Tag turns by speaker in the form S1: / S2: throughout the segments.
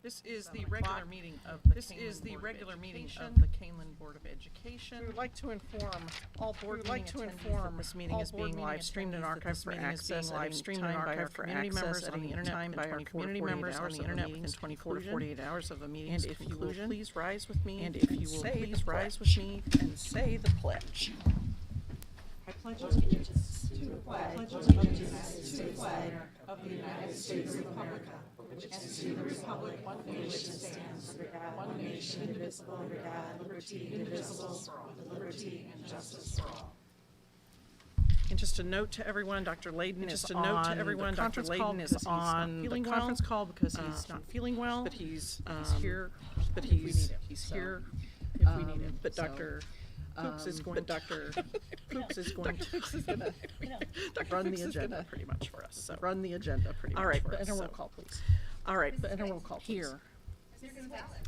S1: This is the regular meeting of the Kaneland Board of Education.
S2: We would like to inform all board
S1: this meeting is being live streamed and archived for access
S2: live streamed and archived for
S1: community members
S2: access
S1: on the internet
S2: by our community members on the internet within 24 to 48 hours of the meeting's
S1: And if you will
S2: conclusion.
S1: please rise with me.
S2: And if you will please rise with me and say the pledge.
S1: I pledge allegiance to the flag of the United States of America, and to the republic for which it stands, one nation indivisible, under God, liberty, indivisible, with liberty and justice for all.
S2: And just a note to everyone, Dr. Layden is on the conference call because he's not feeling well, because he's not feeling well, but he's here. But he's here if we need him. But Dr. Fuchs is going. Dr. Fuchs is going to run the agenda pretty much for us. So run the agenda pretty much. All right, but a roll call, please. All right, but a roll call, please.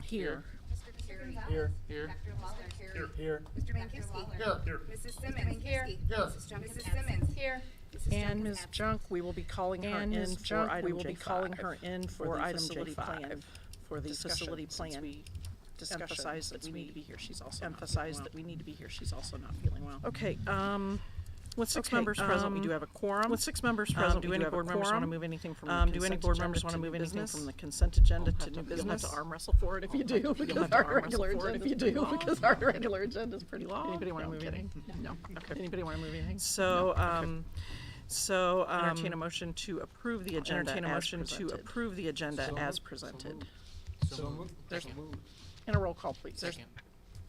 S2: Here.
S3: Here.
S4: Here.
S3: Dr. Lawler.
S4: Here.
S3: Mr. Mankowski.
S4: Here.
S3: Mrs. Simmons. Here. Mrs. Simmons. Here.
S2: And Ms. Junk, we will be calling her in for item J5 for the facility plan. Emphasize that we need to be here. She's also that we need to be here. She's also not feeling well. Okay. With 6 members present, we do have a quorum. With 6 members present, do any board members want to move anything from the do any board members want to move anything from the consent agenda to new business? You'll have to arm wrestle for it if you do, because our regular agenda is pretty long. Anybody want to move anything? No. Okay. Anybody want to move anything? So, entertain a motion to approve the agenda. As presented.
S4: So moved.
S2: And a roll call, please.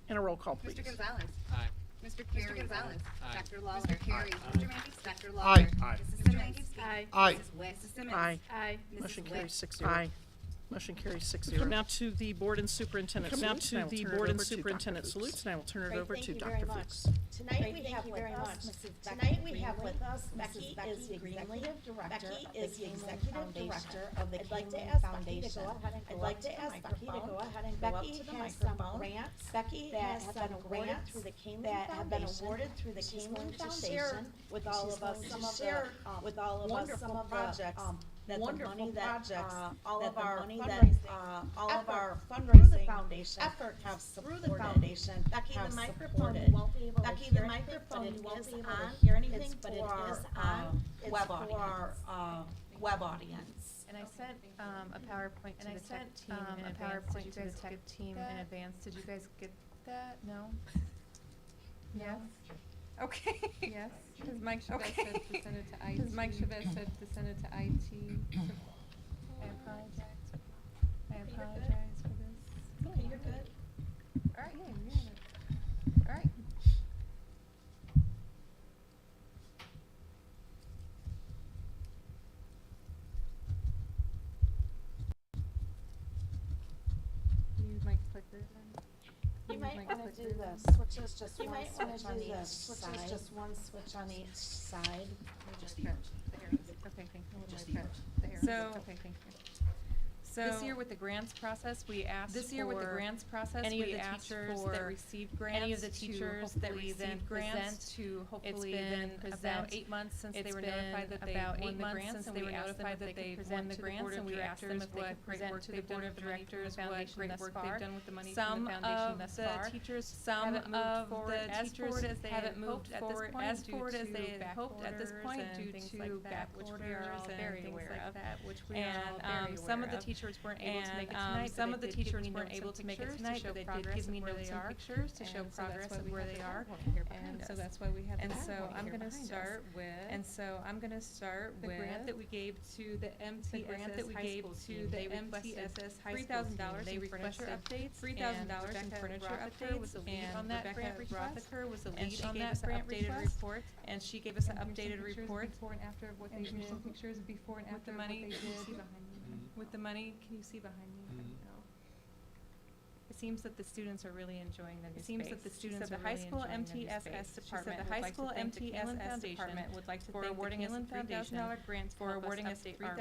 S2: And a roll call, please.
S3: Mr. Gonzalez.
S4: Aye.
S3: Mr. Carey.
S4: Aye.
S3: Dr. Lawler. Mr. Carey. Mr. Mankowski. Dr. Lawler.
S4: Aye. Aye.
S3: Mrs. Simmons. Aye.
S4: Aye.
S3: Mrs. Simmons.
S2: Aye.
S3: Aye.
S2: Motion
S3: Mrs.
S2: carries
S3: West.
S2: 6-0. Aye. Motion carries 6-0. Now to the board and superintendent salutes, and I will turn it over to Dr. Fuchs.
S5: Tonight we have with us Becky is the executive director of the Kaneland Foundation. I'd like to ask Becky to go ahead and go up to the microphone. Becky has some grants that have been awarded through the Kaneland Foundation with all of us some of the projects that the money that all of our fundraising effort have supported. Becky, the microphone you won't be able to hear anything, but it is on web audience.
S6: And I sent a PowerPoint to the tech team in advance. Did you guys get that? No? Yes? Okay. Yes? Because Mike Chavez said to send it to IT. I apologize for this.
S5: Okay, you're good.
S6: All right. All right. You might click this in.
S5: You might want to do this. Switches just one switch on each side. Just one switch on each side.
S6: Okay, thank you.
S7: So,
S6: Okay, thank you.
S7: So this year with the grants process, we asked any of the teachers that received grants to hopefully then present. About 8 months since they were notified that they won the grants, and we asked them if they could won the grants, and we asked them if they could present to the board of directors what great work they've done with the money from the foundation thus far. Some of the teachers haven't moved forward as they had hoped at this point due to back orders and things like that, which we are all very aware of. Some of the teachers weren't able to make it tonight. Some of the teachers weren't able to make it tonight, but they did give me notes and pictures to show progress of where they are.
S6: And so that's why we have.
S7: And so I'm going to start with the grant that we gave to the MTSS High School. $3,000 in furniture updates. $3,000 in furniture updates. Was the lead on that grant request. Was the lead on that grant report. And she gave us an updated report.
S6: Before and after of what they did. Some pictures before and after
S7: with the money.
S6: What they did.
S7: With the money, can you see behind me? No. It seems that the students are really enjoying the new space. So the high school MTSS department would like to thank the Kaneland Foundation for awarding us a $3,000 grant to help us update our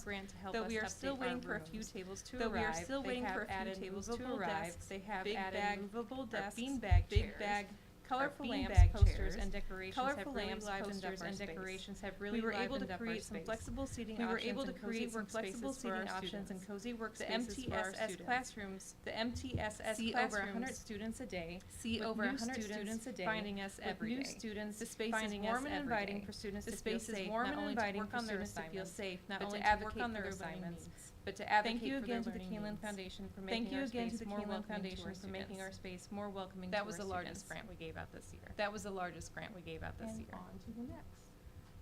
S7: rooms. Though we are still waiting for a few tables to arrive, they have added movable desks, they have added movable desks, big bag colorful lamps,
S6: beanbag
S7: posters,
S6: chairs,
S7: and decorations
S6: colorful
S7: have really
S6: lamps,
S7: livened up
S6: posters,
S7: our
S6: and
S7: space.
S6: decorations have really
S7: We were able
S6: livened
S7: to
S6: up our
S7: create some
S6: space.
S7: flexible seating
S6: We were
S7: options
S6: able to
S7: and cozy
S6: create some
S7: workspaces
S6: flexible
S7: for our
S6: seating options and
S7: students.
S6: cozy
S7: The
S6: workspaces for our
S7: MTSS
S6: students.
S7: classrooms, the MTSS
S6: See
S7: classrooms,
S6: over 100 students a day.
S7: see
S6: with
S7: over
S6: new
S7: 100 students a day,
S6: finding us
S7: with
S6: every
S7: new
S6: day.
S7: students
S6: The space is
S7: finding
S6: warm
S7: us
S6: and
S7: every
S6: inviting
S7: day.
S6: for students
S7: The
S6: to feel
S7: space is
S6: safe,
S7: warm
S6: not
S7: and
S6: only to
S7: inviting
S6: work
S7: for
S6: on their
S7: students to feel
S6: assignments,
S7: safe, not
S6: but
S7: only
S6: to
S7: to
S6: advocate
S7: work on
S6: for
S7: their
S6: their learning
S7: assignments,
S6: needs.
S7: but to advocate
S6: Thank you
S7: for their
S6: again to the
S7: learning
S6: Kaneland
S7: needs.
S6: Foundation for
S7: Thank
S6: making
S7: you
S6: our
S7: again to
S6: space
S7: the
S6: more
S7: Kaneland
S6: welcoming to
S7: Foundation
S6: our
S7: for making
S6: students.
S7: our space more welcoming to
S6: That
S7: our
S6: was the largest
S7: students.
S6: grant we gave out this year.
S7: That was the largest grant we gave out this
S6: And
S7: year.
S6: on to the next.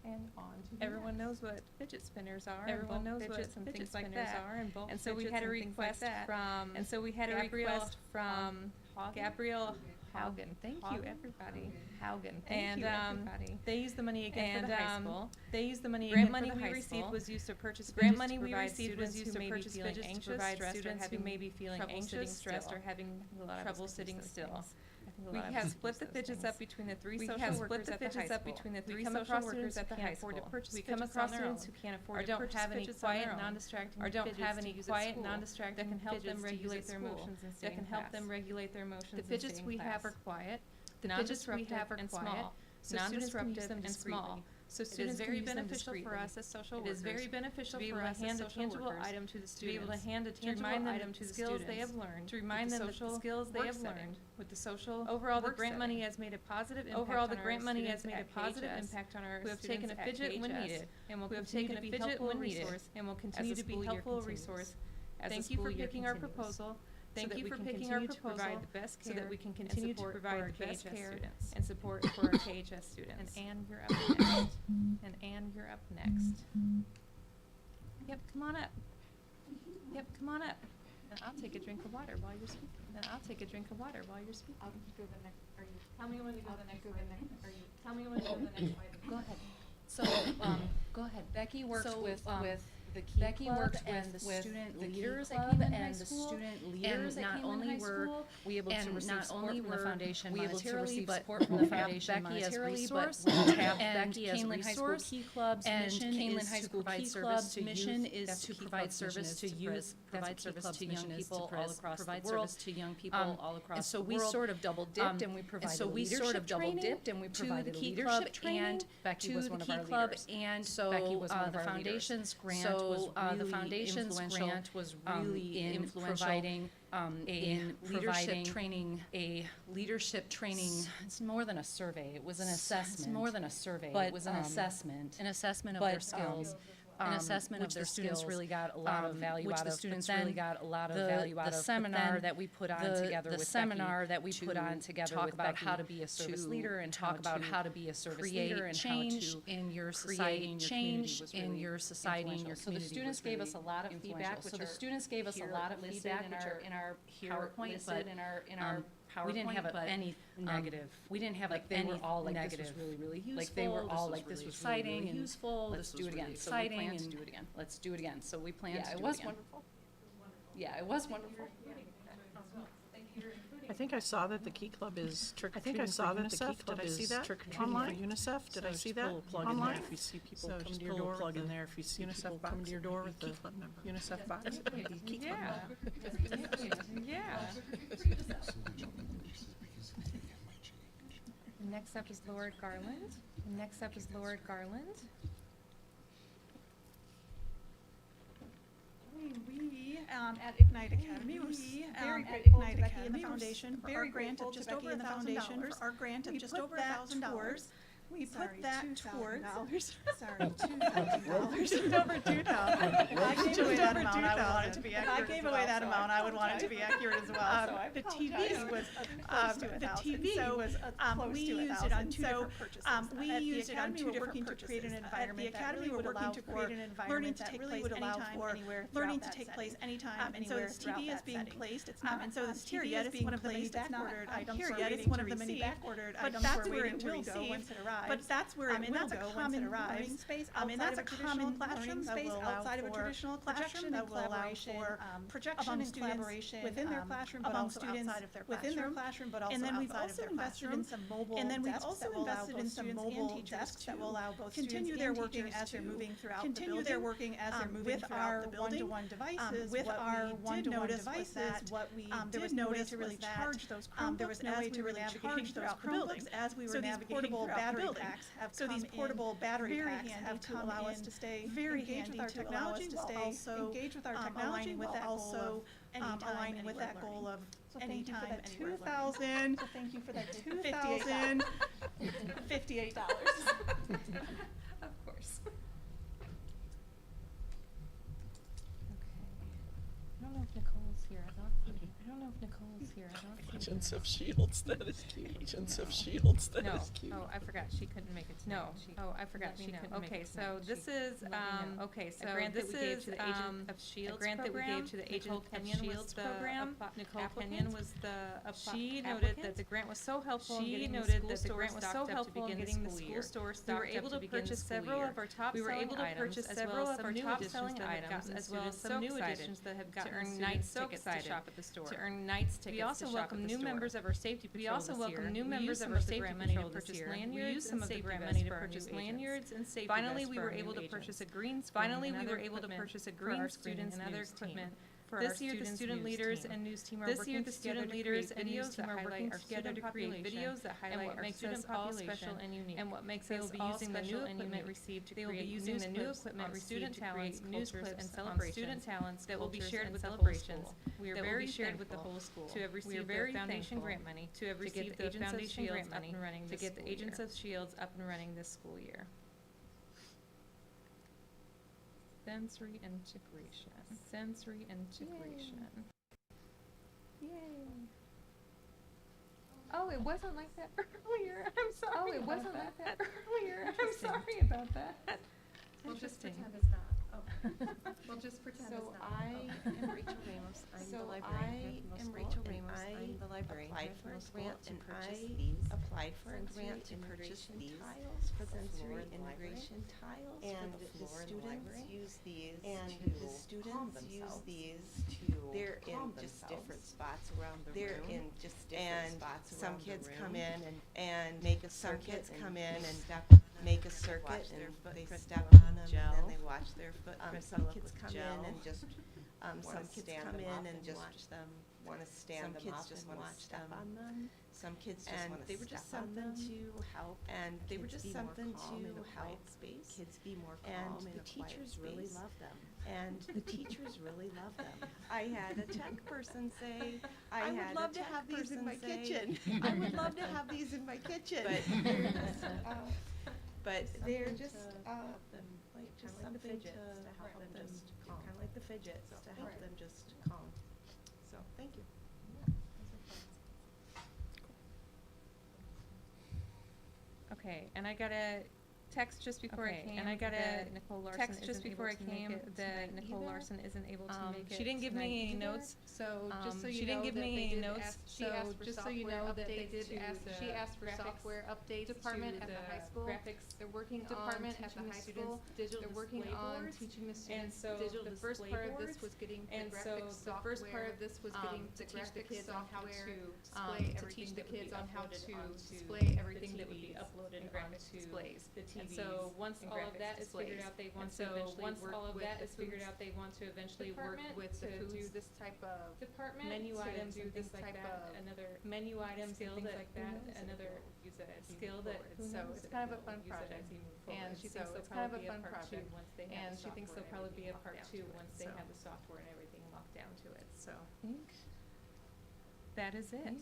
S6: And on to the
S7: Everyone
S6: next.
S7: knows what fidget spinners are.
S6: Everyone
S7: and
S6: knows
S7: bulk
S6: what
S7: fidgets and
S6: fidget
S7: things like
S6: spinners
S7: that.
S6: are and bulk
S7: And so we
S6: fidgets
S7: had a
S6: and things like
S7: request
S6: that.
S7: from. And so we had a
S6: Gabrielle
S7: request from Gabrielle Haugen. Thank you,
S6: Haugen?
S7: everybody.
S6: Haugen, thank
S7: And
S6: you everybody.
S7: they used the money again for the high
S6: And,
S7: school. They used the money
S6: grant
S7: again
S6: money
S7: for the
S6: we
S7: high
S6: received
S7: school.
S6: was used to purchase
S7: Grant
S6: fidgets
S7: money
S6: to
S7: we
S6: provide
S7: received was
S6: students
S7: used
S6: who
S7: to
S6: may be
S7: purchase
S6: feeling
S7: fidgets to
S6: anxious,
S7: provide
S6: stressed, or
S7: students
S6: having
S7: who may be feeling
S6: trouble
S7: anxious,
S6: sitting
S7: stressed,
S6: still.
S7: or having
S6: A lot of us
S7: trouble
S6: could use
S7: sitting
S6: those
S7: still.
S6: things. I think a
S7: We
S6: lot of
S7: have
S6: us
S7: split
S6: use
S7: the
S6: those
S7: fidgets
S6: things.
S7: up between the three
S6: We
S7: social
S6: have
S7: workers
S6: split the
S7: at the high
S6: fidgets up
S7: school.
S6: between the
S7: We
S6: three
S7: come
S6: social
S7: across
S6: workers
S7: students
S6: at
S7: who
S6: the
S7: can't
S6: high
S7: afford to
S6: school.
S7: purchase
S6: We come
S7: fidgets
S6: across
S7: on their
S6: students
S7: own,
S6: who can't afford
S7: or
S6: to
S7: don't
S6: purchase
S7: have any
S6: fidgets on
S7: quiet,
S6: their own,
S7: non-distracting
S6: or don't
S7: fidgets
S6: have
S7: to
S6: any
S7: use at
S6: quiet,
S7: school
S6: non-distracting
S7: that can help them
S6: fidgets to use
S7: regulate
S6: at
S7: their
S6: school
S7: emotions and
S6: that
S7: stay
S6: can
S7: in
S6: help
S7: class.
S6: them regulate their emotions
S7: The
S6: and stay
S7: fidgets
S6: in
S7: we have
S6: class.
S7: are quiet,
S6: The fidgets we have are
S7: and
S6: quiet,
S7: small, so students can use
S6: non-disruptive
S7: them
S6: and small.
S7: discreetly.
S6: So
S7: It is
S6: students can
S7: very
S6: use them
S7: beneficial for
S6: discreetly.
S7: us as social
S6: It
S7: workers
S6: is very beneficial
S7: to be
S6: for
S7: able to
S6: us as
S7: hand a
S6: social
S7: tangible
S6: workers
S7: item to the
S6: to be able to
S7: students,
S6: hand a
S7: to
S6: tangible
S7: remind them
S6: item
S7: that
S6: to
S7: the
S6: the
S7: skills
S6: students,
S7: they have learned,
S6: to
S7: with
S6: remind
S7: the
S6: them that the
S7: social
S6: skills they
S7: work
S6: have
S7: setting.
S6: learned with the social
S7: Overall, the
S6: work
S7: grant money
S6: setting.
S7: has made a positive impact
S6: Overall,
S7: on
S6: the
S7: our
S6: grant money has
S7: students
S6: made a
S7: at
S6: positive
S7: KHS,
S6: impact on our
S7: who have
S6: students
S7: taken a
S6: at
S7: fidget when
S6: KHS,
S7: needed, and will
S6: who have
S7: continue
S6: taken
S7: to
S6: a
S7: be
S6: fidget
S7: helpful
S6: when
S7: and
S6: needed,
S7: resource
S6: and will
S7: as
S6: continue
S7: the
S6: to be
S7: school year
S6: helpful
S7: continues.
S6: resource as the
S7: Thank you
S6: school
S7: for
S6: year
S7: picking our
S6: continues.
S7: proposal.
S6: So
S7: Thank
S6: that
S7: you
S6: we
S7: for
S6: can
S7: picking our
S6: continue to
S7: proposal,
S6: provide the best
S7: so that
S6: care
S7: we can
S6: and
S7: continue to
S6: support for
S7: provide
S6: our
S7: the best
S6: KHS
S7: care
S6: students.
S7: and support for our KHS students.
S6: And Anne, you're up next. And Anne, you're up next.
S7: Yep, come on up. Yep, come on up. And I'll take a drink of water while you're speaking. And I'll take a drink of water while you're speaking.
S3: I'll go the next, are you?
S7: Tell me when to go
S3: I'll
S7: the next
S3: go
S7: item.
S3: the next, are you?
S7: Tell me when to go the next item.
S3: Go ahead.
S8: So,
S3: Go ahead.
S8: Becky works
S3: So,
S8: with
S3: the Key
S8: Becky
S3: Club
S8: works
S3: and
S8: with
S3: the
S8: student
S3: Key
S8: leaders at
S3: Club
S8: Kaneland High
S3: and the
S8: School,
S3: student leaders
S8: and
S3: at
S8: not
S3: Kaneland
S8: only
S3: High
S8: were
S3: School,
S8: we able to
S3: and
S8: receive
S3: not
S8: support
S3: only
S8: from the
S3: were
S8: foundation
S3: we able to
S8: monetarily,
S3: receive
S8: but
S3: support from
S8: we
S3: the
S8: have
S3: foundation
S8: Becky as
S3: monetarily,
S8: resource,
S3: but we have
S8: and
S3: Becky as
S8: Kaneland High School
S3: resource,
S8: Key Club's
S3: and
S8: mission
S3: Kaneland
S8: is
S3: High
S8: to
S3: School
S8: provide
S3: Key
S8: service
S3: Club's
S8: to
S3: mission
S8: youth.
S3: is
S8: That's
S3: to
S8: Key
S3: provide
S8: Club's mission
S3: service
S8: is
S3: to
S8: to
S3: youth,
S8: provide service to young people all across the
S3: provide
S8: world.
S3: service to young people all across
S8: And so
S3: the
S8: we
S3: world.
S8: sort of double dipped and we provided
S3: so we sort of
S8: leadership
S3: double
S8: training
S3: dipped and we
S8: to
S3: provided
S8: the Key
S3: leadership
S8: Club,
S3: training
S8: and Becky
S3: to
S8: was
S3: the
S8: one of
S3: Key
S8: our
S3: Club,
S8: leaders.
S3: and
S8: So
S3: Becky was one of
S8: the
S3: our
S8: foundation's
S3: leaders.
S8: grant was
S3: So the
S8: really
S3: foundation's
S8: influential,
S3: grant was really
S8: in
S3: influential
S8: providing
S3: in
S8: leadership
S3: providing
S8: training,
S3: a leadership training.
S8: It's more than a survey. It was an assessment.
S3: It's more than a survey.
S8: But,
S3: It was an assessment.
S8: An assessment of
S3: But,
S8: their skills.
S3: An assessment of
S8: which
S3: their
S8: the students
S3: skills,
S8: really got a lot of value
S3: which
S8: out
S3: the
S8: of. But
S3: students
S8: then
S3: really got a lot of
S8: the-
S3: value out
S8: the
S3: of.
S8: seminar
S3: But
S8: that we put on the-
S3: together
S8: the
S3: with
S8: seminar
S3: Becky
S8: that we put
S3: to
S8: on together
S3: talk
S8: with
S3: about
S8: Becky
S3: how to be a service
S8: to
S3: leader and
S8: talk about how to
S3: be a service
S8: create
S3: leader and
S8: change
S3: how to
S8: in your
S3: create
S8: society and your community
S3: change
S8: was
S3: in
S8: really
S3: your society and your
S8: influential. So the
S3: community
S8: students
S3: was
S8: gave
S3: really
S8: us a lot of feedback,
S3: influential.
S8: which
S3: So the
S8: are
S3: students gave us a
S8: here
S3: lot of
S8: listed
S3: feedback,
S8: in
S3: which
S8: our-
S3: are
S8: in our
S3: here
S8: PowerPoint,
S3: listed
S8: but,
S3: in our PowerPoint.
S8: we didn't have
S3: but,
S8: any negative.
S3: We didn't have
S8: Like,
S3: like
S8: they were
S3: any
S8: all like, this
S3: negative.
S8: was really, really useful.
S3: Like they were all
S8: this
S3: like,
S8: was
S3: this
S8: really
S3: was
S8: exciting
S3: really
S8: and
S3: useful.
S8: let's
S3: This
S8: do
S3: was
S8: it again.
S3: really
S8: So we
S3: exciting
S8: plan to
S3: and
S8: do it again.
S3: let's do it again. So we plan to do it
S8: Yeah,
S3: again.
S8: it was wonderful. Yeah, it was wonderful.
S2: I think I saw that the Key Club is trick or
S9: I think
S2: treating
S9: I
S2: for
S9: saw that the
S2: UNICEF.
S9: Key Club
S2: Did I see
S9: is
S2: that
S9: trick or treating
S2: online?
S9: for UNICEF. Did I see that
S2: Pull a plug in
S9: online?
S2: there if you see people
S9: So
S2: come
S9: just
S2: to your
S9: pull a
S2: door
S9: plug
S2: with
S9: in
S2: the
S9: there if you see
S2: UNICEF
S9: people
S2: box.
S9: come to your door with
S2: Key
S9: the
S2: Club member.
S9: UNICEF box.
S2: Key Club
S7: Yeah.
S2: member.
S7: Yeah.
S6: Next up is Lord Garland. Next up is Lord Garland.
S1: We at Ignite Academy were very grateful to Becky and the foundation for our grant of just over $1,000 for our grant of just over $1,000. We put that towards, sorry, $2,000. Just over $2,000. I gave away that amount, I would want it to be accurate. I gave away that amount, I would want it to be accurate as well. The TV was close to $1,000. We used it on two different purchases. We used it on two different purchases. At the academy, we're working to create an environment that really would allow for learning to take place anytime, anywhere throughout that setting. And so this TV is being placed, it's not here yet, it's one of the many back-ordered items we're waiting to receive. But that's where it will go once it arrives. arrives. But that's where it will go once it arrives. And that's a common classroom space outside of a traditional classroom that will allow for projection and collaboration within their classroom, but also outside of their classroom. Within their classroom, but also outside of their classroom. And then we've also invested in some mobile desks that will allow both continue their working as they're moving throughout the building. Continue their working as they're moving throughout the building. With our one-to-one devices, with our one-to-one devices, what we did notice to really charge those Chromebooks. There was no way to really charge those Chromebooks as we were navigating throughout the building. So these portable battery packs have come allow us to stay very engaged with our technology, while also engage with our technology, with that also aligning with that goal of anytime, anywhere. 2,000. So thank you for that $2,058.
S6: Of course. I don't know if Nicole's here. I don't know if Nicole's here.
S2: Agents of Shields, that is cute. Agents of Shields, that
S6: No.
S2: is cute.
S6: Oh, I forgot she couldn't make it tonight. No. Oh, I forgot she couldn't make it tonight. Okay, so this is, a grant that we gave to the Agent of Shields program. A grant that we gave to the Agent of Shields program. Nicole Kenyon was the applicant. She noted that the grant was so helpful in getting the school stores stocked up to begin the school stores. We were able to purchase several of our top selling items, as well as some top selling items, as well as some new additions that have gotten students tickets to shop at the store. To earn nights tickets. We also welcome new members of our safety patrol this year. We also welcome new members of our safety patrol this year. We used some of the grant money to purchase lanyards and safety vests. Finally, we were able to purchase a green screen. Finally, we were able to purchase a green screen and other equipment. This year, the student leaders and news team are working together to create videos that highlight our student population and what makes us all special and unique. And what makes us all special and unique received to create using the new equipment received to create news clips and celebrations, student talents that will be shared with celebrations. We are very shared with the whole school to have received the foundation grant money, to have received the foundation grant money, to get the Agents of Shields up and running this school year. Sensory integration. Sensory integration. Yay. Oh, it wasn't like that earlier. I'm sorry. Oh, it wasn't like that earlier. I'm sorry about that.
S7: We'll just
S6: Interesting.
S7: pretend it's not. Oh. We'll just pretend it's
S9: So
S7: not.
S9: I am Rachel Ramos, I'm the librarian at the middle school, and I applied for a grant to purchase these. Applied for a grant to purchase these sensory integration tiles, and the students use these they're in just different spots around the room. They're in just different spots around the room. Some kids come in and make a circuit and make a circuit and they step on them and then they watch their footprints. Some kids come in and just watch them, want to stand them up and watch them on them. Some kids just want to step on them to help, and they were just something to help kids be more calm in a quiet space. And the teachers really love them. And the teachers really love them. I had a tech person say, I would love to have these in my kitchen. I would love to have these in my kitchen. But they're just, like just something to help them just calm. Kind of like the fidgets to help them just calm. So, thank you.
S6: Okay, and I got a text just before I came. And I got a text just before I came that Nicole Larson isn't able to make it. She didn't give me any notes.
S7: So just so you
S6: she
S7: know
S6: didn't give
S7: that
S6: me
S7: they
S6: any
S7: did
S6: notes.
S7: ask, she asked for
S6: just so you know that they did ask.
S7: She asked for software updates department at the high school.
S6: Graphics
S7: They're working
S6: department
S7: on
S6: at the
S7: teaching
S6: high
S7: the
S6: school.
S7: students digital. They're working on teaching the students digital. The first part of this was getting the graphics software. The first part of this was getting to teach the kids on how to display everything. To teach the kids on how to display everything that would be uploaded onto displays. The TVs. And so once all of that is figured out, they want to eventually work with the foods, this type of department, menu items, do this like that, another menu items, things like that, another skill that. So it's kind of a fun project, and she thinks it's kind of a fun project. And she thinks there'll probably be a part 2 once they have the software and everything locked down to it. So that is it.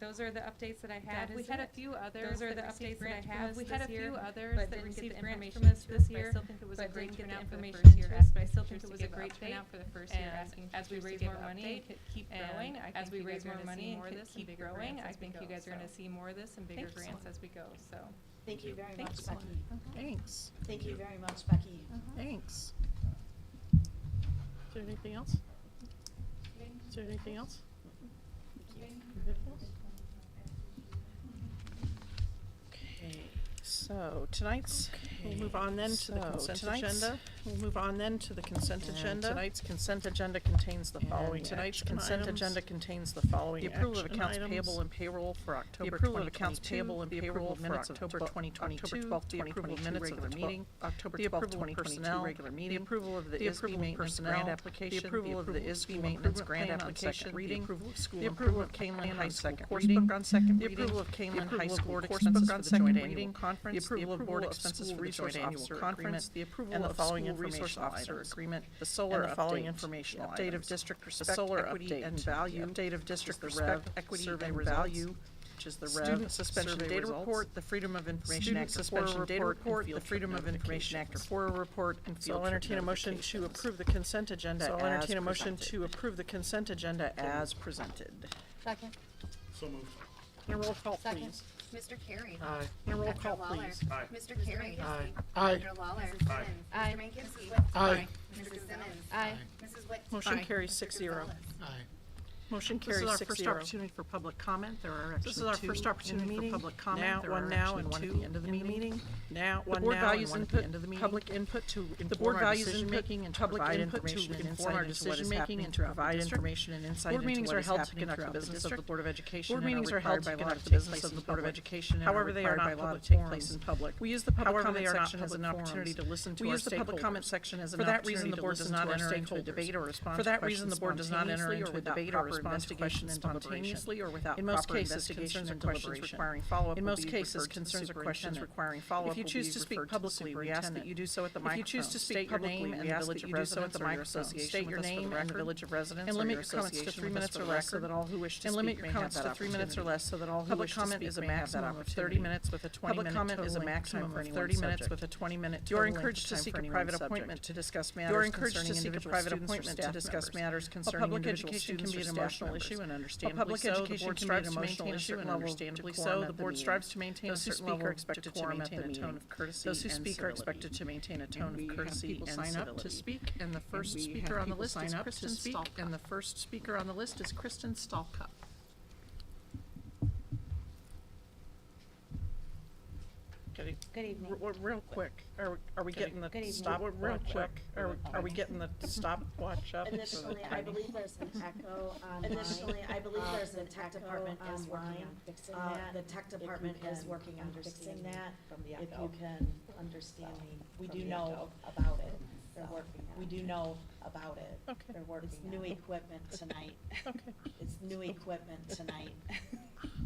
S7: Those are the updates that I have. We had a few others. Those are the updates that I have. We had a few others that received information from us this year. I still think it was a great turnout for the first year. But I still think it was a great turnout for the first year. Asking as we raise more money, keep growing. As we raise more money and keep growing, I think you guys are going to see more of this and bigger grants as we go. So
S5: Thank you very much, Becky.
S2: Thanks.
S5: Thank you very much, Becky.
S2: Thanks. Is there anything else? Is there anything else? Anything else? Okay, So tonight's, we'll move on then to the consent agenda. We'll move on then to the consent agenda. Tonight's consent agenda contains the following. Tonight's consent agenda contains the following. The approval of accounts payable and payroll for October 2022. The approval of accounts payable and payroll for October 2022. October 12th, 2022 minutes of the meeting. October 12th, 2022 regular meeting. The approval of the ISB maintenance grant application. The approval of the ISB maintenance grant application. The approval of school. The approval of Kaneland High School course book on second reading. The approval of Kaneland High School course book on second reading. Conference. The approval of board expenses for the joint annual conference. The approval of following resource officer agreement. The solar and the following informational update of district respect, equity and value. Update of district respect, equity and value. Which is the student suspension data report, the Freedom of Information Act suspension data report, the Freedom of Information Act referral report, and field trip notifications. So I'll entertain a motion to approve the consent agenda. So I'll entertain a motion to approve the consent agenda as presented.
S6: Second.
S4: So moved.
S2: And roll call,
S6: Second.
S2: please.
S10: Mr. Carey.
S4: Aye.
S2: And roll
S10: Dr.
S2: call,
S10: Lawler.
S2: please.
S4: Aye.
S10: Mr. Carey.
S4: Aye. Aye.
S10: Dr. Lawler.
S4: Aye.
S6: Aye.
S10: Mr. Mankiewicz.
S4: Aye.
S10: Mrs. Simmons.
S6: Aye.
S10: Mrs. Witt.
S2: Motion
S6: Aye.
S2: carries 6-0.
S4: Aye.
S2: Motion
S11: This is
S2: carries
S11: our
S2: 6-0.
S11: first opportunity for public comment. There are actually
S2: This is our
S11: two
S2: first
S11: in
S2: opportunity
S11: the
S2: for
S11: meeting.
S2: public comment.
S11: Now,
S2: There
S11: one
S2: are
S11: now
S2: actually
S11: and one at
S2: two
S11: the end of the
S2: in the
S11: meeting.
S2: Now,
S11: The
S2: one
S11: board
S2: now
S11: values
S2: and one at
S11: input,
S2: the end of the meeting.
S11: public input to
S2: The
S11: inform
S2: board
S11: our
S2: values
S11: decision-making
S2: input,
S11: and to
S2: public
S11: provide
S2: input
S11: information
S2: to
S11: and
S2: inform our
S11: insight into what is
S2: decision-making
S11: happening
S2: and to
S11: throughout the
S2: provide
S11: district.
S2: information and insight
S11: Board
S2: into
S11: meetings
S2: what
S11: are
S2: is
S11: held to
S2: happening
S11: conduct
S2: throughout
S11: the
S2: the business of
S11: district.
S2: the Board of Education.
S11: Board
S2: and
S11: meetings are held to
S2: required by law
S11: conduct
S2: to
S11: the
S2: take
S11: business
S2: place
S11: of
S2: in
S11: the Board of
S2: public.
S11: Education and
S2: However, they are
S11: required
S2: not
S11: by law
S2: public
S11: to take
S2: forums.
S11: place in public.
S2: We use the public
S11: However,
S2: comment
S11: they are not
S2: section as an
S11: public
S2: opportunity to
S11: forums.
S2: listen to
S11: We
S2: our
S11: use the public
S2: stakeholders.
S11: comment section as an
S2: For that reason,
S11: opportunity
S2: the
S11: to
S2: board does
S11: listen
S2: not
S11: to our
S2: enter into a
S11: stakeholders.
S2: debate or respond
S11: For
S2: to
S11: that reason,
S2: questions
S11: the board does not enter
S2: spontaneously or
S11: into a
S2: without
S11: debate or
S2: proper
S11: respond to
S2: investigation
S11: questions
S2: spontaneously
S11: spontaneously
S2: or without
S11: In most
S2: proper
S11: cases,
S2: investigation
S11: concerns
S2: and
S11: or questions
S2: deliberation.
S11: requiring follow-up
S2: In
S11: will
S2: most
S11: be
S2: cases,
S11: referred to the
S2: concerns or questions
S11: superintendent.
S2: requiring follow-up
S11: If you
S2: will
S11: choose
S2: be
S11: to speak
S2: referred to the
S11: publicly, we ask that you do so at the
S2: If you
S11: microphone.
S2: choose to speak
S11: State your
S2: publicly,
S11: name
S2: we
S11: and the
S2: ask
S11: village
S2: that
S11: of
S2: you do so at
S11: residence
S2: the
S11: or your
S2: microphone.
S11: association
S2: State your
S11: with us for the
S2: name and the
S11: record.
S2: village of residence
S11: And
S2: or
S11: limit
S2: your
S11: your comments to
S2: association
S11: 3
S2: with us
S11: minutes
S2: for
S11: or
S2: the
S11: less so
S2: record.
S11: that all who wish to
S2: And
S11: speak
S2: limit
S11: may
S2: your comments
S11: have
S2: to
S11: that
S2: 3 minutes or
S11: opportunity.
S2: less so that all who
S11: Public
S2: wish to
S11: comment
S2: speak
S11: is a
S2: may have that
S11: maximum of 30
S2: opportunity.
S11: minutes with a 20-minute
S2: Public comment is a
S11: total length
S2: maximum
S11: time for
S2: of
S11: any
S2: 30
S11: one
S2: minutes with
S11: subject.
S2: a 20-minute
S11: You are
S2: total length
S11: encouraged to
S2: time
S11: seek
S2: for
S11: a
S2: any
S11: private
S2: one
S11: appointment
S2: subject.
S11: to discuss
S2: You are
S11: matters
S2: encouraged to
S11: concerning
S2: seek a
S11: individual
S2: private
S11: students or
S2: appointment to
S11: staff
S2: discuss
S11: members.
S2: matters
S11: While
S2: concerning
S11: public
S2: individual
S11: education can
S2: students
S11: be
S2: or
S11: an
S2: staff
S11: emotional
S2: members.
S11: issue and
S2: While
S11: understandably
S2: public
S11: so, the
S2: education
S11: board
S2: can be an
S11: strives to
S2: emotional
S11: maintain a
S2: issue
S11: certain
S2: and
S11: level of
S2: understandably
S11: decorum
S2: so,
S11: at
S2: the
S11: the
S2: board
S11: meeting.
S2: strives to maintain a
S11: Those who
S2: certain
S11: speak
S2: level
S11: are
S2: of
S11: expected to
S2: decorum at
S11: maintain
S2: the
S11: a tone
S2: meeting.
S11: of courtesy
S2: Those who
S11: and
S2: speak are expected
S11: civility.
S2: to maintain a tone
S11: And we
S2: of
S11: have
S2: courtesy
S11: people
S2: and
S11: sign up to
S2: civility.
S11: speak, and the first
S2: we
S11: speaker
S2: have
S11: on the
S2: people
S11: list
S2: sign
S11: is
S2: up to
S11: Kristen
S2: speak,
S11: Stalcup.
S2: and the first speaker on the list is Kristen Stalcup. Getting,
S5: Good evening.
S2: real quick, are we getting the
S5: Good evening.
S2: stop, real quick, are we getting the stopwatch up?
S5: Additionally, I believe there's an echo online. Additionally, I believe there's an tech department is working on fixing that. The tech department is working on fixing that. If you can understand me, we do know about it. They're working on it. We do know about it.
S2: Okay.
S5: They're working on it. It's new equipment tonight.
S2: Okay.
S5: It's new equipment tonight.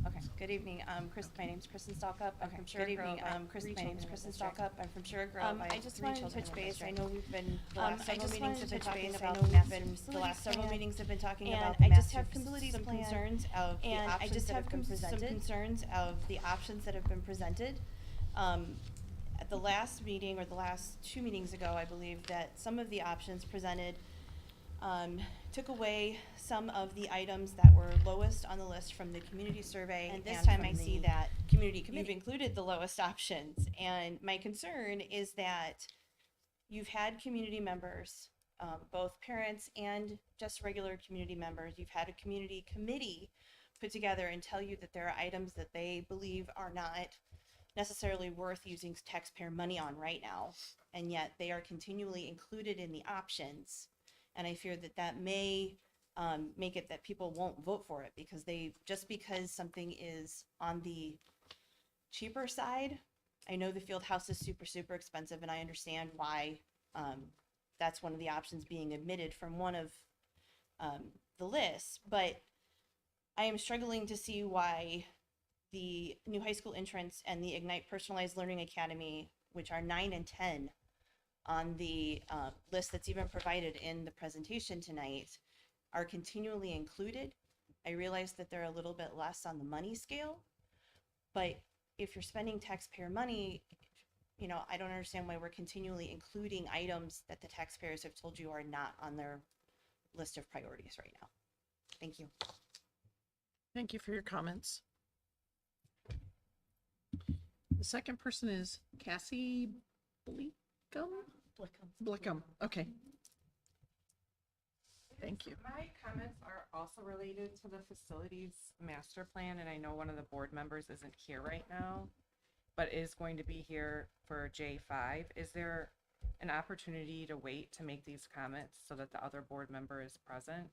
S12: Okay, good evening, my name's Kristen Stalkup, I'm from Sugar Grove. My name's Kristen Stalkup, I'm from Sugar Grove. I just wanted to touch base, I know we've been, the last several meetings have been talking about the the last several meetings have been talking about the master facilities plan. Concerns of the options that have been presented. Some concerns of the options that have been presented. At the last meeting, or the last 2 meetings ago, I believe, that some of the options presented took away some of the items that were lowest on the list from the community survey. And this time I see that you've included the lowest options. And my concern is that you've had community members, both parents and just regular community members, you've had a community committee put together and tell you that there are items that they believe are not necessarily worth using taxpayer money on right now. And yet they are continually included in the options. And I fear that that may make it that people won't vote for it because because something is on the cheaper side. I know the field house is super, super expensive, and I understand why that's one of the options being omitted from one of the lists. But I am struggling to see why the new high school entrance and the Ignite Personalized Learning Academy, which are 9 and 10, on the list that's even provided in the presentation tonight, are continually included. I realize that they're a little bit less on the money scale, but if you're spending taxpayer money, I don't understand why we're continually including items that the taxpayers have told you are not on their list of priorities right now. Thank you.
S2: Thank you for your comments. The second person is Cassie Blickham. Okay. Thank you.
S13: My comments are also related to the facilities master plan, and I know one of the board members isn't here right now. but is going to be here for J5. Is there an opportunity to wait to make these comments so that the other board member is present?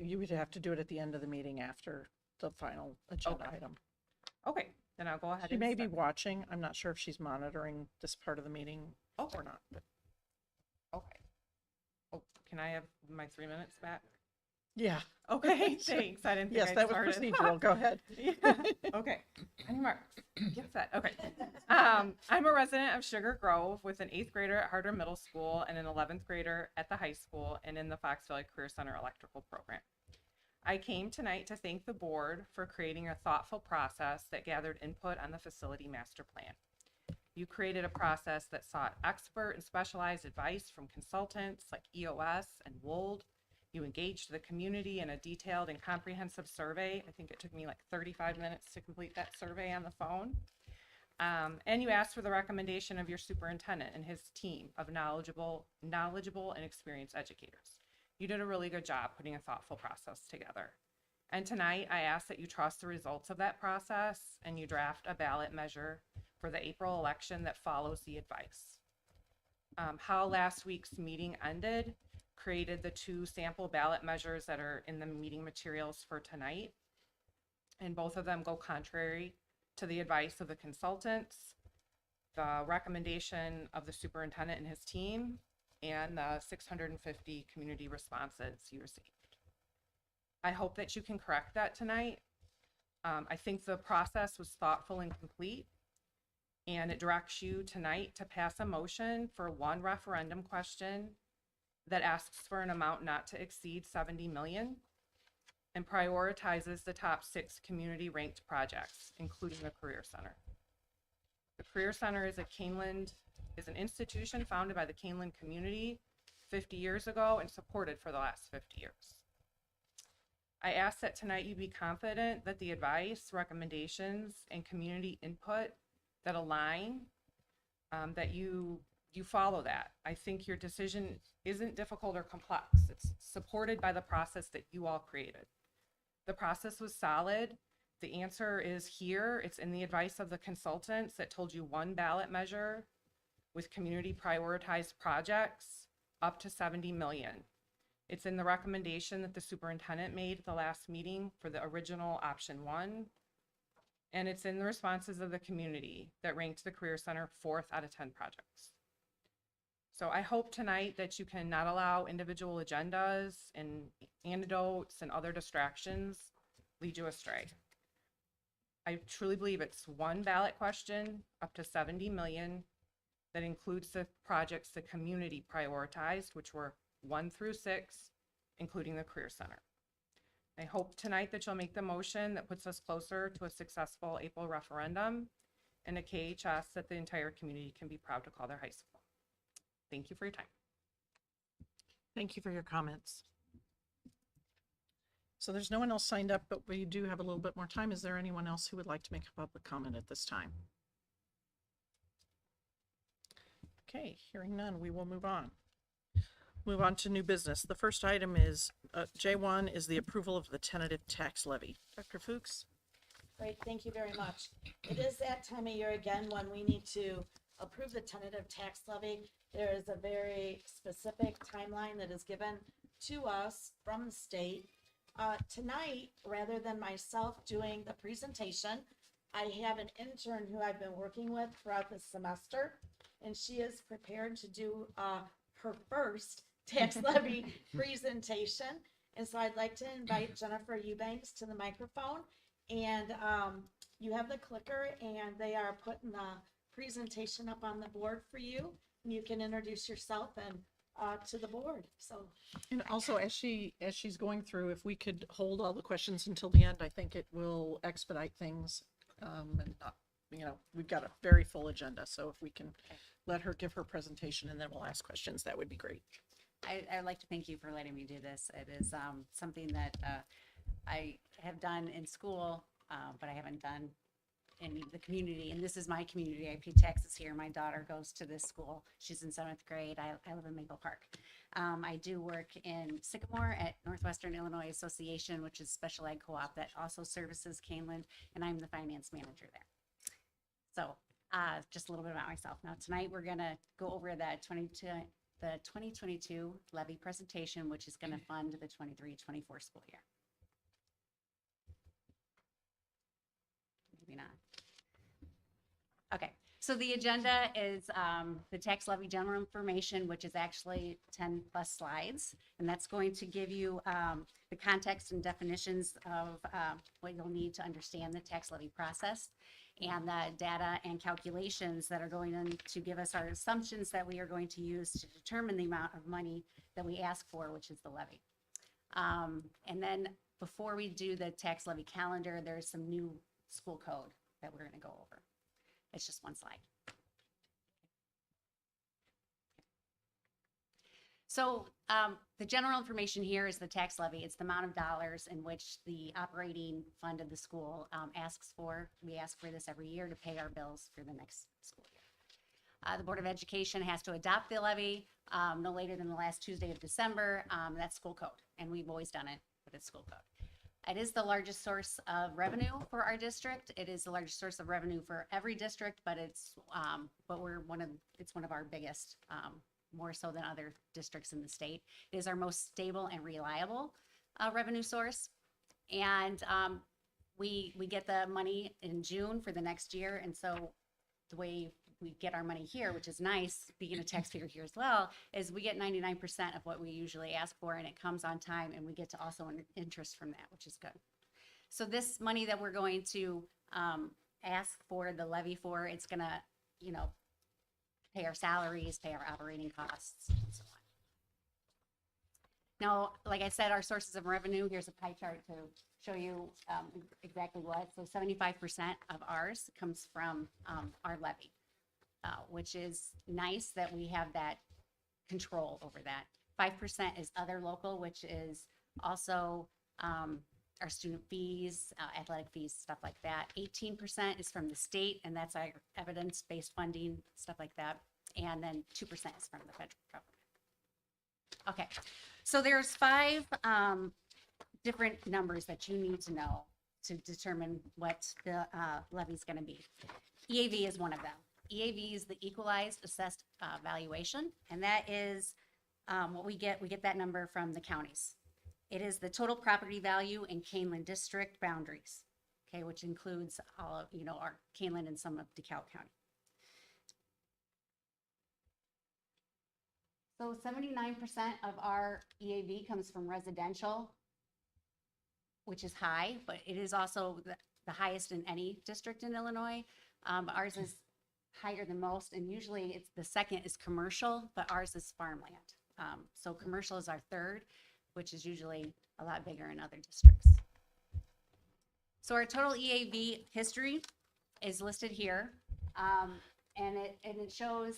S2: You would have to do it at the end of the meeting after the final agenda
S13: Okay.
S2: item.
S13: Okay, then I'll go ahead
S2: She
S13: and
S2: may be
S13: start.
S2: watching. I'm not sure if she's monitoring this part of the meeting
S13: Okay.
S2: or not. But
S13: Okay. Oh, can I have my 3 minutes back?
S2: yeah.
S13: Okay, thanks. I didn't think
S2: Yes,
S13: I
S2: that was
S13: started.
S2: procedural. Go ahead.
S13: Okay. Any marks? Get set. Okay. I'm a resident of Sugar Grove with an 8th grader at Harder Middle School and an 11th grader at the high school and in the Fox Valley Career Center electrical program. I came tonight to thank the board for creating a thoughtful process that gathered input on the facility master plan. You created a process that sought expert and specialized advice from consultants like EOS and Wold. You engaged the community in a detailed and comprehensive survey. I think it took me like 35 minutes to complete that survey on the phone. And you asked for the recommendation of your superintendent and his team of knowledgeable and experienced educators. You did a really good job putting a thoughtful process together. And tonight, I ask that you trust the results of that process and you draft a ballot measure for the April election that follows the advice. How last week's meeting ended created the 2 sample ballot measures that are in the meeting materials for tonight. And both of them go contrary to the advice of the consultants, the recommendation of the superintendent and his team, and the 650 community responses you received. I hope that you can correct that tonight. I think the process was thoughtful and complete, and it directs you tonight to pass a motion for 1 referendum question that asks for an amount not to exceed 70 million and prioritizes the top 6 community ranked projects, including the Career Center. The Career Center is an institution founded by the Kaneland community 50 years ago and supported for the last 50 years. I ask that tonight you be confident that the advice, recommendations, and community input that align, that you follow that. I think your decision isn't difficult or complex. It's supported by the process that you all created. The process was solid. The answer is here. It's in the advice of the consultants that told you 1 ballot measure with community prioritized projects up to 70 million. It's in the recommendation that the superintendent made at the last meeting for the original option 1. And it's in the responses of the community that ranked the Career Center 4th out of 10 projects. So I hope tonight that you can not allow individual agendas and anecdotes and other distractions lead you astray. I truly believe it's 1 ballot question up to 70 million that includes the projects the community prioritized, which were 1 through 6, including the Career Center. I hope tonight that you'll make the motion that puts us closer to a successful April referendum and a KHS that the entire community can be proud to call their high school. Thank you for your time.
S2: Thank you for your comments. So there's no one else signed up, but we do have a little bit more time. Is there anyone else who would like to make a public comment at this time? Okay, hearing none, we will move on. Move on to new business. The first item is, J1 is the approval of the tentative tax levy. Dr. Fuchs?
S5: Great, thank you very much. It is that time of year again when we need to approve the tentative tax levy. There is a very specific timeline that is given to us from the state. Tonight, rather than myself doing the presentation, I have an intern who I've been working with throughout the semester, and she is prepared to do her first tax levy presentation. And so I'd like to invite Jennifer Eubanks to the microphone, and you have the clicker, and they are putting the presentation up on the board for you. And you can introduce yourself and to the board. So,
S2: And also, as she's going through, if we could hold all the questions until the end, I think it will expedite things. And not, we've got a very full agenda, so if we can let her give her presentation and then we'll ask questions, that would be great.
S14: I'd like to thank you for letting me do this. It is something that I have done in school, but I haven't done in the community, and this is my community. I pay taxes here. My daughter goes to this school. She's in 7th grade. I live in Maple Park. I do work in Sycamore at Northwestern Illinois Association, which is special ed co-op that also services Kaneland, and I'm the finance manager there. So just a little bit about myself. Now tonight we're gonna go over the 2022 levy presentation, which is gonna fund the 23-24 school year. Maybe not. Okay, so the agenda is the tax levy general information, which is actually 10 plus slides. And that's going to give you the context and definitions of what you'll need to understand the tax levy process, and the data and calculations that are going to give us our assumptions that we are going to use to determine the amount of money that we ask for, which is the levy. And then before we do the tax levy calendar, there's some new school code that we're going to go over. It's just one slide. So the general information here is the tax levy. It's the amount of dollars in which the operating fund of the school asks for. We ask for this every year to pay our bills for the next school year. The Board of Education has to adopt the levy no later than the last Tuesday of December. That's school code, and we've always done it with its school code. It is the largest source of revenue for our district. It is the largest source of revenue for every district, but it's one of our biggest, more so than other districts in the state. It is our most stable and reliable revenue source, and we get the money in June for the next year. And so the way we get our money here, which is nice, being a taxpayer here as well, is we get 99% of what we usually ask for, and it comes on time, and we get to also earn interest from that, which is good. So this money that we're going to ask for the levy for, it's gonna, pay our salaries, pay our operating costs, and so on. Now, like I said, our sources of revenue, here's a pie chart to show you exactly what. So 75% of ours comes from our levy. Which is nice that we have that control over that. 5% is other local, which is also our student fees, athletic fees, stuff like that. 18% is from the state, and that's our evidence-based funding, stuff like that. And then 2% is from the federal government. Okay, so there's 5 different numbers that you need to know to determine what the levy is going to be. EAV is one of them. EAV is the equalized assessed valuation, and that is what we get. We get that number from the counties. It is the total property value in Kaneland district boundaries, okay, which includes all of, our Kaneland and some of DeKalb County. So 79% of our EAV comes from residential, which is high, but it is also the highest in any district in Illinois. Ours is higher than most, and usually the second is commercial, but ours is farmland. So commercial is our third, which is usually a lot bigger in other districts. So our total EAV history is listed here, and it shows,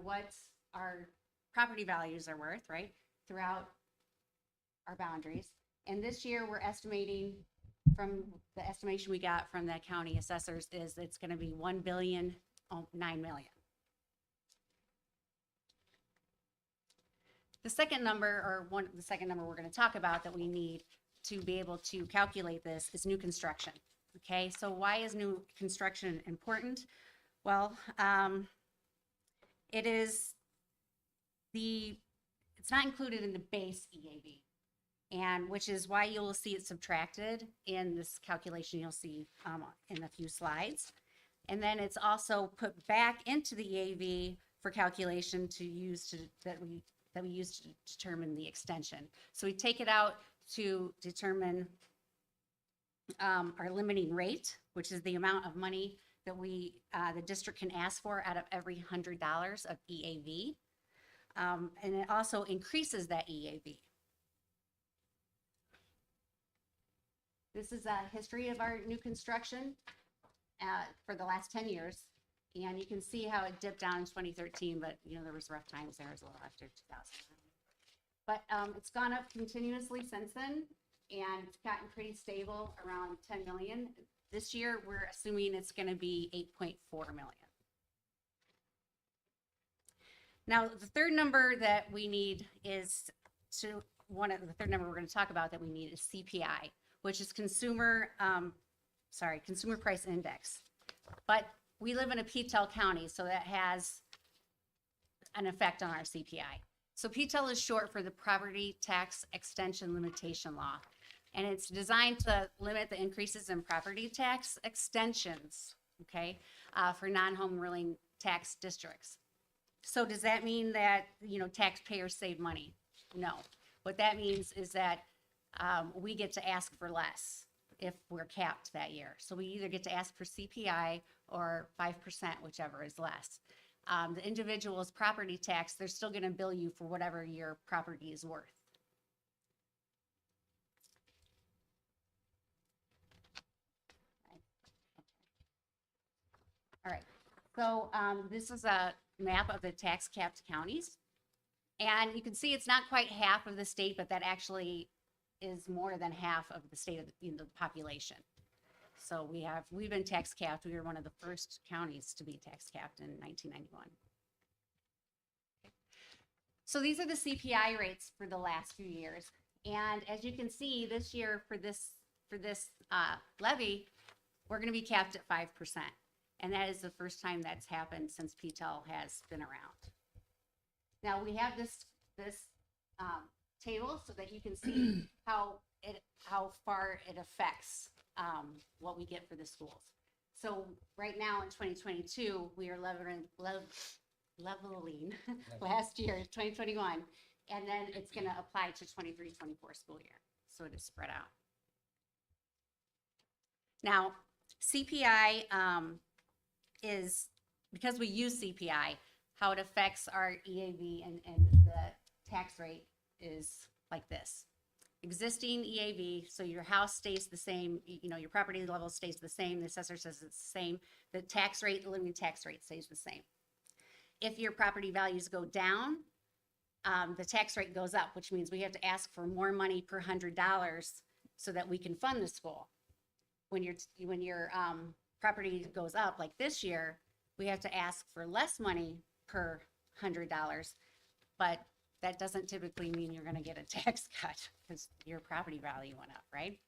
S14: what our property values are worth, right, throughout our boundaries. And this year we're estimating, from the estimation we got from the county assessors, is it's going to be $1,009 million. The second number, the second number we're going to talk about that we need to be able to calculate this is new construction. Okay, so why is new construction important? Well, it's not included in the base EAV. And which is why you'll see it subtracted in this calculation you'll see in a few slides. And then it's also put back into the EAV for calculation that we use to determine the extension. So we take it out to determine our limiting rate, which is the amount of money that the district can ask for out of every $100 of EAV. And it also increases that EAV. This is a history of our new construction for the last 10 years. And you can see how it dipped down in 2013, but there was rough times there as well after 2000. But it's gone up continuously since then, and it's gotten pretty stable around 10 million. This year, we're assuming it's gonna be 8.4 million. Now, the third number that we need is the third number we're gonna talk about that we need is CPI, which is Consumer Price Index. But we live in a PTEL county, so that has an effect on our CPI. So PTEL is short for the Property Tax Extension Limitation Law. And it's designed to limit the increases in property tax extensions, okay, for non-home ruling tax districts. So does that mean that, taxpayers save money? No. What that means is that we get to ask for less if we're capped that year. So we either get to ask for CPI or 5%, whichever is less. The individual's property tax, they're still gonna bill you for whatever your property is worth. All right, so this is a map of the tax capped counties. And you can see it's not quite half of the state, but that actually is more than half of the state of the population. So we've been tax capped. We were one of the first counties to be tax capped in 1991. Okay. So these are the CPI rates for the last few years. And as you can see, this year for this levy, we're going to be capped at 5%. And that is the first time that's happened since PTEL has been around. Now we have this table so that you can see how far it affects what we get for the schools. So right now in 2022, we are leveling last year, 2021, and then it's going to apply to 23-24 school year. So it is spread out. Now CPI is, because we use CPI, how it affects our EAV and the tax rate is like this. Existing EAV, so your house stays the same, your property level stays the same, the assessor says it's the same, the tax rate, the living tax rate stays the same. If your property values go down, the tax rate goes up, which means we have to ask for more money per $100 so that we can fund the school. When your property goes up, like this year, we have to ask for less money per $100, but that doesn't typically mean you're going to get a tax cut because your property value went up, right?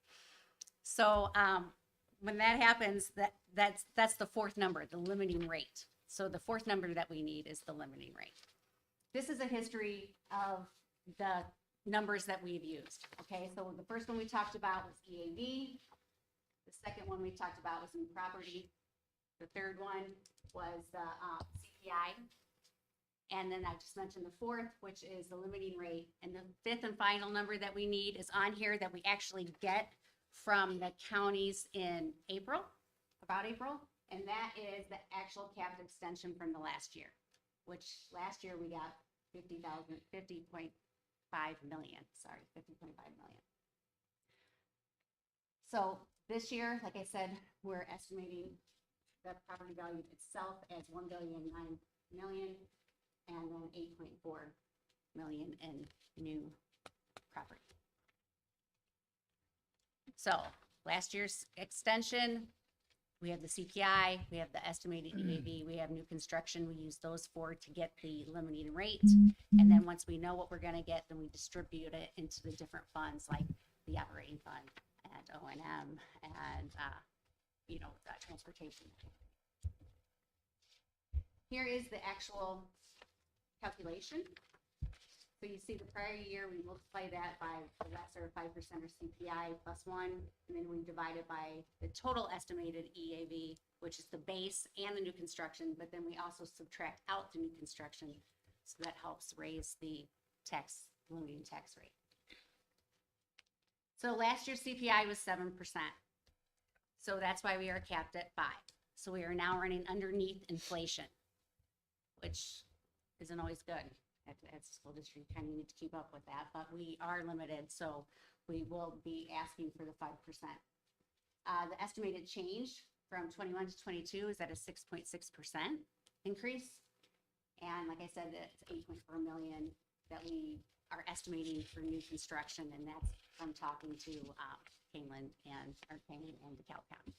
S14: So when that happens, that's the fourth number, the limiting rate. So the fourth number that we need is the limiting rate. This is a history of the numbers that we've used. Okay, so the first one we talked about was EAV. The second one we talked about was new property. The third one was CPI. And then I just mentioned the fourth, which is the limiting rate. And the fifth and final number that we need is on here that we actually get from the counties in April, about April. And that is the actual capped extension from the last year, which last year we got 50.5 million, sorry, 50.5 million. So this year, like I said, we're estimating the property value itself as 1.9 billion and then 8.4 million in new property. So last year's extension, we have the CPI, we have the estimated EAV, we have new construction. We use those four to get the limiting rate. And then once we know what we're going to get, then we distribute it into the different funds like the operating fund and O&M and, transportation. Here is the actual calculation. So you see the prior year, we multiply that by the lesser 5% or CPI plus 1, and then we divide it by the total estimated EAV, which is the base and the new construction, but then we also subtract out the new construction, so that helps raise the limiting tax rate. So last year's CPI was 7%. So that's why we are capped at 5. So we are now running underneath inflation, which isn't always good. At the school district, you kind of need to keep up with that, but we are limited, so we will be asking for the 5%. The estimated change from 21 to 22 is at a 6.6% increase. And like I said, it's 8.4 million that we are estimating for new construction, and that's from talking to Kaneland and DeKalb County.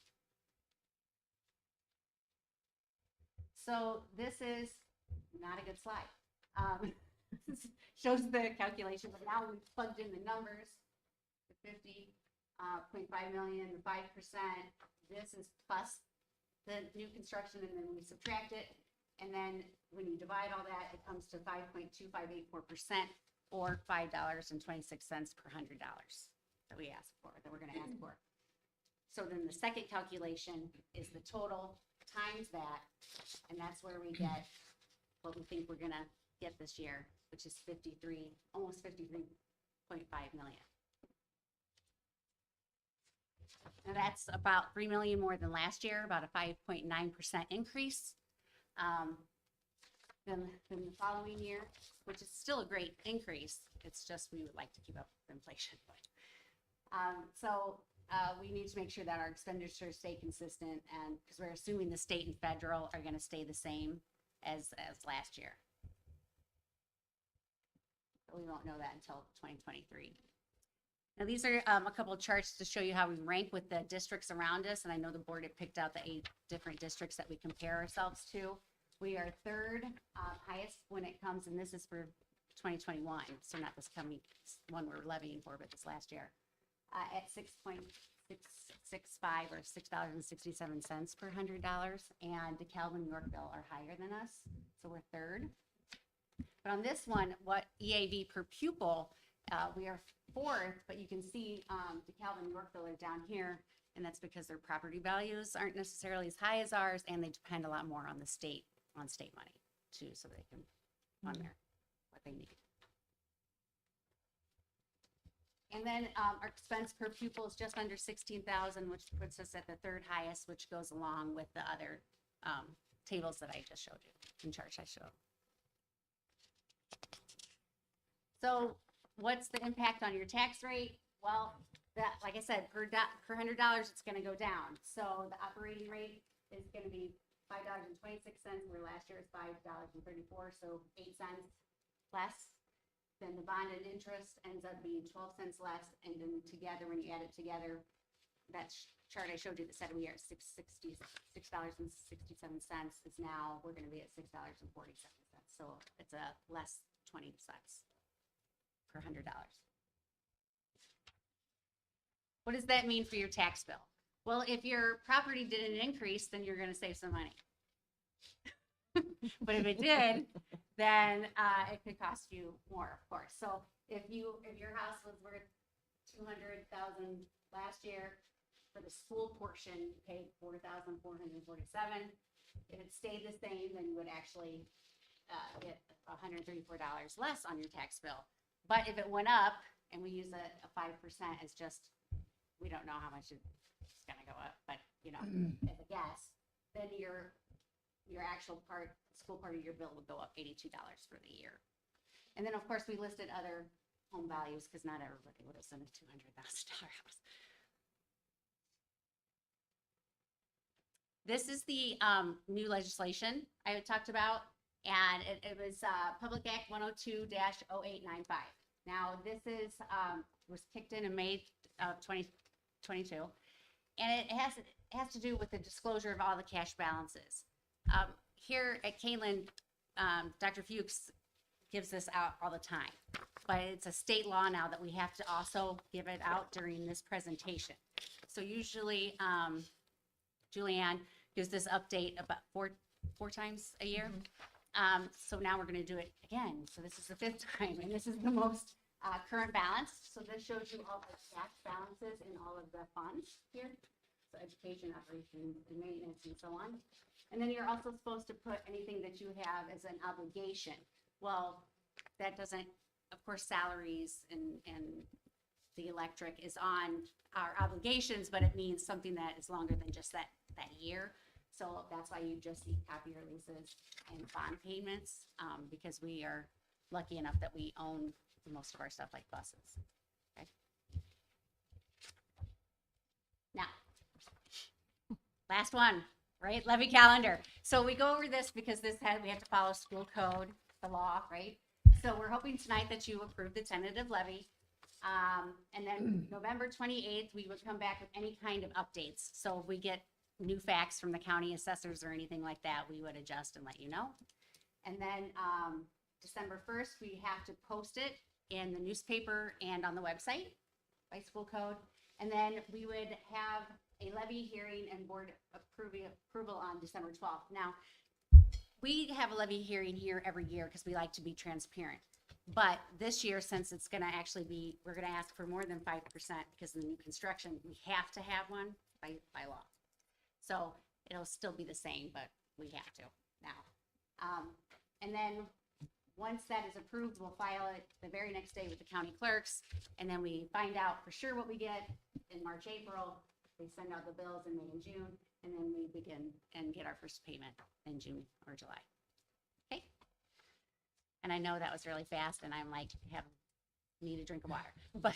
S14: So this is not a good slide. Shows the calculation, but now we've plugged in the numbers. The 50.5 million, the 5%. This is plus the new construction, and then we subtract it. And then when you divide all that, it comes to 5.2584%, or $5.26 per $100 that we ask for, that we're going to ask for. So then the second calculation is the total times that, and that's where we get what we think we're going to get this year, which is almost 53.5 million. Now that's about 3 million more than last year, about a 5.9% increase. Than the following year, which is still a great increase. It's just we would like to keep up with inflation. We need to make sure that our expenditures stay consistent, and because we're assuming the state and federal are going to stay the same as last year. But we won't know that until 2023. Now these are a couple of charts to show you how we rank with the districts around us, and I know the board had picked out the 8 different districts that we compare ourselves to. We are third highest when it comes, and this is for 2021, so not this coming one we're levying for, but this last year, at 6.665 or $6.67 per $100, and DeKalb and Yorkville are higher than us, so we're third. But on this one, what EAV per pupil, we are fourth, but you can see DeKalb and Yorkville are down here, and that's because their property values aren't necessarily as high as ours, and they depend a lot more on the state money too, so they can fund what they need. And then our expense per pupil is just under 16,000, which puts us at the third highest, which goes along with the other tables that I just showed you, and charts I showed. So what's the impact on your tax rate? Well, that, like I said, per $100, it's going to go down. So the operating rate is going to be $5.26, where last year was $5.34, so 8 cents less. Then the bond and interest ends up being 12 cents less, and then together, when you add it together, that chart I showed you that said we are at $6.67 is now, we're going to be at $6.47. So it's a less 20 cents per $100. What does that mean for your tax bill? Well, if your property didn't increase, then you're going to save some money. But if it did, then it could cost you more, of course. So if your house was worth $200,000 last year, for the school portion, you paid $4,447. If it stayed the same, then you would actually get $134 less on your tax bill. But if it went up, and we use a 5% as just, we don't know how much it's going to go up, but as a guess, then your actual school part of your bill would go up $82 for the year. And then of course we listed other home values, because not everybody would have sent a $200,000 house. This is the new legislation I had talked about, and it was Public Act 102-0895. Now this was kicked in May of 2022, and it has to do with the disclosure of all the cash balances. Here at Kaneland, Dr. Fuchs gives this out all the time, but it's a state law now that we have to also give it out during this presentation. So usually, Julianne gives this update about four times a year. So now we're going to do it again. So this is the 5th time, and this is the most current balance. So this shows you all the cash balances in all of the funds here. So education, operations, and maintenance, and so on. And then you're also supposed to put anything that you have as an obligation. Well, that doesn't, of course, salaries and the electric is on our obligations, but it means something that is longer than just that year. So that's why you just see copier leases and bond payments, because we are lucky enough that we own most of our stuff, like buses. Okay. Now, last one, right? Levy calendar. So we go over this because we have to follow school code, the law, right? So we're hoping tonight that you approve the tentative levy. And then November 28th, we would come back with any kind of updates. So if we get new facts from the county assessors or anything like that, we would adjust and let you know. And then, December 1st, we have to post it in the newspaper and on the website by school code. And then we would have a levy hearing and board approval on December 12th. Now, we have a levy hearing here every year because we like to be transparent. But this year, since it's gonna actually be, we're gonna ask for more than 5% because of the new construction, we have to have one by law. So it'll still be the same, but we have to now. And then, once that is approved, we'll file it the very next day with the county clerks, and then we find out for sure what we get in March, April. They send out the bills in May and June, and then we begin and get our first payment in June or July. Okay? And I know that was really fast, and I'm like, need a drink of water, but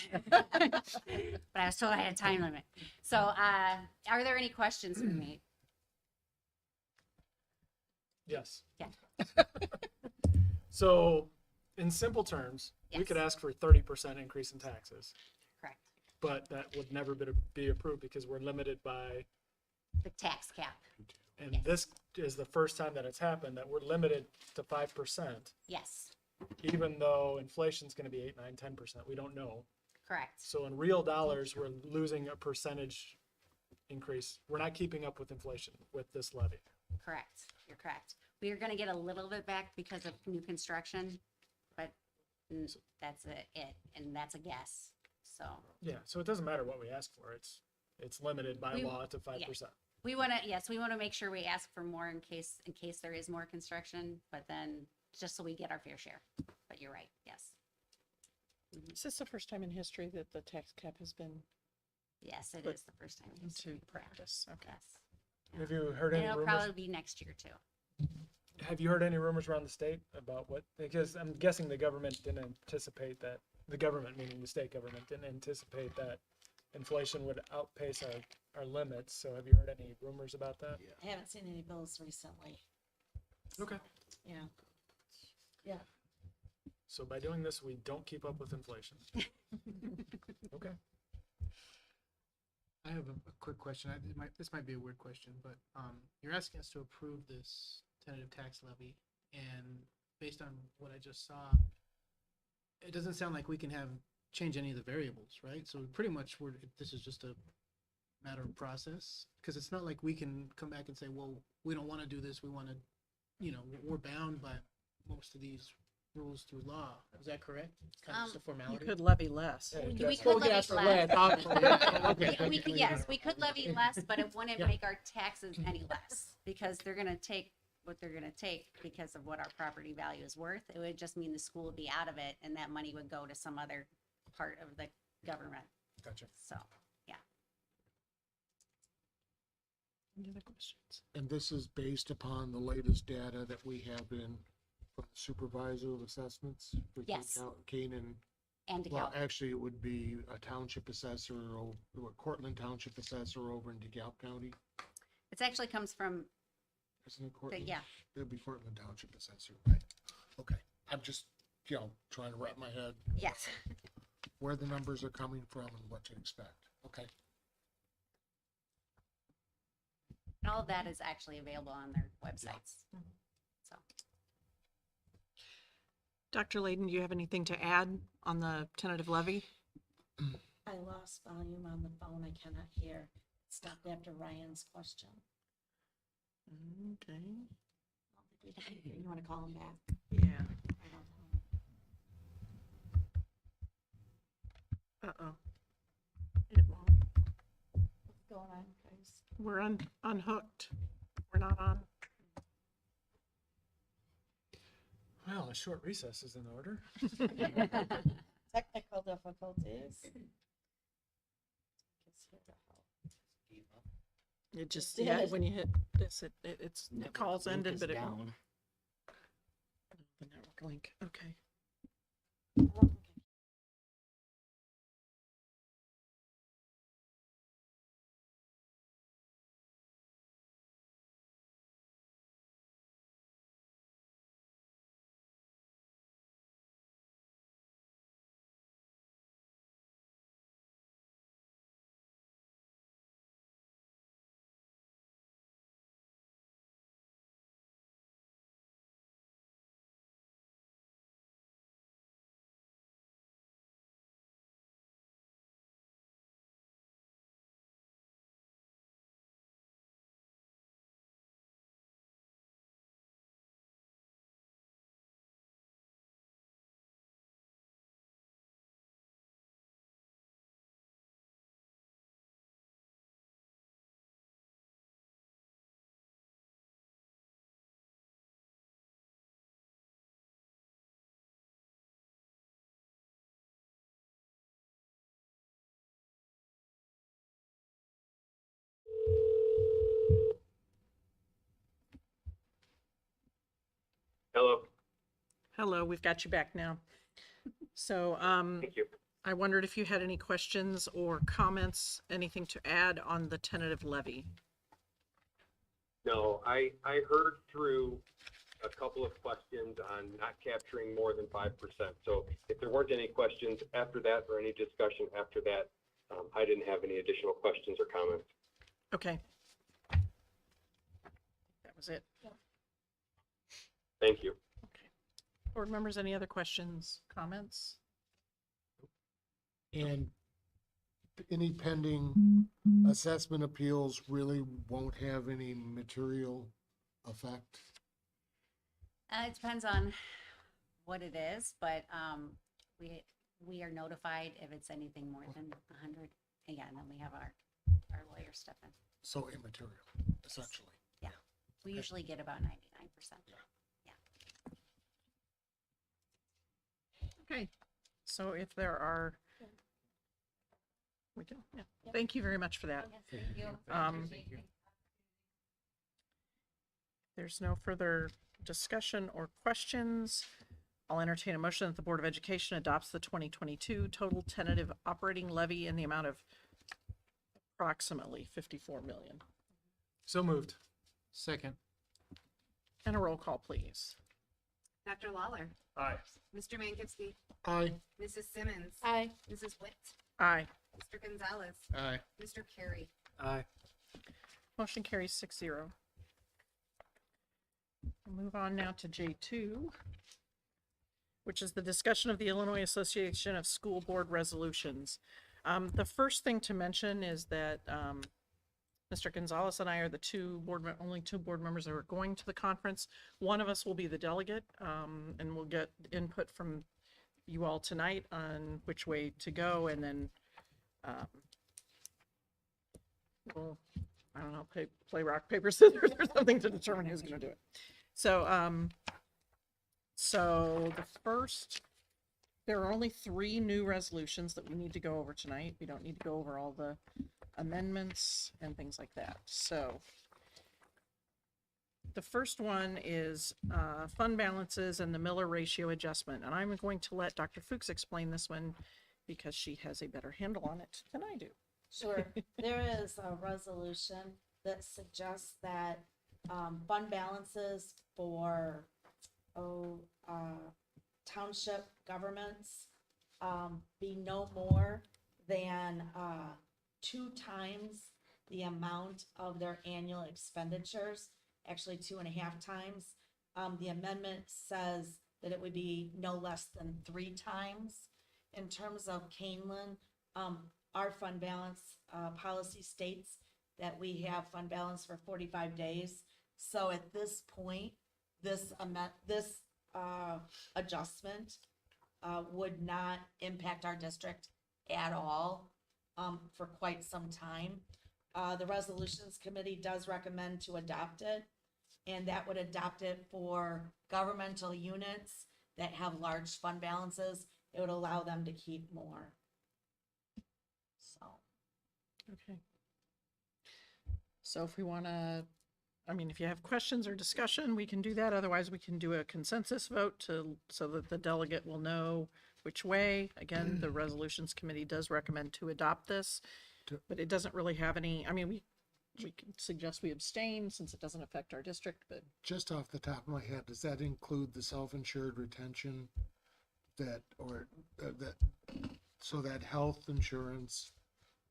S14: I was told I had a time limit. So, are there any questions for me?
S4: Yes.
S14: Yeah.
S4: So, in simple terms, we
S14: Yes.
S4: could ask for 30% increase in taxes,
S14: Correct.
S4: but that would never be approved because we're limited by,
S14: The tax cap.
S4: and
S14: Yes.
S4: this is the first time that it's happened, that we're limited to 5%,
S14: Yes,
S4: even though inflation's gonna be 8, 9, 10%. We don't know.
S14: correct.
S4: So in real dollars, we're losing a percentage increase. We're not keeping up with inflation with this levy.
S14: Correct. You're correct. We are gonna get a little bit back because of new construction, but that's it, and that's a guess, so.
S4: Yeah, so it doesn't matter what we ask for. It's limited by
S14: We-
S4: law to 5%.
S14: We wanna make sure we ask for more in case there is more construction, but then, just so we get our fair share. But you're right, yes.
S2: Is this the first time in history that the tax cap has been
S14: Yes, it
S2: But
S14: is the first time. in
S2: into
S14: history.
S2: practice? Okay.
S14: Yes.
S4: Have you heard
S14: And
S4: any
S14: it'll
S4: rumors?
S14: probably be next year too.
S4: Have you heard any rumors around the state about what? Because I'm guessing the government didn't anticipate that. The government, meaning the state government, didn't anticipate that inflation would outpace our limits. So have you heard any rumors about that?
S5: I haven't seen any bills recently.
S4: Okay.
S5: Yeah. Yeah.
S4: So by doing this, we don't keep up with inflation. Okay.
S15: I have a quick question. This might be a weird question, but you're asking us to approve this tentative tax levy, and based on what I just saw, it doesn't sound like we can change any of the variables, right? So pretty much this is just a matter of process, because it's not like we can come back and say, well, we don't want to do this. We want to, we're bound by most of these rules through law. Is that correct? It's kind of just a
S2: You
S15: formality.
S2: could levy less.
S4: Yeah,
S14: We
S4: that's-
S14: could
S15: we could
S14: levy
S15: ask for
S14: less.
S15: Okay.
S14: Yes, we could levy less, but it wouldn't
S15: Yeah.
S14: make our taxes any less, because they're gonna take what they're gonna take because of what our property value is worth. It would just mean the school would be out of it, and that money would go to some other part of the government,
S4: Gotcha.
S14: so, yeah.
S2: Any other questions?
S16: And this is based upon the latest data that we have in from the supervisor of assessments? for
S14: Yes.
S16: Kaneland,
S14: And
S16: well,
S14: DeKalb.
S16: actually, it would be a township assessor, or Cortland Township assessor over in DeKalb County.
S14: It actually comes from,
S16: Isn't it Cortland?
S14: yeah,
S16: It'd be Cortland Township assessor, right? Okay, I'm just, trying to wrap my head
S14: yes.
S16: where the numbers are coming from and what to expect. Okay.
S14: And all of that is actually available on their websites, so.
S2: Dr. Layden, do you have anything to add on the tentative levy?
S5: I lost volume on the phone. I cannot hear. It stopped after Ryan's question.
S2: Okay.
S5: You want to call him back?
S2: Yeah.
S5: I don't know.
S2: Uh-oh. It won't.
S5: What's going on, guys?
S2: We're unhooked. We're not on.
S4: Well, a short recess is in order.
S5: Technical difficulties.
S2: It just,
S5: It
S2: yeah,
S5: did.
S2: when you hit this, the call's ended, but it won't. The network link, okay.
S5: I don't
S2: Hello, we've got you back now. So,
S17: Thank you.
S2: I wondered if you had any questions or comments, anything to add on the tentative levy?
S17: No, I heard through a couple of questions on not capturing more than 5%. So if there weren't any questions after that or any discussion after that, I didn't have any additional questions or comments.
S2: Okay. That was it.
S17: Thank you.
S2: Board members, any other questions, comments?
S16: And any pending assessment appeals really won't have any material effect?
S14: It depends on what it is, but we are notified if it's anything more than 100. Again, then we have our lawyer step in.
S16: So immaterial, essentially.
S14: Yeah, we usually get about 99%.
S2: Okay, so if there are, we can, yeah. Thank you very much for that. There's no further discussion or questions. I'll entertain a motion that the Board of Education adopts the 2022 total tentative operating levy in the amount of approximately 54 million.
S4: So moved.
S15: Second.
S2: And a roll call, please.
S10: Dr. Lawler.
S4: Aye.
S10: Mr. Mankowski.
S16: Aye.
S10: Mrs. Simmons.
S5: Aye.
S10: Mrs. Witt.
S2: Aye.
S10: Mr. Gonzalez.
S15: Aye.
S10: Mr. Carey.
S4: Aye.
S2: Motion carries 6-0. We'll move on now to J2, which is the discussion of the Illinois Association of School Board resolutions. The first thing to mention is that Mr. Gonzalez and I are the only two board members that are going to the conference. One of us will be the delegate, and we'll get input from you all tonight on which way to go, and then we'll, I don't know, play rock, paper, scissors or something to determine who's going to do it. So, so the first, there are only 3 new resolutions that we need to go over tonight. We don't need to go over all the amendments and things like that. So the first one is fund balances and the Miller ratio adjustment. And I'm going to let Dr. Fuchs explain this one because she has a better handle on it than I do.
S5: Sure. There is a resolution that suggests that fund balances for township governments be no more than 2 times the amount of their annual expenditures, actually 2.5 times. The amendment says that it would be no less than 3 times. In terms of Kaneland, our fund balance policy states that we have fund balance for 45 days. So at this point, this adjustment would not impact our district at all for quite some time. The resolutions committee does recommend to adopt it, and that would adopt it for governmental units that have large fund balances. It would allow them to keep more. So.
S2: Okay. So if we want to, I mean, if you have questions or discussion, we can do that. Otherwise, we can do a consensus vote so that the delegate will know which way. Again, the resolutions committee does recommend to adopt this, but it doesn't really have any, I mean, we can suggest we abstain since it doesn't affect our district, but.
S16: Just off the top of my head, does that include the self-insured retention so that health insurance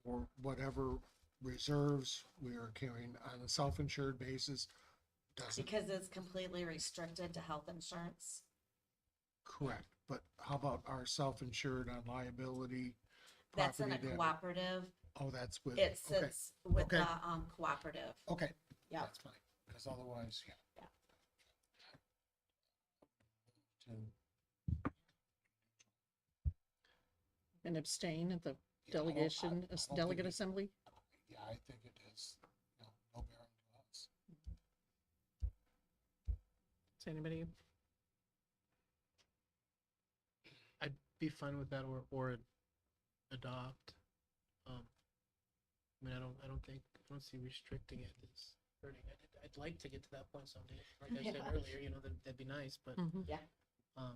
S16: or whatever reserves we are carrying on a self-insured basis doesn't?
S5: Because it's completely restricted to health insurance.
S16: Correct, but how about our self-insured on liability?
S5: That's in a
S16: property
S5: cooperative.
S16: Oh, that's with.
S5: It sits with
S16: Okay.
S5: the cooperative.
S16: Okay.
S5: Yeah.
S16: That's fine, because otherwise, yeah.
S2: And abstain at the
S16: Yeah, I don't-
S2: delegation,
S16: I don't
S2: delegate
S16: think it-
S2: assembly?
S16: Yeah, I think it is, no bearing to us.
S2: Does anybody?
S15: I'd be fine with that or adopt. I mean, I don't see restricting it as hurting. I'd like to get to that point someday. Like I said earlier, that'd be nice, but
S2: Mhm.
S5: Yeah.
S15: I'd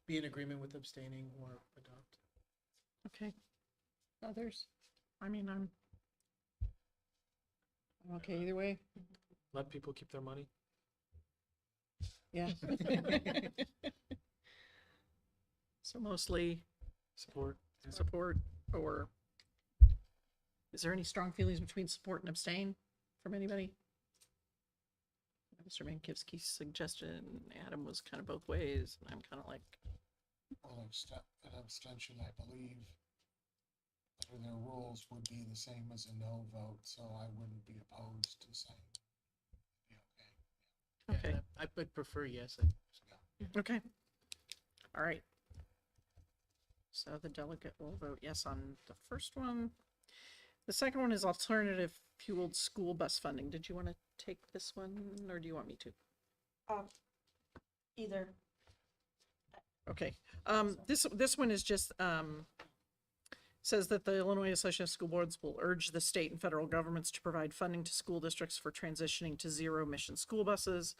S15: be in agreement with abstaining or adopt.
S2: Okay. Others? I mean, I'm okay either way.
S4: Let people keep their money.
S2: Yeah. So mostly
S4: Support.
S2: support, or is there any strong feelings between support and abstain from anybody? Mr. Mankivsky's suggestion, Adam was kind of both ways, and I'm kind of like,
S16: Well, an abstention, I believe, under their rules would be the same as a no vote, so I wouldn't be opposed to saying it'd be okay.
S2: okay,
S15: I would prefer yes.
S2: okay. All right. So the delegate will vote yes on the first one. The second one is alternative fueled school bus funding. Did you want to take this one, or do you want me to?
S5: Either.
S2: Okay, this one is just, says that the Illinois Association of School Boards will urge the state and federal governments to provide funding to school districts for transitioning to zero emission school buses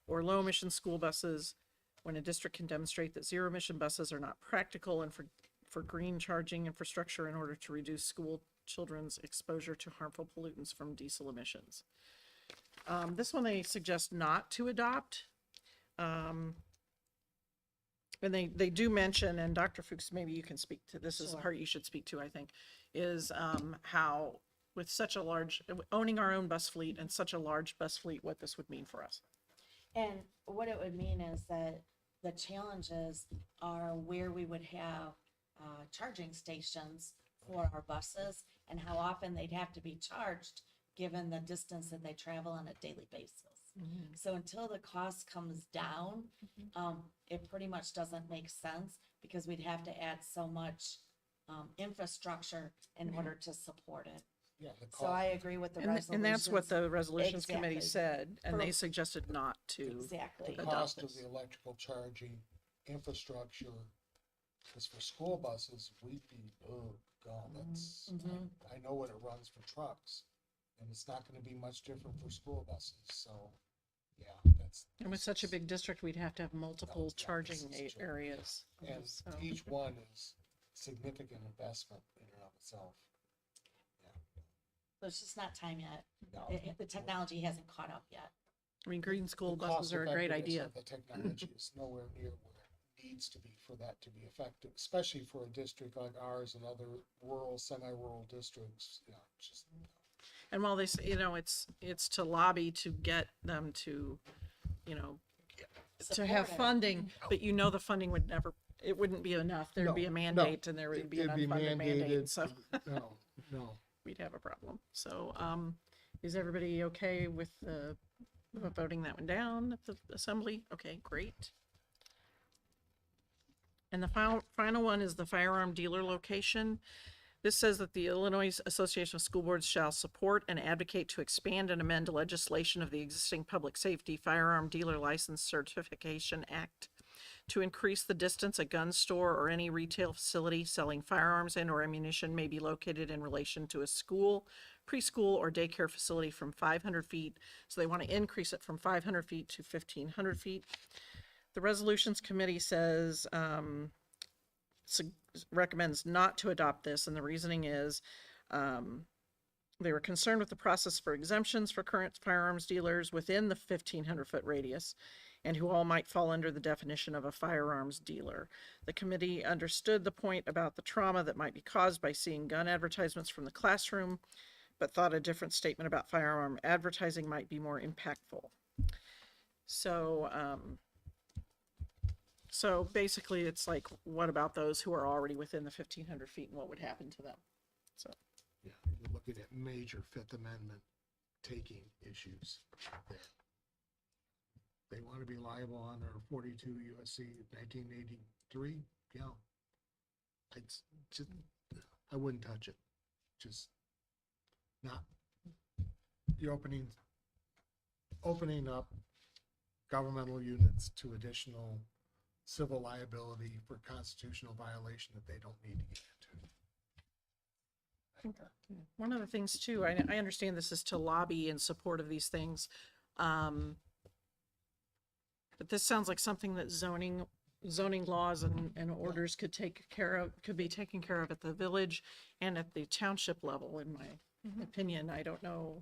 S2: or low emission school buses when a district can demonstrate that zero emission buses are not practical, and for green charging infrastructure in order to reduce school children's exposure to harmful pollutants from diesel emissions. This one they suggest not to adopt. And they do mention, and Dr. Fuchs, maybe you can speak to this, is the part you should speak to, I think, is how with such a large, owning our own bus fleet and such a large bus fleet, what this would mean for us.
S5: And what it would mean is that the challenges are where we would have charging stations for our buses and how often they'd have to be charged given the distance that they travel on a daily basis.
S2: Mm-hmm.
S5: So until the cost comes down, it pretty much doesn't make sense because we'd have to add so much infrastructure in order to support it.
S16: Yeah, the
S5: So I agree with the
S2: And
S5: resolutions.
S2: that's what the resolutions committee
S5: Exactly.
S2: said, and they
S5: For-
S2: suggested not to.
S5: Exactly.
S16: The
S2: adopt
S16: cost of
S2: this.
S16: the electrical charging infrastructure, because for school buses, we'd be, oh God, that's, I know what it runs for trucks. And it's not gonna be much different for school buses, so, yeah, that's.
S2: And with such a big district, we'd have to have multiple
S16: yeah,
S2: charging
S16: this is true.
S2: areas.
S16: And
S2: So-
S16: each one is significant investment in and of itself.
S5: So it's just not time yet.
S16: No.
S5: The technology hasn't caught up yet.
S2: I mean, green school
S16: The
S2: buses are a great
S16: cost-effectiveness
S2: idea.
S16: of the technology is nowhere near where it needs to be for that to be effective, especially for a district like ours and other rural, semi-rural districts, you know, just.
S2: And while they say, it's to lobby to get them to, to have
S5: Support it.
S2: funding, but the funding would never, it wouldn't be enough. There'd be a mandate and there would be an
S16: It'd be
S2: unfunded mandate,
S16: mandated.
S2: so
S16: No.
S2: we'd have a problem. So, is everybody okay with voting that one down at the assembly? Okay, great. And the final one is the firearm dealer location. This says that the Illinois Association of School Boards shall support and advocate to expand and amend legislation of the existing Public Safety Firearm Dealer License Certification Act to increase the distance a gun store or any retail facility selling firearms and or ammunition may be located in relation to a school, preschool, or daycare facility from 500 feet. So they want to increase it from 500 feet to 1,500 feet. The Resolutions Committee says, recommends not to adopt this, and the reasoning is they were concerned with the process for exemptions for current firearms dealers within the 1,500-foot radius, and who all might fall under the definition of a firearms dealer. The committee understood the point about the trauma that might be caused by seeing gun advertisements from the classroom, but thought a different statement about firearm advertising might be more impactful. So basically it's like, what about those who are already within the 1,500 feet and what would happen to them? So,
S16: Yeah, you're looking at major Fifth Amendment taking issues there. They want to be liable under 42 USC 1983. Yeah. I wouldn't touch it. Just not. You're opening up governmental units to additional civil liability for constitutional violation that they don't need to get into.
S2: one of the things too, I understand this is to lobby in support of these things. But this sounds like something that zoning laws and orders could be taken care of at the village and at the township level, in my opinion. I don't know.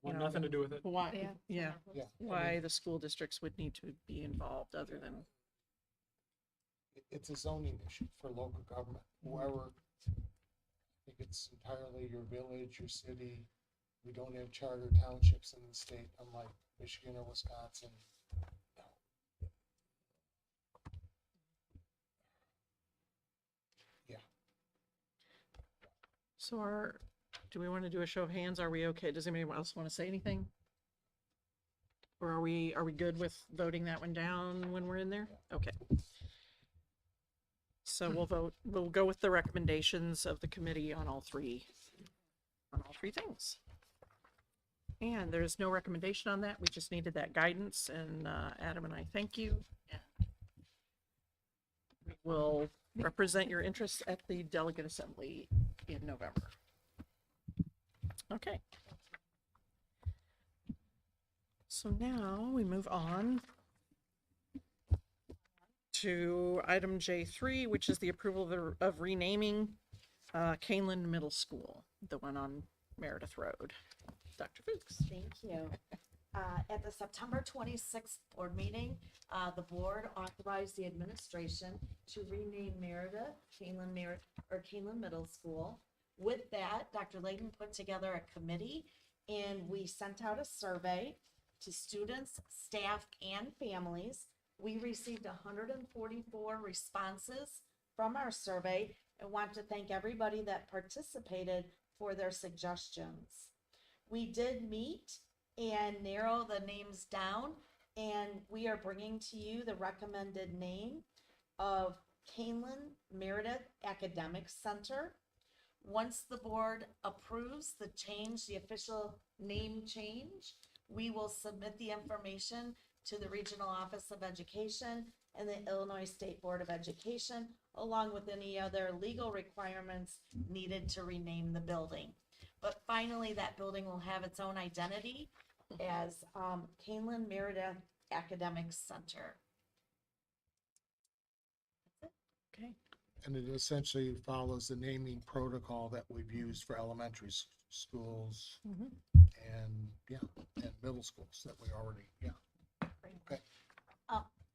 S4: Well, nothing to do with it.
S2: Why,
S16: Yeah.
S2: why the school districts would need to be involved other than,
S16: It's a zoning issue for local government. Whoever, I think it's entirely your village, your city. We don't have charter townships in the state, unlike Michigan or Wisconsin.
S2: so do we want to do a show of hands? Are we okay? Does anybody else want to say anything? Or are we good with voting that one down when we're in there? Okay. So we'll go with the recommendations of the committee on all three things. And there's no recommendation on that. We just needed that guidance, and Adam and I thank you. And we will represent your interests at the delegate assembly in November. Okay. So now we move on to item J3, which is the approval of renaming Kaneland Middle School, the one on Meredith Road. Dr. Fuchs.
S5: Thank you. At the September 26th board meeting, the board authorized the administration to rename Kaneland Middle School. With that, Dr. Layden put together a committee, and we sent out a survey to students, staff, and families. We received 144 responses from our survey and want to thank everybody that participated for their suggestions. We did meet and narrow the names down, and we are bringing to you the recommended name of Kaneland Meredith Academic Center. Once the board approves the official name change, we will submit the information to the Regional Office of Education and the Illinois State Board of Education, along with any other legal requirements needed to rename the building. But finally, that building will have its own identity as Kaneland Meredith Academic Center.
S2: Okay.
S16: And it essentially follows the naming protocol that we've used for elementary schools and middle schools that we already, Okay.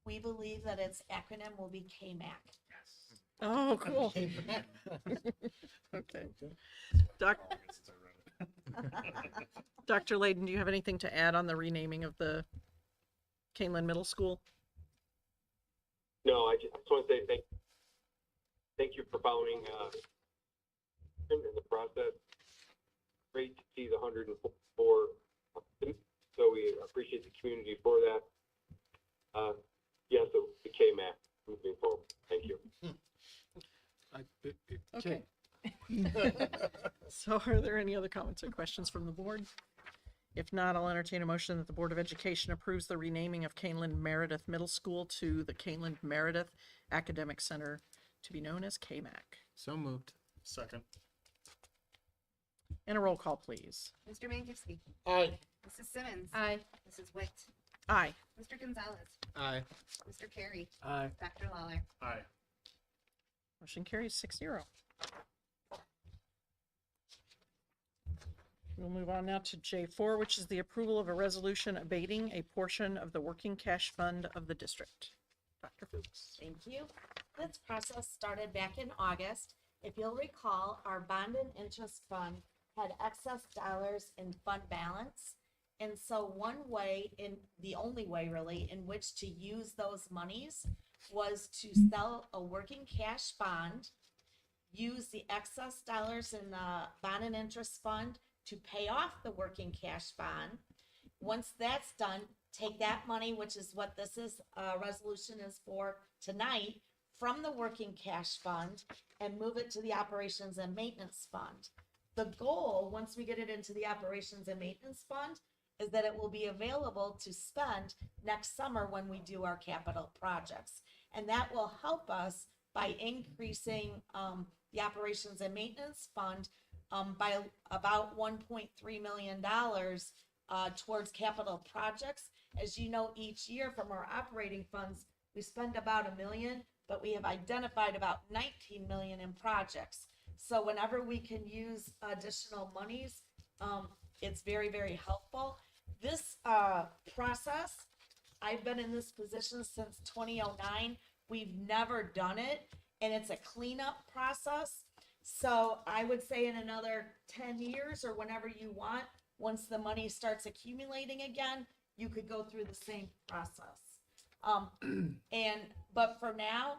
S5: We believe that its acronym will be KMAC.
S2: Oh, cool. Okay. Dr. Layden, do you have anything to add on the renaming of the Kaneland Middle School?
S17: No, I just want to say thank you for following in the process. Great to see the 104. So we appreciate the community for that. So the KMAC moving forward. Thank you.
S2: Okay. So are there any other comments or questions from the board? If not, I'll entertain a motion that the Board of Education approves the renaming of Kaneland Meredith Middle School to the Kaneland Meredith Academic Center, to be known as KMAC.
S15: So moved. Second.
S2: And a roll call, please.
S10: Mr. Mankowski.
S16: Aye.
S10: Mrs. Simmons.
S6: Aye.
S10: Mrs. Witt.
S2: Aye.
S10: Mr. Gonzalez.
S15: Aye.
S10: Mr. Carey.
S15: Aye.
S10: Dr. Lawler.
S15: Aye.
S2: Motion carries 6-0. We'll move on now to J4, which is the approval of a resolution abating a portion of the working cash fund of the district. Dr. Fuchs.
S5: Thank you. This process started back in August. If you'll recall, our bond and interest fund had excess dollars in fund balance. And so the only way really in which to use those monies was to sell a working cash bond, use the excess dollars in the bond and interest fund to pay off the working cash bond. Once that's done, take that money, which is what this resolution is for tonight, from the working cash fund and move it to the operations and maintenance fund. The goal, once we get it into the operations and maintenance fund, is that it will be available to spend next summer when we do our capital projects. And that will help us by increasing the operations and maintenance fund by about $1.3 million towards capital projects. As you know, each year from our operating funds, we spend about $1 million, but we have identified about 19 million in projects. So whenever we can use additional monies, it's very, very helpful. This process, I've been in this position since 2009. We've never done it, and it's a cleanup process. So I would say in another 10 years or whenever you want, once the money starts accumulating again, you could go through the same process. But for now,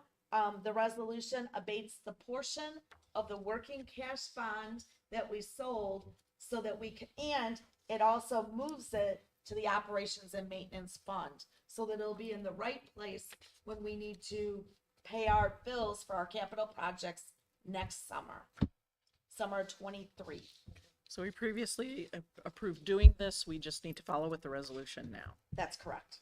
S5: the resolution abates the portion of the working cash bond that we sold so that we can, and it also moves it to the operations and maintenance fund so that it'll be in the right place when we need to pay our bills for our capital projects next summer 23.
S2: So we previously approved doing this. We just need to follow with the resolution now.
S5: That's correct.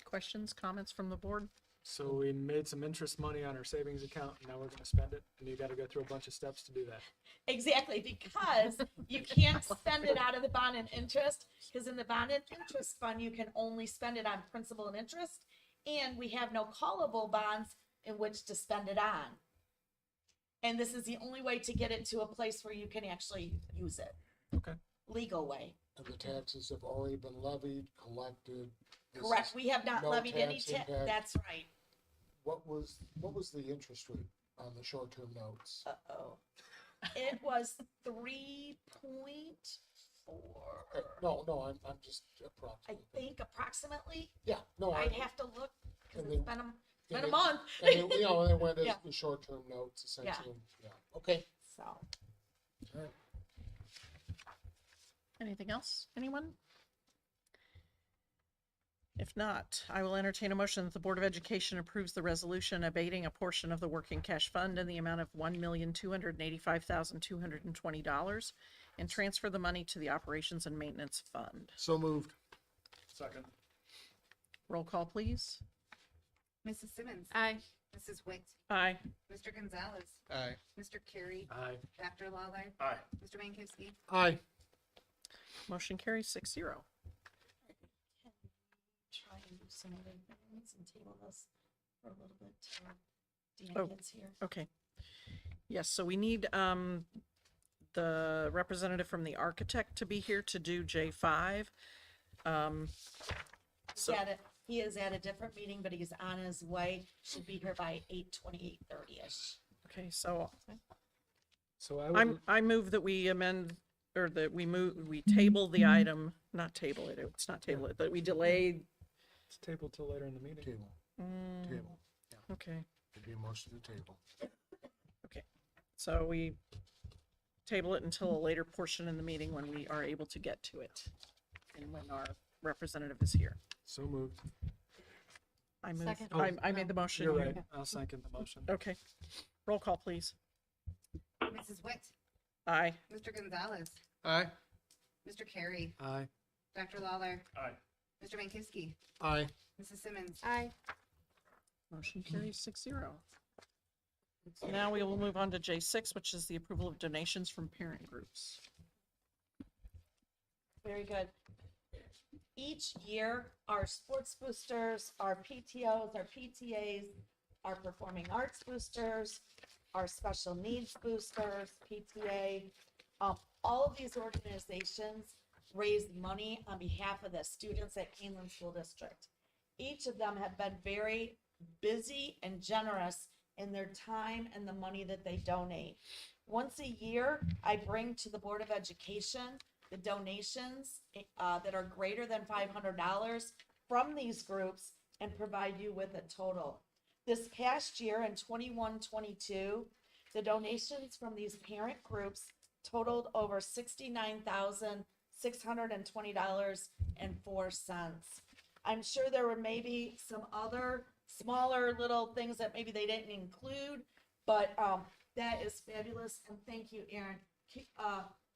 S2: Questions, comments from the board?
S4: So we made some interest money on our savings account, and now we're gonna spend it, and you gotta go through a bunch of steps to do that.
S5: Exactly, because you can't spend it out of the bond and interest, because in the bond and interest fund, you can only spend it on principal and interest, and we have no callable bonds in which to spend it on. And this is the only way to get it to a place where you can actually use it.
S4: Okay.
S5: Legal way.
S16: And the taxes have already been levied, collected. This
S5: Correct,
S16: is
S5: we have not
S16: no
S5: levied any
S16: tax impact.
S5: that's right.
S16: What was the interest rate on the short-term notes?
S5: Uh-oh. It was 3.4.
S16: No, I'm just
S5: I
S16: approximately.
S5: think approximately.
S16: Yeah, no,
S5: I'd have to look, because
S16: And
S5: it's
S16: then-
S5: been a month.
S16: And it, and it went as
S5: Yeah.
S16: the short-term notes
S5: Yeah.
S16: essentially, yeah, okay.
S5: So,
S16: All right.
S2: Anything else? Anyone? If not, I will entertain a motion that the Board of Education approves the resolution abating a portion of the working cash fund in the amount of $1,285,220 and transfer the money to the Operations and Maintenance Fund.
S16: So moved.
S4: Second.
S2: Roll call, please.
S10: Mrs. Simmons.
S6: Aye.
S10: Mrs. Witt.
S2: Aye.
S10: Mr. Gonzalez.
S16: Aye.
S10: Mr. Carey.
S4: Aye.
S10: Dr. Lawler.
S4: Aye.
S10: Mr. Mankowski.
S16: Aye.
S2: Motion carries 6-0.
S5: try and do some other things and table this for a little bit till
S2: Oh.
S5: Dan gets here.
S2: Okay. Yes, so we need the representative from the architect to be here to do J5. So,
S5: He is at a different meeting, but he's on his way. Should be here by 8:20, 8:30ish.
S2: okay, so
S4: So I would,
S2: I move that we amend, or that we table the item, not table it, it's not table it, that we delay.
S4: it's tabled till later in the meeting.
S16: Table, table.
S2: Okay,
S16: It'd be a motion to table.
S2: okay. So we table it until a later portion in the meeting when we are able to get to it and when our representative is here.
S4: So moved.
S2: I move,
S6: Second.
S2: I made the motion.
S4: You're right. I'll second the motion.
S2: Okay. Roll call, please.
S10: Mrs. Witt.
S2: Aye.
S10: Mr. Gonzalez.
S16: Aye.
S10: Mr. Carey.
S4: Aye.
S10: Dr. Lawler.
S4: Aye.
S10: Mr. Mankowski.
S16: Aye.
S10: Mrs. Simmons.
S6: Aye.
S2: Motion carries 6-0. So now we will move on to J6, which is the approval of donations from parent groups.
S5: Very good. Each year, our sports boosters, our PTOs, our PTAs, our performing arts boosters, our special needs boosters, PTA, all of these organizations raise money on behalf of the students at Kaneland School District. Each of them have been very busy and generous in their time and the money that they donate. Once a year, I bring to the Board of Education the donations that are greater than $500 from these groups and provide you with a total. This past year in 21-22, the donations from these parent groups totaled over $69,620.04. I'm sure there were maybe some other smaller little things that maybe they didn't include, but that is fabulous, and thank you, Erin.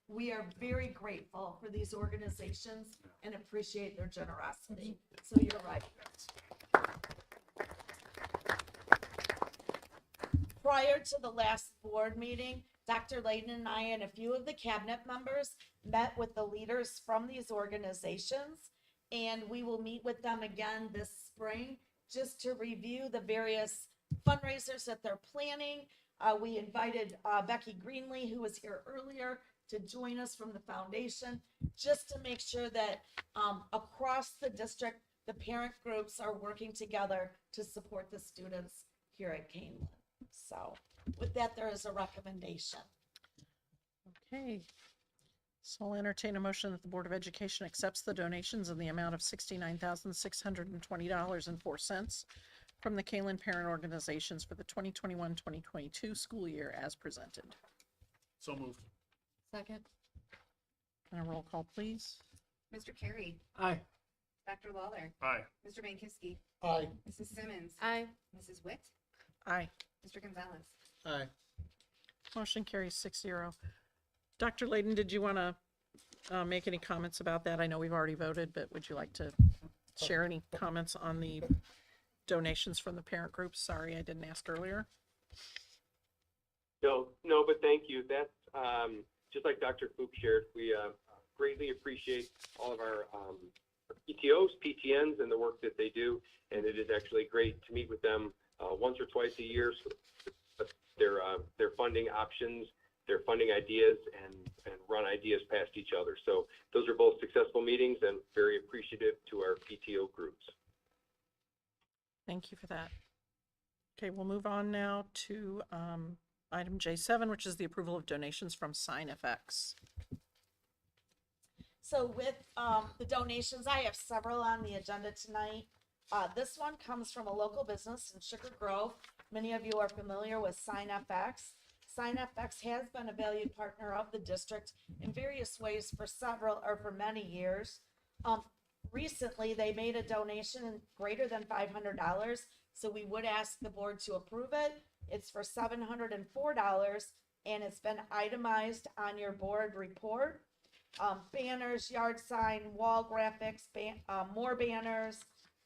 S5: We are very grateful for these organizations and appreciate their generosity. So you're right. Prior to the last board meeting, Dr. Layden and I and a few of the cabinet members met with the leaders from these organizations, and we will meet with them again this spring just to review the various fundraisers that they're planning. We invited Becky Greenlee, who was here earlier, to join us from the foundation, just to make sure that across the district, the parent groups are working together to support the students here at Kaneland. So with that, there is a recommendation.
S2: Okay. So I'll entertain a motion that the Board of Education accepts the donations in the amount of $69,620.04 from the Kaneland parent organizations for the 2021-2022 school year as presented.
S11: So moved.
S6: Second.
S2: And a roll call, please.
S10: Mr. Carey,
S4: Aye.
S10: Dr. Lawler,
S11: Aye.
S10: Mr. Mankiski,
S16: Aye.
S10: Mrs. Simmons,
S6: Aye.
S10: Mrs. Witt,
S2: Aye.
S10: Mr. Gonzalez.
S15: Aye.
S2: Motion carries 6-0. Dr. Layden, did you want to make any comments about that? I know we've already voted, but would you like to share any comments on the donations from the parent groups? Sorry, I didn't ask earlier.
S17: No, but thank you. That's just like Dr. Fuchs shared, we greatly appreciate all of our PTOs, PTNs, and the work that they do. And it is actually great to meet with them once or twice a year. So their funding options, their funding ideas, and run ideas past each other. So those are both successful meetings and very appreciative to our PTO groups.
S2: Thank you for that. Okay, we'll move on now to item J7, which is the approval of donations from SignFX.
S5: So with the donations, I have several on the agenda tonight. This one comes from a local business in Sugar Grove. Many of you are familiar with SignFX. SignFX has been a valued partner of the district in various ways for many years. Recently, they made a donation greater than $500, so we would ask the board to approve it. It's for $704, and it's been itemized on your board report. Banners, yard sign, wall graphics, more banners,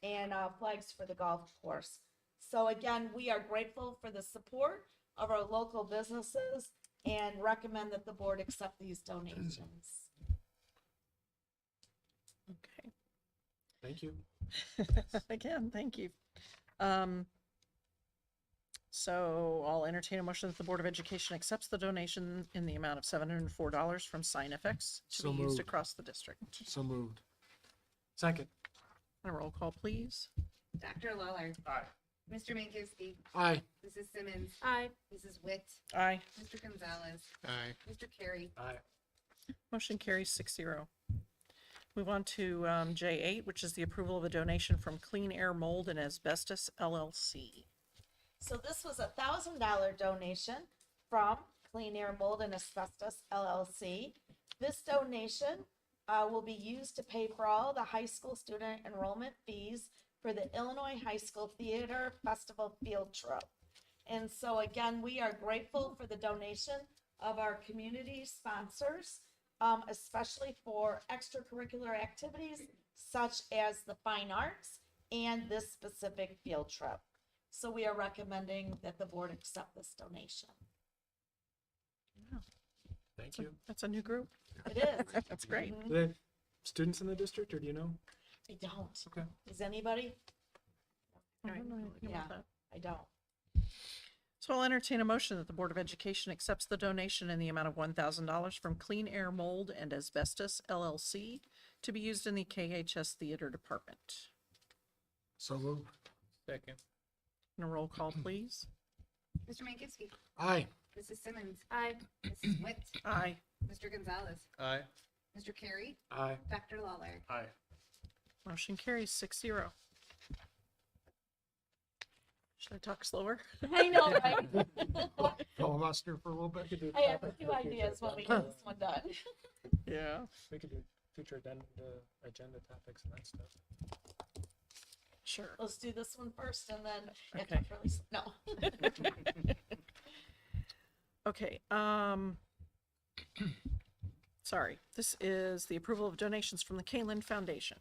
S5: and flags for the golf course. So again, we are grateful for the support of our local businesses and recommend that the board accept these donations.
S2: Okay.
S4: Thank you.
S2: Again, thank you. So I'll entertain a motion that the Board of Education accepts the donation in the amount of $704 from SignFX to
S4: So
S2: be used
S4: moved.
S2: across the district.
S4: So moved. Second.
S2: A roll call, please.
S10: Dr. Lawler,
S11: Aye.
S10: Mr. Mankiski,
S4: Aye.
S10: Mrs. Simmons,
S6: Aye.
S10: Mrs. Witt,
S2: Aye.
S10: Mr. Gonzalez,
S15: Aye.
S10: Mr. Carey,
S4: Aye.
S2: Motion carries 6-0. Move on to J8, which is the approval of a donation from Clean Air Mold and Asbestos LLC.
S5: So this was a $1,000 donation from Clean Air Mold and Asbestos LLC. This donation will be used to pay for all the high school student enrollment fees for the Illinois High School Theater Festival field trip. And so again, we are grateful for the donation of our community sponsors, especially for extracurricular activities such as the fine arts and this specific field trip. So we are recommending that the board accept this donation.
S4: Thank you.
S2: That's a new group.
S5: It is.
S2: That's great.
S5: Mhm.
S4: Do they have students in the district, or do you know?
S5: I don't.
S4: Okay.
S5: Does anybody?
S2: I don't know anything about
S5: Yeah.
S2: that.
S5: I don't.
S2: So I'll entertain a motion that the Board of Education accepts the donation in the amount of $1,000 from Clean Air Mold and Asbestos LLC to be used in the KHS Theater Department.
S4: So moved. Second.
S2: And a roll call, please.
S10: Mr. Mankiski,
S4: Aye.
S10: Mrs. Simmons,
S6: Aye.
S10: Mrs. Witt,
S2: Aye.
S10: Mr. Gonzalez,
S15: Aye.
S10: Mr. Carey,
S4: Aye.
S10: Dr. Lawler.
S11: Aye.
S2: Motion carries 6-0. Should I talk slower?
S5: I know, right?
S4: Filibuster for a little bit. Could do
S5: I have a
S4: topic
S5: few
S4: for future
S5: ideas when we
S4: agenda.
S5: get this one done.
S2: Yeah.
S4: We could do future agenda topics and that stuff.
S2: Sure.
S5: Let's do this one first and then
S2: Okay.
S5: no.
S2: Okay, sorry, this is the approval of donations from the Kaneland Foundation.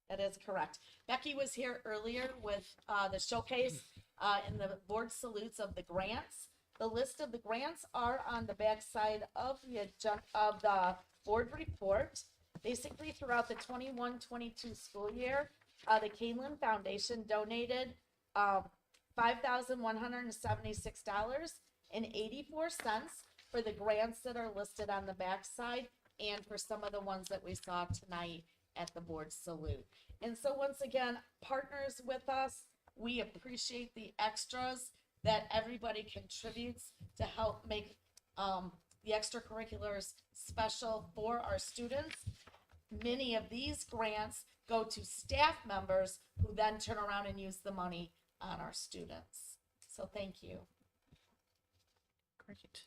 S5: That is correct. Becky was here earlier with the showcase and the board salutes of the grants. The list of the grants are on the backside of the board report. Basically, throughout the 21-22 school year, the Kaneland Foundation donated $5,176.84 for the grants that are listed on the backside and for some of the ones that we saw tonight at the board salute. And so once again, partners with us, we appreciate the extras that everybody contributes to help make the extracurriculars special for our students. Many of these grants go to staff members who then turn around and use the money on our students. So thank you.
S2: Great.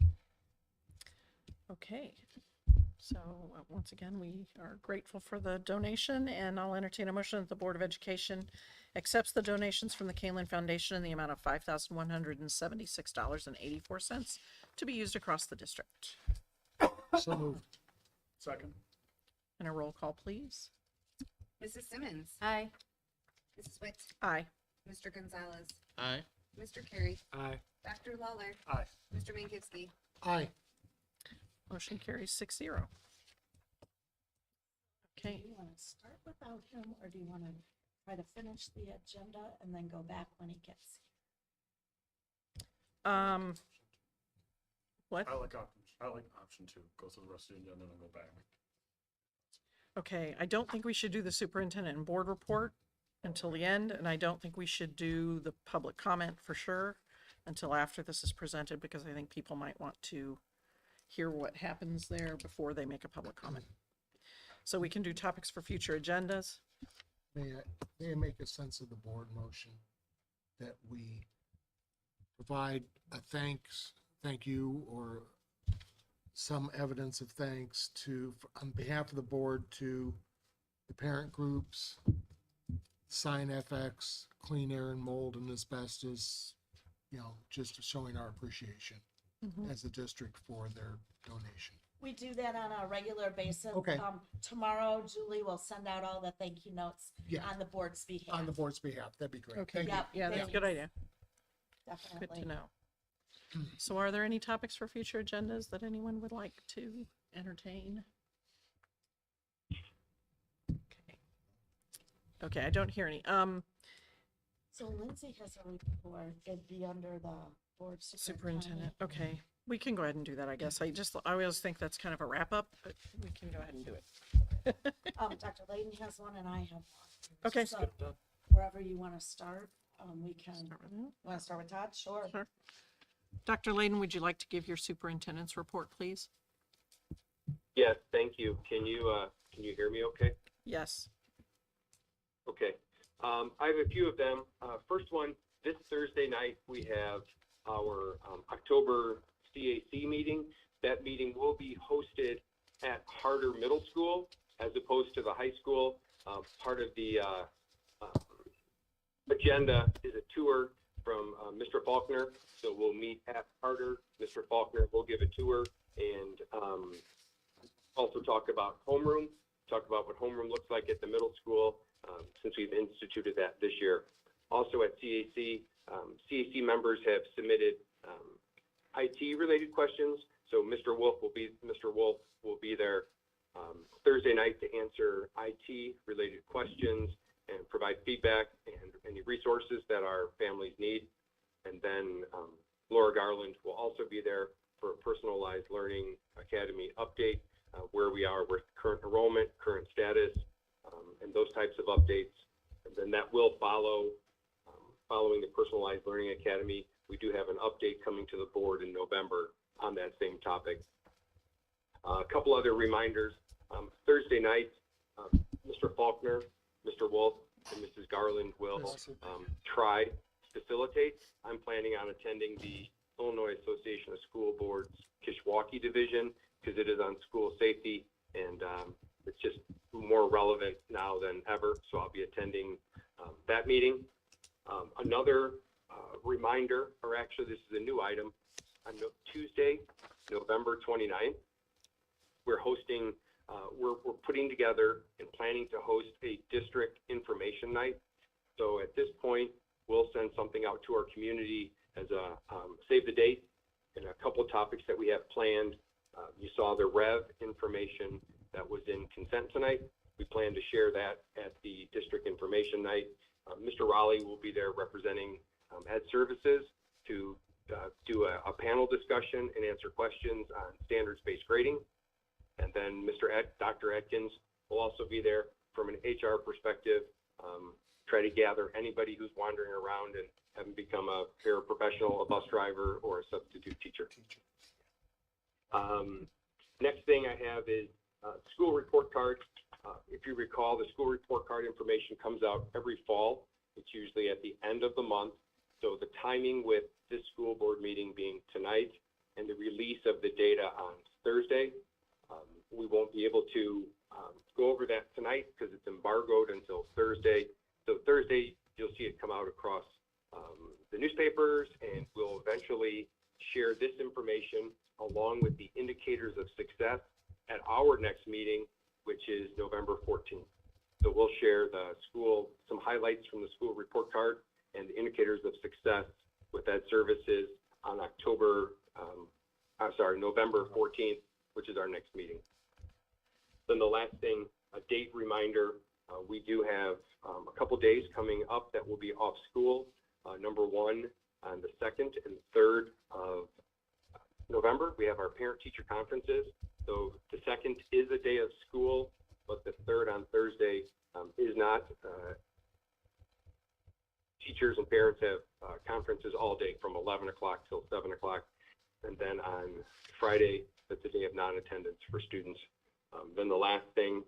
S2: Okay. So once again, we are grateful for the donation, and I'll entertain a motion that the Board of Education accepts the donations from the Kaneland Foundation in the amount of $5,176.84 to be used across the district.
S16: So moved.
S4: Second.
S2: And a roll call, please.
S10: Mrs. Simmons.
S6: Aye.
S10: Mrs. Witt.
S2: Aye.
S10: Mr. Gonzalez.
S15: Aye.
S10: Mr. Carey.
S4: Aye.
S10: Dr. Lawler.
S4: Aye.
S10: Mr. Mankowski.
S16: Aye.
S2: Motion carries 6-0. Okay.
S5: Do you want to start without him, or do you want to try to finish the agenda and then go back when he gets
S2: What?
S18: I like option 2. Go through the rest of the agenda and then go back.
S2: Okay, I don't think we should do the superintendent and board report until the end, and I don't think we should do the public comment for sure until after this is presented, because I think people might want to hear what happens there before they make a public comment. So we can do topics for future agendas.
S16: May I make a sense of the board motion that we provide a thank you, or some evidence of thanks on behalf of the board to the parent groups, Sign FX, Clean Air and Mold and Asbestos, just showing our appreciation as a district for their donation.
S5: We do that on a regular basis.
S16: Okay.
S5: Tomorrow, Julie will send out all the thank you notes on the board's behalf.
S16: On the board's behalf, that'd be great.
S2: Okay,
S16: Thank you.
S5: Yep,
S2: yeah, that's a good idea.
S5: Definitely.
S2: Good to know. So are there any topics for future agendas that anyone would like to entertain? Okay. Okay, I don't hear any.
S5: So Lindsay has a report. It'd be under the board
S2: Superintendent, okay. We can go ahead and do that, I guess. I always think that's kind of a wrap up, but we can go ahead and do it.
S5: Dr. Layden has one and I have one.
S2: Okay.
S5: So wherever you want to start, we can. Want to start with Todd? Sure.
S2: Sure. Dr. Layden, would you like to give your superintendent's report, please?
S17: Yes, thank you. Can you hear me okay?
S2: Yes.
S17: Okay. I have a few of them. First one, this Thursday night, we have our October CAC meeting. That meeting will be hosted at Harder Middle School as opposed to the high school. Part of the agenda is a tour from Mr. Faulkner. So we'll meet at Harder. Mr. Faulkner will give a tour and also talk about homeroom, talk about what homeroom looks like at the middle school since we've instituted that this year. Also at CAC, CAC members have submitted IT-related questions. So Mr. Wolf will be there Thursday night to answer IT-related questions and provide feedback and any resources that our families need. And then Laura Garland will also be there for a Personalized Learning Academy update, where we are with current enrollment, current status, and those types of updates. And then that will follow. Following the Personalized Learning Academy, we do have an update coming to the board in November on that same topic. A couple other reminders. Thursday night, Mr. Faulkner, Mr. Wolf, and Mrs. Garland will try to facilitate. I'm planning on attending the Illinois Association of School Boards Kishwaukee division because it is on school safety, and it's just more relevant now than ever. So I'll be attending that meeting. Another reminder, or actually this is a new item, on Tuesday, November 29th, we're hosting, we're putting together and planning to host a district information night. So at this point, we'll send something out to our community as a save the date. and a couple topics that we have planned. You saw the REV information that was in consent tonight. We plan to share that at the district information night. Mr. Raleigh will be there representing Ed Services to do a panel discussion and answer questions on standards-based grading. And then Dr. Atkins will also be there from an HR perspective, try to gather anybody who's wandering around and haven't become a paraprofessional, a bus driver, or a substitute teacher. Next thing I have is school report cards. If you recall, the school report card information comes out every fall. It's usually at the end of the month. So the timing with this school board meeting being tonight and the release of the data on Thursday, we won't be able to go over that tonight because it's embargoed until Thursday. So Thursday, you'll see it come out across the newspapers, and we'll eventually share this information along with the indicators of success at our next meeting, which is November 14th. So we'll share some highlights from the school report card and the indicators of success with Ed Services on November 14th, which is our next meeting. Then the last thing, a date reminder, we do have a couple days coming up that will be off school. Number one, on the 2nd and 3rd of November, we have our parent-teacher conferences. So the 2nd is a day of school, but the 3rd on Thursday is not. Teachers and parents have conferences all day from 11 o'clock till 7 o'clock. And then on Friday, that's a day of non-attendance for students. Then the last thing,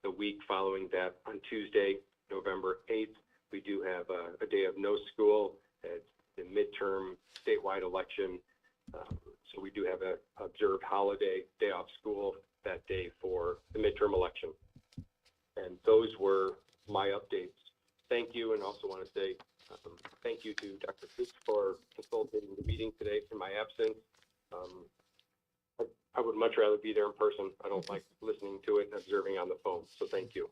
S17: the week following that, on Tuesday, November 8th, we do have a day of no school at the midterm statewide election. So we do have an observed holiday, day off school that day for the midterm election. And those were my updates. Thank you, and also want to say thank you to Dr. Fuchs for facilitating the meeting today in my absence. I would much rather be there in person. I don't like listening to it and observing on the phone, so thank you.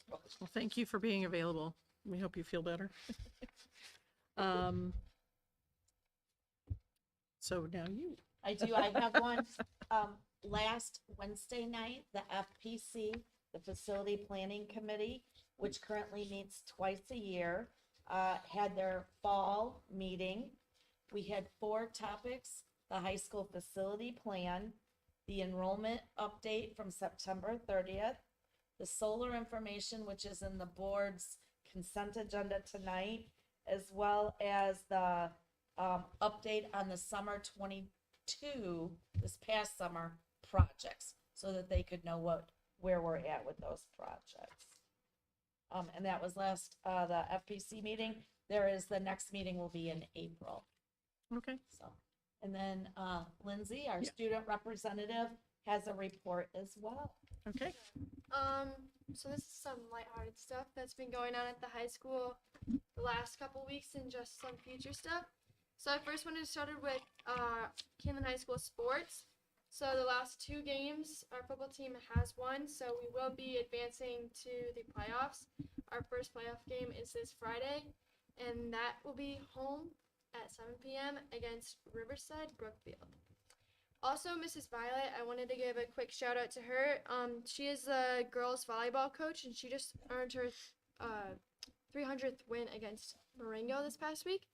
S2: Well, thank you for being available. We hope you feel better. So now you.
S5: I do, I have one. Last Wednesday night, the FPC, the Facility Planning Committee, which currently meets twice a year, had their fall meeting. We had 4 topics: the high school facility plan, the enrollment update from September 30th, the solar information, which is in the board's consent agenda tonight, as well as the update on the summer 22, this past summer, projects, so that they could know where we're at with those projects. And that was the FPC meeting. The next meeting will be in April.
S2: Okay.
S5: So, and then Lindsay, our student representative, has a report as well.
S2: Okay.
S19: So this is some lighthearted stuff that's been going on at the high school the last couple weeks and just some future stuff. So I first wanted to start with Kaneland High School sports. So the last 2 games, our football team has won, so we will be advancing to the playoffs. Our first playoff game is this Friday, and that will be home at 7 p.m. against Riverside Brookfield. Also, Mrs. Violet, I wanted to give a quick shout out to her. She is the girls volleyball coach, and she just earned her 300th win against Marengo this past week.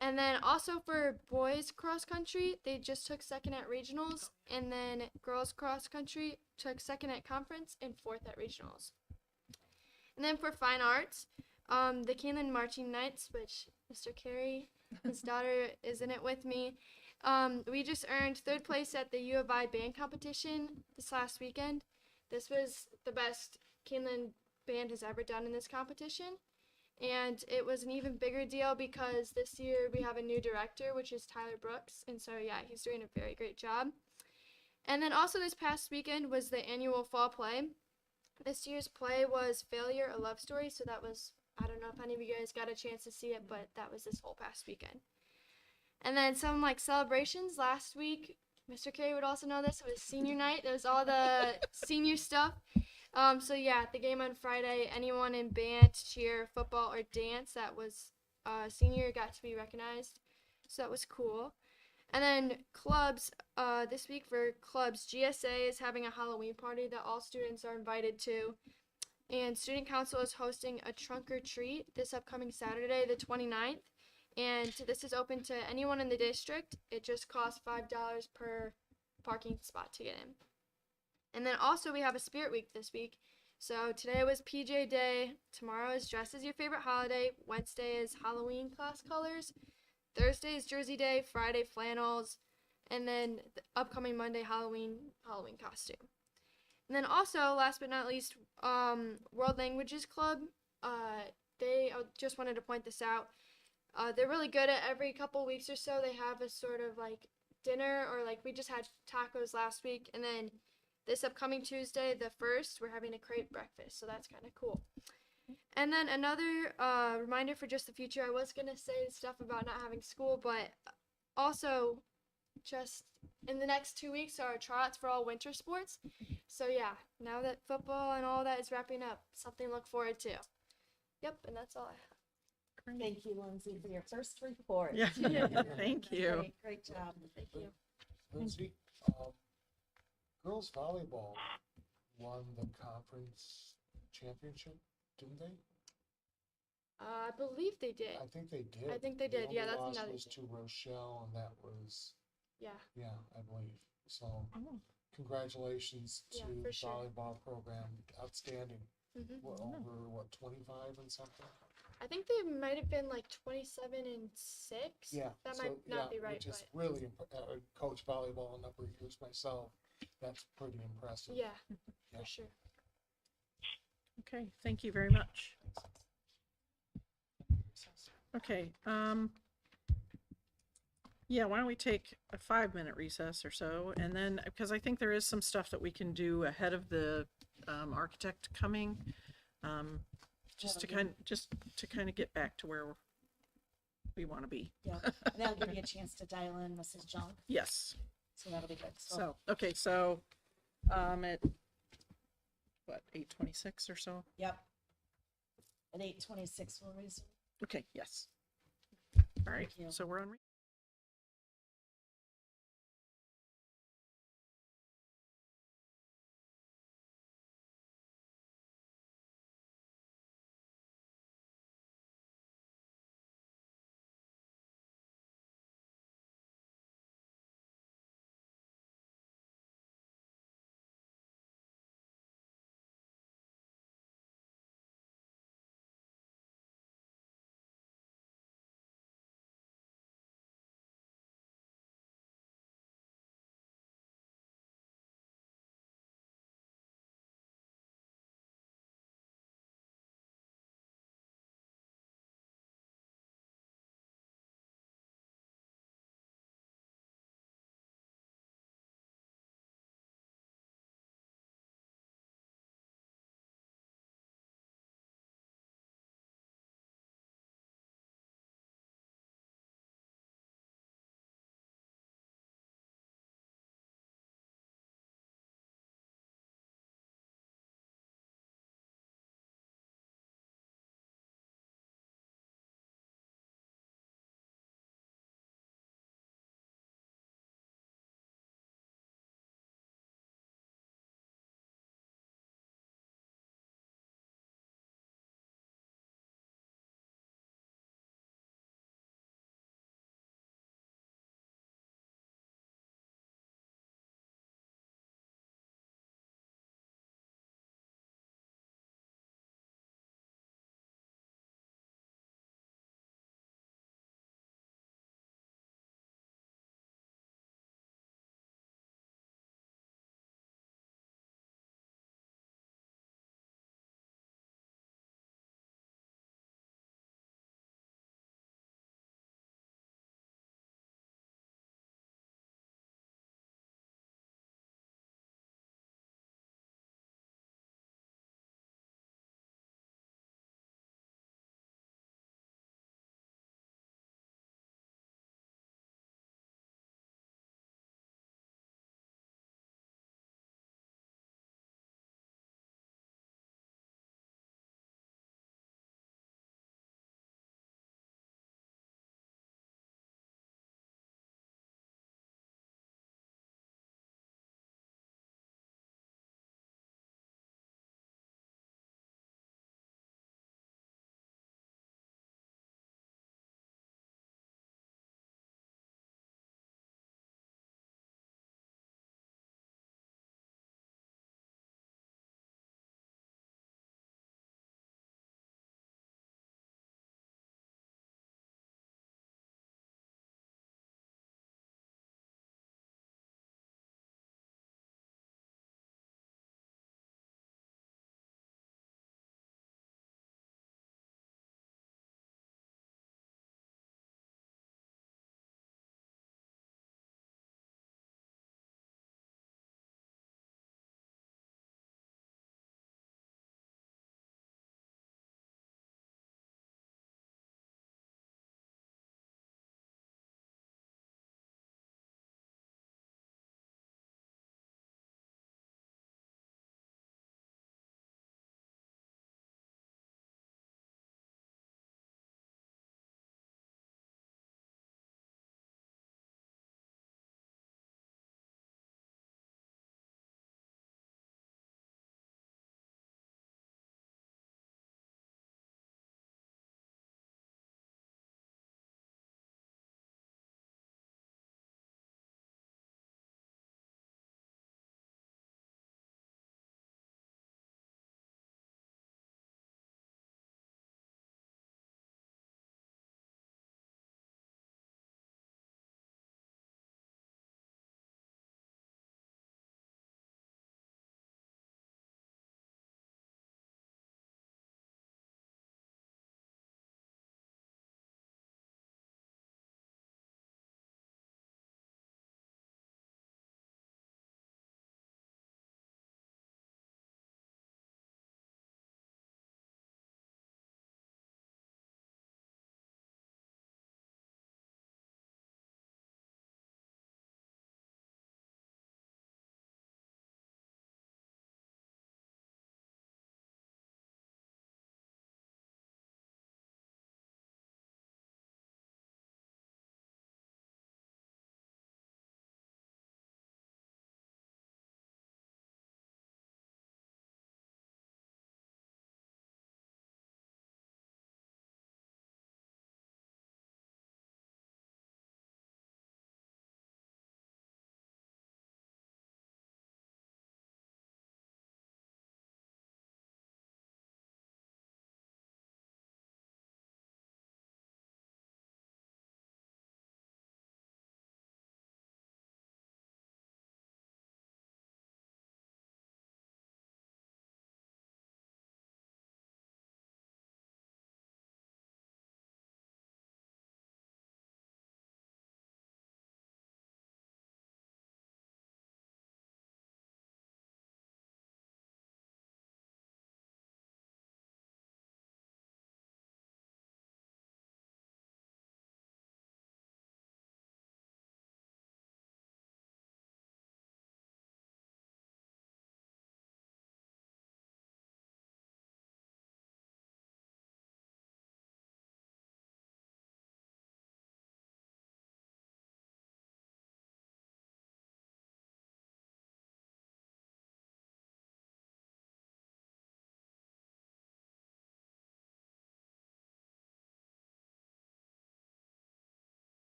S19: And then also for boys cross country, they just took 2nd at regionals, and then girls cross country took 2nd at conference and 4th at regionals. And then for fine arts, the Kaneland Marching Knights, which Mr. Carey, his daughter, is in it with me. We just earned 3rd place at the U of I band competition this last weekend. This was the best Kaneland band has ever done in this competition. And it was an even bigger deal because this year we have a new director, which is Tyler Brooks. And so, yeah, he's doing a very great job. And then also this past weekend was the annual fall play. This year's play was Failure, a Love Story. So that was, I don't know if any of you guys got a chance to see it, but that was this whole past weekend. And then some celebrations last week. Mr. Carey would also know this. It was senior night. There was all the senior stuff. So yeah, at the game on Friday, anyone in band, cheer, football, or dance that was senior got to be recognized. So that was cool. And then clubs, this week for clubs, GSA is having a Halloween party that all students are invited to. And student council is hosting a trunk or treat this upcoming Saturday, the 29th. And this is open to anyone in the district. It just costs $5 per parking spot to get in. And then also we have a Spirit Week this week. So today was PJ Day, tomorrow is Dress as Your Favorite Holiday, Wednesday is Halloween class colors, Thursday is Jersey Day, Friday flannels, and then the upcoming Monday Halloween costume. And then also, last but not least, World Languages Club. I just wanted to point this out. They're really good at every couple weeks or so. They have a sort of like dinner, or like we just had tacos last week, and then this upcoming Tuesday, the 1st, we're having a crate breakfast. So that's kind of cool. And then another reminder for just the future, I was going to say stuff about not having school, but also just in the next 2 weeks are tryouts for all winter sports. So yeah, now that football and all that is wrapping up, something to look forward to. Yep, and that's all I have.
S5: Thank you, Lindsay, for your first report.
S2: Yeah, thank you.
S5: Great job.
S19: Thank you.
S16: Lindsay, girls volleyball won the conference championship, didn't they?
S19: I believe they did.
S16: I think they did.
S19: I think they did.
S16: The
S19: Yeah,
S16: only
S19: that's
S16: loss
S19: another
S16: was
S19: thing.
S16: to Rochelle, and that was,
S19: Yeah.
S16: yeah, I believe. So, congratulations
S19: Yeah,
S16: to
S19: for
S16: the
S19: sure.
S16: volleyball program. Outstanding.
S19: Mhm.
S16: Over 25 and something?
S19: I think they might have been like 27-6.
S16: Yeah.
S19: That
S16: so,
S19: might not be right,
S16: which is
S19: but
S16: really, coach volleyball a number of years myself. That's pretty impressive.
S19: yeah,
S16: Yeah.
S19: for sure.
S2: Okay, thank you very much. Okay, yeah, why don't we take a 5-minute recess or so, and then, because I think there is some stuff that we can do ahead of the architect coming, just to kind of get back to where we want to be.
S5: Yeah, and that'll give you a chance to dial in Mrs. Junk,
S2: Yes.
S5: so that'll be good.
S2: So okay, so at what, 8:26 or so?
S5: Yep. At 8:26 we'll resume.
S2: Okay. Yes. All right.
S5: Thank you.
S2: So we're on.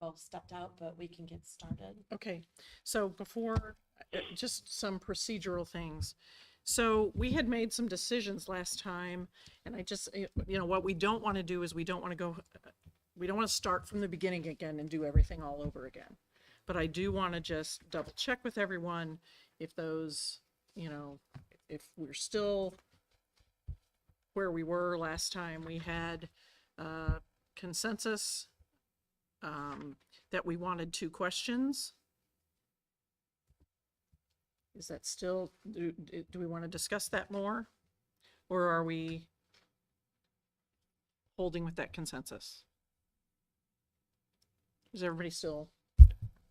S5: both stepped out, but we can get started.
S2: Okay, so before, just some procedural things. So we had made some decisions last time, and I just, what we don't want to do is we don't want to start from the beginning again and do everything all over again. But I do want to just double check with everyone if those, if we're still where we were last time. We had consensus that we wanted 2 questions. Is that still, do we want to discuss that more? Or are we holding with that consensus? Does everybody still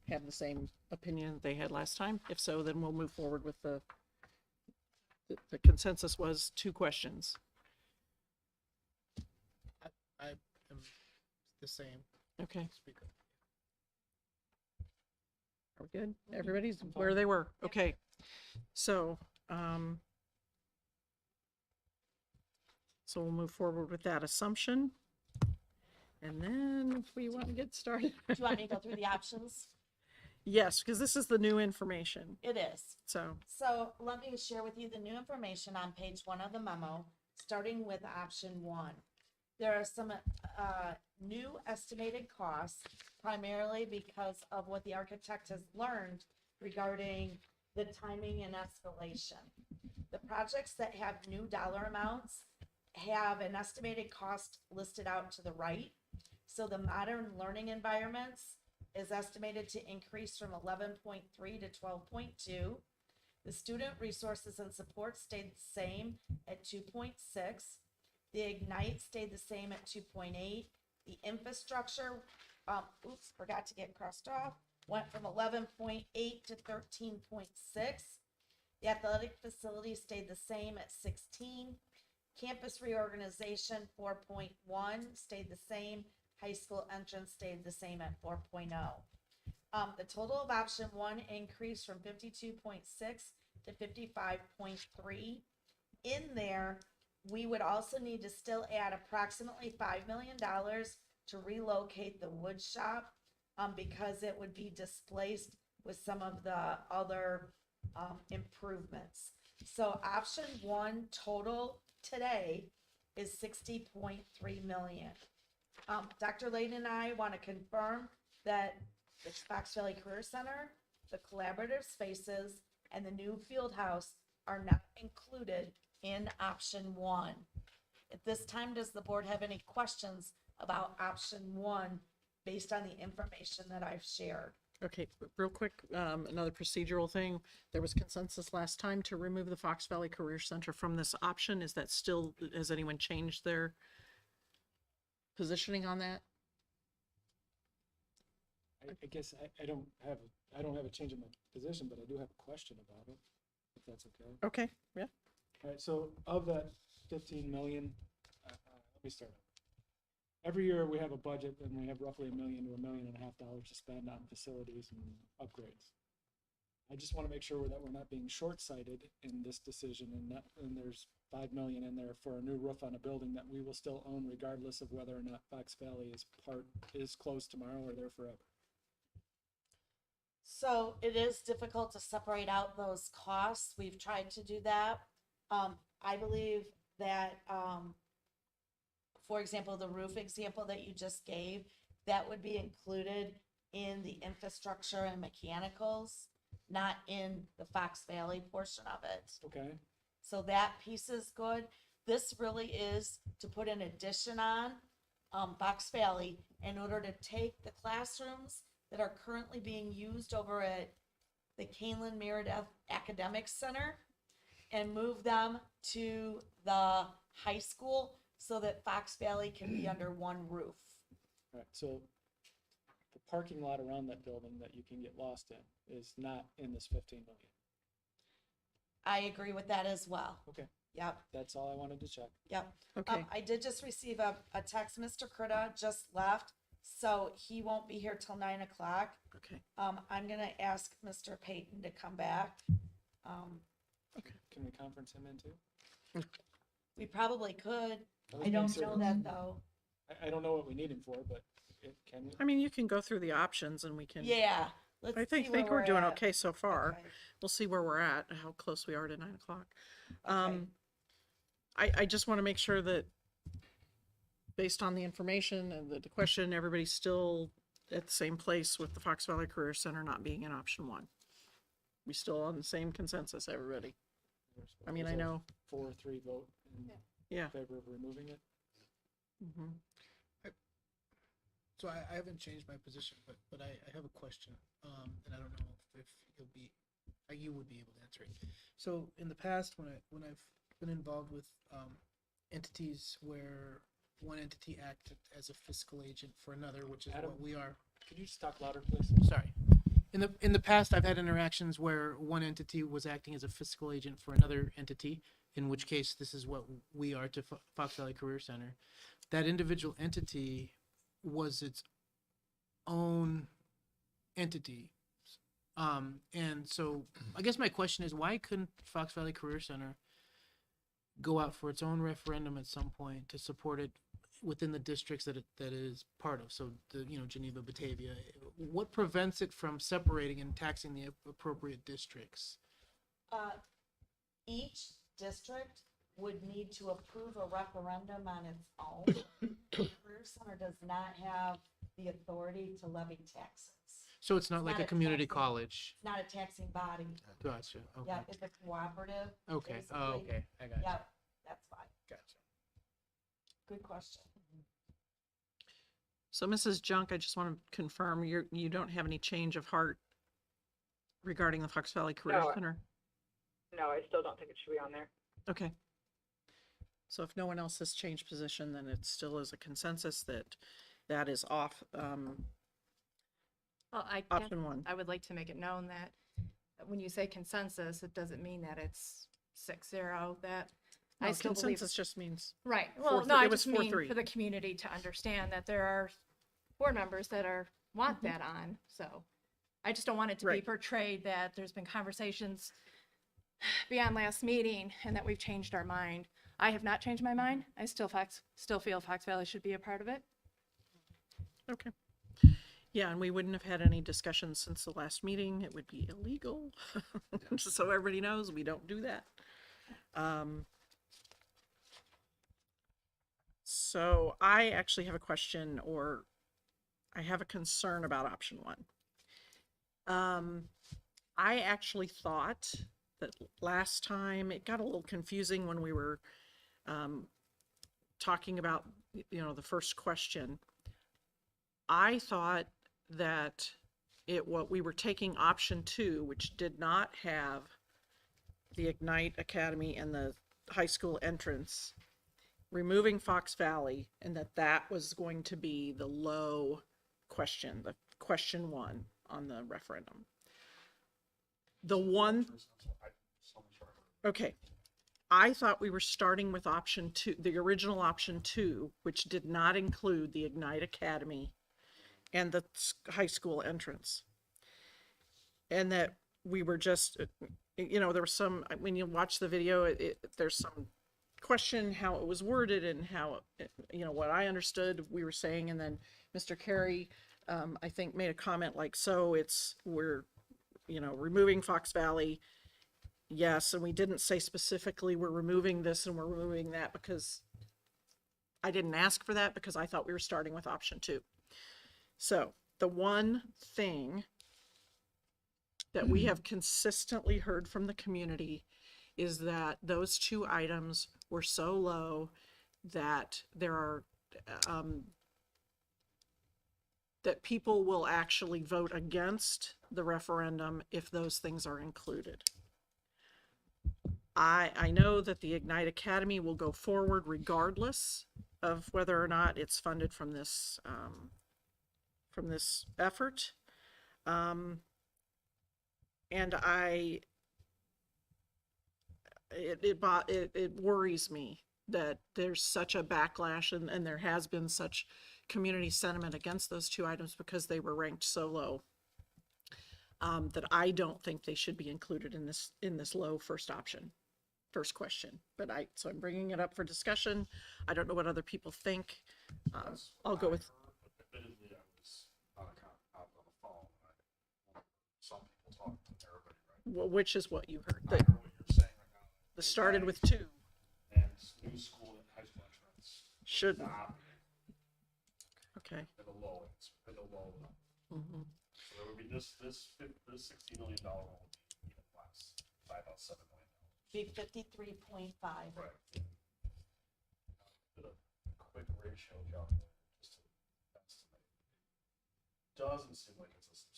S2: have the same opinion that they had last time? If so, then we'll move forward with the consensus was 2 questions.
S15: I am the same.
S2: Okay.
S15: Speaker.
S2: Are we good? Everybody's where they were. Okay. So, so we'll move forward with that assumption. And then if we want to get started.
S5: Do you want me to go through the options?
S2: Yes, because this is the new information.
S5: It is.
S2: So
S5: let me share with you the new information on page 1 of the memo, starting with option 1. There are some new estimated costs, primarily because of what the architect has learned regarding the timing and escalation. The projects that have new dollar amounts have an estimated cost listed out to the right. So the modern learning environments is estimated to increase from 11.3 to 12.2. The student resources and support stayed the same at 2.6. The Ignite stayed the same at 2.8. The infrastructure, forgot to get crossed off, went from 11.8 to 13.6. The athletic facility stayed the same at 16. Campus reorganization, 4.1, stayed the same. High school entrance stayed the same at 4.0. The total of option 1 increased from 52.6 to 55.3. In there, we would also need to still add approximately $5 million to relocate the wood shop because it would be displaced with some of the other improvements. So option 1 total today is $60.3 million. Dr. Layden and I want to confirm that the Fox Valley Career Center, the collaborative spaces, and the new field house are not included in option 1. At this time, does the board have any questions about option 1 based on the information that I've shared?
S2: Okay, real quick, another procedural thing. There was consensus last time to remove the Fox Valley Career Center from this option. Is that still, has anyone changed their positioning on that?
S4: I guess I don't have a change in my position, but I do have a question about it, if that's okay.
S2: Okay, yeah.
S4: All right, so of that 15 million, let me start. Every year we have a budget and we have roughly $1 million to $1.5 million to spend on facilities and upgrades. I just want to make sure that we're not being short-sighted in this decision and there's $5 million in there for a new roof on a building that we will still own regardless of whether or not Fox Valley is closed tomorrow or there forever.
S5: So it is difficult to separate out those costs. We've tried to do that. I believe that, for example, the roof example that you just gave, that would be included in the infrastructure and mechanicals, not in the Fox Valley portion of it.
S4: Okay.
S5: So that piece is good. This really is to put an addition on Fox Valley in order to take the classrooms that are currently being used over at the Kaneland Board Academic Center and move them to the high school so that Fox Valley can be under one roof.
S4: All right, so the parking lot around that building that you can get lost in is not in this 15 million.
S5: I agree with that as well.
S4: Okay.
S5: Yep.
S4: That's all I wanted to check.
S5: Yep.
S2: Okay.
S5: I did just receive a text. Mr. Krita just left, so he won't be here till 9 o'clock.
S2: Okay.
S5: I'm gonna ask Mr. Payton to come back.
S2: Okay.
S4: Can we conference him in too?
S5: We probably could.
S4: Let's
S5: I
S4: make
S5: don't
S4: sure.
S5: know that though.
S4: I don't know what we need him for, but Can we?
S2: I mean, you can go through the options and we can.
S5: Yeah, let's
S2: I
S5: see where
S2: think we're doing
S5: at.
S2: okay so far.
S5: Okay.
S2: We'll see where we're at, how close we are to 9 o'clock.
S5: Okay.
S2: I just want to make sure that based on the information and the question, everybody's still at the same place with the Fox Valley Career Center not being in option 1. We still on the same consensus, everybody? I mean, I know.
S4: 4-3 vote in favor of removing it.
S2: Mm-hmm.
S15: So I haven't changed my position, but I have a question, and I don't know if you would be able to answer it. So in the past, when I've been involved with entities where one entity acted as a fiscal agent for another, which is
S4: Adam,
S15: what we are.
S4: Could you just talk louder, please?
S15: Sorry. In the past, I've had interactions where one entity was acting as a fiscal agent for another entity, in which case this is what we are to Fox Valley Career Center. That individual entity was its own entity. And so I guess my question is, why couldn't Fox Valley Career Center go out for its own referendum at some point to support it within the districts that it is part of? So the, Geneva, Batavia, what prevents it from separating and taxing the appropriate districts?
S5: Each district would need to approve a referendum on its own. Career Center does not have the authority to levy taxes.
S15: So it's not like a community college.
S5: It's not a taxing body.
S15: Gotcha. Okay.
S5: Yeah, it's a cooperative.
S15: Okay.
S5: Basically.
S15: Oh, okay. I got you.
S5: Yep, that's fine.
S15: Gotcha.
S5: Good question.
S2: So Mrs. Junk, I just want to confirm you don't have any change of heart regarding the Fox Valley Career Center?
S20: No, I still don't think it should be on there.
S2: Okay. So if no one else has changed position, then it still is a consensus that is off,
S6: Well,
S2: option 1.
S6: I would like to make it known that when you say consensus, it doesn't mean that it's 6-0, that I
S2: No,
S6: still believe.
S2: consensus just means.
S6: Right, well,
S2: 4-3.
S6: no, I
S2: It was
S6: just mean
S2: 4-3.
S6: for the community to understand that there are board members that want that on, so I just don't want it to be
S2: Right.
S6: portrayed that there's been conversations beyond last meeting and that we've changed our mind. I have not changed my mind. I still feel Fox Valley should be a part of it.
S2: Okay. Yeah, and we wouldn't have had any discussions since the last meeting. It would be illegal. Just so everybody knows, we don't do that. So I actually have a question, or I have a concern about option 1. I actually thought that last time it got a little confusing when we were talking about, the first question. I thought that what we were taking option 2, which did not have the Ignite Academy and the high school entrance, removing Fox Valley, and that was going to be the low question, the question 1 on the referendum. Okay. I thought we were starting with option 2, the original option 2, which did not include the Ignite Academy and the high school entrance. And that we were just, there was some, when you watch the video, there's some question how it was worded and how, what I understood we were saying. And then Mr. Carey, I think, made a comment like, so we're removing Fox Valley. Yes, and we didn't say specifically we're removing this and we're removing that, because I didn't ask for that, because I thought we were starting with option 2. So the one thing that we have consistently heard from the community is that those 2 items were so low that there are, that people will actually vote against the referendum if those things are included. I know that the Ignite Academy will go forward regardless of whether or not it's funded from this effort. And it worries me that there's such a backlash and there has been such community sentiment against those 2 items because they were ranked so low, that I don't think they should be included in this low first question. But so I'm bringing it up for discussion. I don't know what other people think. I'll go with. Which is what you heard.
S18: I heard what you're saying right now.
S2: The started with 2.
S18: And new school and high school entrance.
S2: Shouldn't.
S18: Not
S2: Okay.
S18: at a low, it's at a low level.
S2: Mm-hmm.
S18: So there would be this $60 million one would be even less by about $7 million.
S5: Be 53.5.
S18: Right. Did a quick ratio calculator just to estimate. Doesn't seem like it's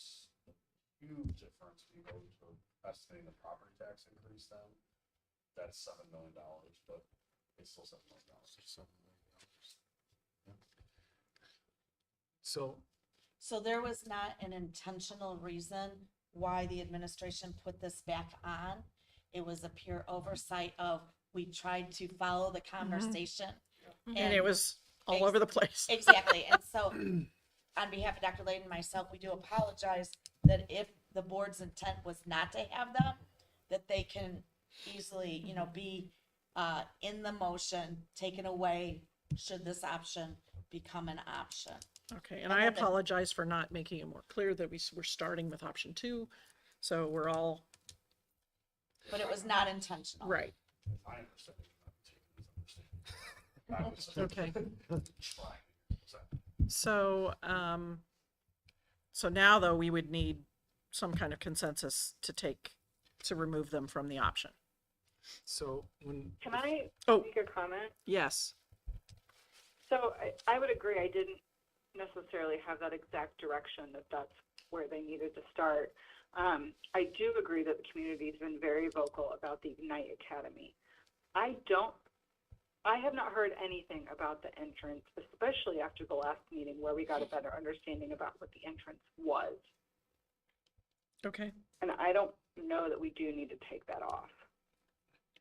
S18: a huge difference when you go to estimating the property tax increase then. That's $7 million, but it's still $7 million.
S5: So there was not an intentional reason why the administration put this back on. It was a pure oversight of, we tried to follow the conversation.
S2: And it was all over the place.
S5: Exactly. And so on behalf of Dr. Layden and myself, we do apologize that if the board's intent was not to have them, that they can easily, you know, be in the motion, taken away, should this option become an option.
S2: Okay, and I apologize for not making it more clear that we're starting with option 2, so we're all.
S5: But it was not intentional.
S2: Right.
S18: I understand.
S2: Okay. So, so now though, we would need some kind of consensus to remove them from the option.
S4: So when.
S20: Can I make a comment?
S2: Yes.
S20: So I would agree. I didn't necessarily have that exact direction that that's where they needed to start. I do agree that the community has been very vocal about the Ignite Academy. I have not heard anything about the entrance, especially after the last meeting where we got a better understanding about what the entrance was.
S2: Okay.
S20: And I don't know that we do need to take that off.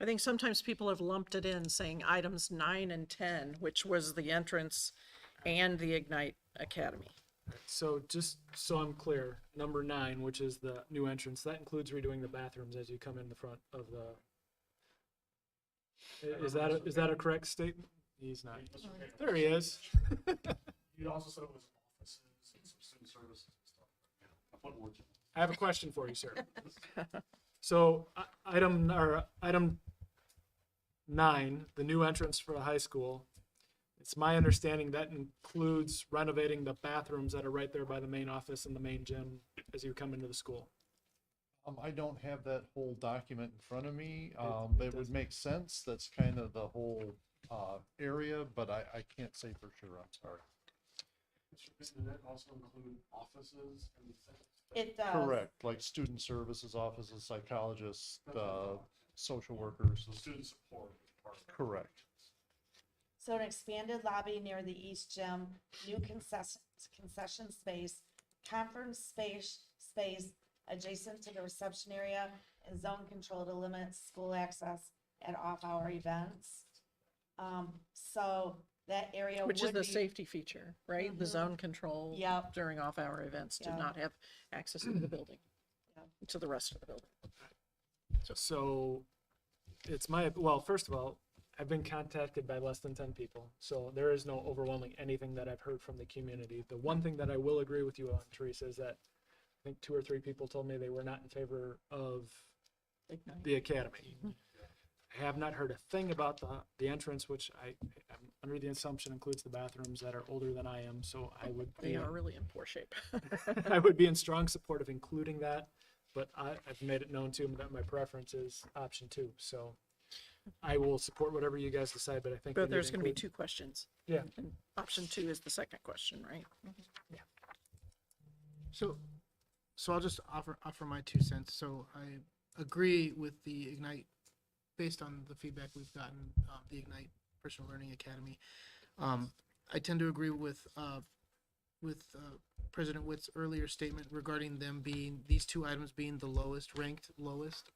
S2: I think sometimes people have lumped it in saying items 9 and 10, which was the entrance and the Ignite Academy.
S4: So just so I'm clear, number 9, which is the new entrance, that includes redoing the bathrooms as you come in the front of the. Is that a correct statement? He's not. There he is.
S18: You also said it was offices and some student services and stuff. I'm putting words in.
S4: I have a question for you, sir. So item 9, the new entrance for the high school. It's my understanding that includes renovating the bathrooms that are right there by the main office and the main gym as you come into the school.
S21: I don't have that whole document in front of me. That would make sense. That's kind of the whole area, but I can't say for sure. I'm sorry.
S18: Did that also include offices and things?
S5: It does.
S21: Correct, like student services offices, psychologists, social workers.
S18: So student support is part of that.
S21: Correct.
S5: So an expanded lobby near the East Gym, new concession space, conference space adjacent to the reception area, and zone control to limit school access at off-hour events. So that area
S2: Which is
S5: would
S2: the
S5: be,
S2: safety feature, right? The zone control during off-hour events to not have access to the building, to the rest of the building.
S4: So it's well, first of all, I've been contacted by less than 10 people, so there is no overwhelming anything that I've heard from the community. The one thing that I will agree with you on, Teresa, is that I think 2 or 3 people told me they were not in favor of the academy. I have not heard a thing about the entrance, which I'm under the assumption includes the bathrooms that are older than I am, so I would.
S2: They are really in poor shape.
S4: I would be in strong support of including that, but I've made it known to them that my preference is option 2, so I will support whatever you guys decide, but I think.
S2: But there's going to be 2 questions.
S4: Yeah.
S2: And option 2 is the second question, right?
S4: Yeah.
S15: So I'll just offer my 2 cents. So I agree with the Ignite, based on the feedback we've gotten, the Ignite Personal Learning Academy. I tend to agree with President Witt's earlier statement regarding these 2 items being the ranked lowest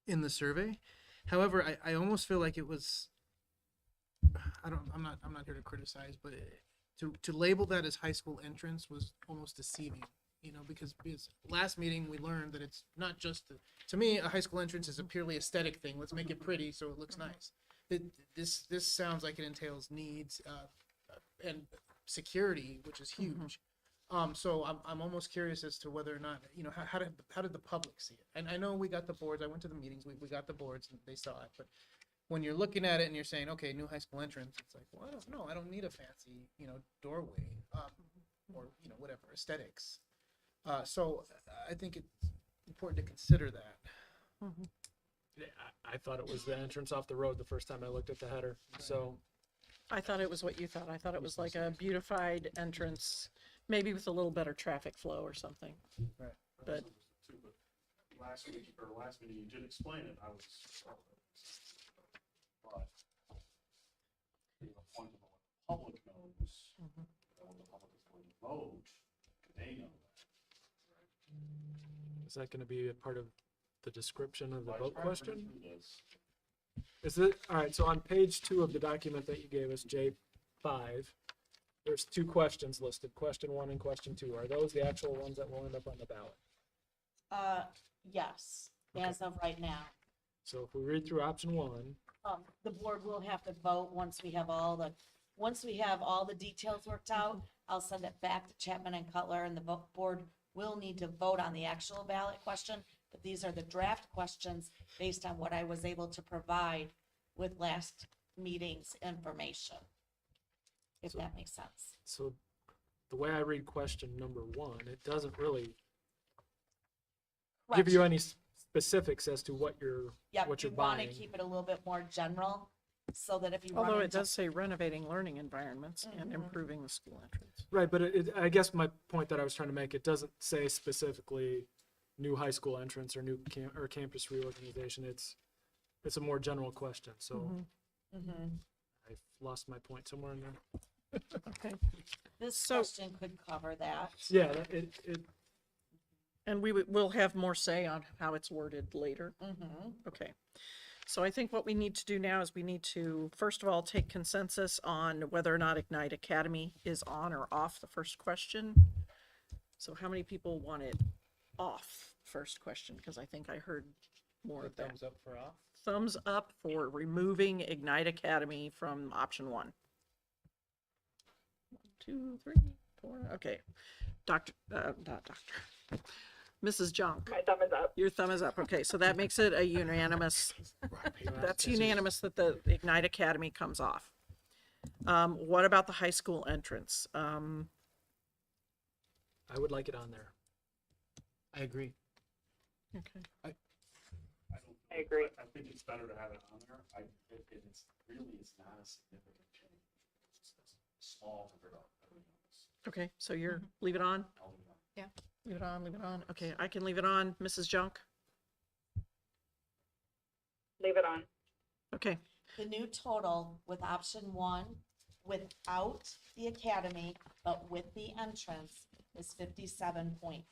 S15: in the survey. However, I almost feel like it was, I'm not here to criticize, but to label that as high school entrance was almost deceiving, because last meeting we learned that it's not just to me, a high school entrance is a purely aesthetic thing. Let's make it pretty so it looks nice. This sounds like it entails needs and security, which is huge. So I'm almost curious as to whether or not, you know, how did the public see it? And I know we got the boards, I went to the meetings, we got the boards and they saw it, but when you're looking at it and you're saying, okay, new high school entrance, it's like, well, I don't know, I don't need a fancy, you know, doorway, or, you know, whatever, aesthetics. So I think it's important to consider that.
S4: Yeah, I thought it was the entrance off the road the first time I looked at the header, so.
S2: I thought it was what you thought. I thought it was like a beautified entrance, maybe with a little better traffic flow or something.
S15: Right.
S2: But
S18: Last week, or last meeting, you did explain it, I was, but, the point of what the public knows, and what the public is going to vote, they know that.
S4: Is that gonna be a part of the description of the
S18: Vice
S4: vote
S18: President
S4: question?
S18: does.
S4: Is it, all right, so on page 2 of the document that you gave us, J5, there's 2 questions listed, question 1 and question 2. Are those the actual ones that will end up on the ballot?
S5: Yes, as of right now.
S4: So if we read through option 1,
S5: The board will have to vote once we have all the details worked out. I'll send it back to Chapman and Cutler, and the board will need to vote on the actual ballot question. But these are the draft questions based on what I was able to provide with last meeting's information. If that makes sense.
S4: so the way I read question number 1, it doesn't really give you any specifics as to what you're
S5: Yeah,
S4: what
S5: you
S4: you're
S5: want to
S4: buying.
S5: keep it a little bit more general, so that if you run
S2: although it
S5: into-
S2: does say renovating learning environments and improving the school entrance.
S4: Right, but I guess my point that I was trying to make, it doesn't say specifically new high school entrance or new campus reorganization. It's a more general question. So I lost my point somewhere in there.
S2: Okay.
S5: This question could cover that.
S4: Yeah,
S2: And we'll have more say on how it's worded later. Okay. So I think what we need to do now is we need to, first of all, take consensus on whether or not Ignite Academy is on or off the first question. So how many people want it off first question? Because I think I heard more of that.
S15: Thumbs up for off.
S2: Thumbs up for removing Ignite Academy from option 1. 1, 2, 3, 4. Okay. Not doctor. Mrs. Junk.
S20: My thumb is up.
S2: Your thumb is up. Okay, so that makes it a unanimous. That's unanimous that the Ignite Academy comes off. What about the high school entrance?
S4: I would like it on there.
S15: I agree.
S2: Okay.
S18: I
S20: agree.
S18: I think it's better to have it on there. It's not a significant change. It's small compared to everything else.
S2: Okay, so you're leave it on.
S18: I'll leave it on.
S6: Yeah.
S2: Leave it on. Leave it on. Okay, I can leave it on. Mrs. Junk.
S20: Leave it on.
S2: Okay.
S5: The new total with option 1, without the academy, but with the entrance, is 57.5.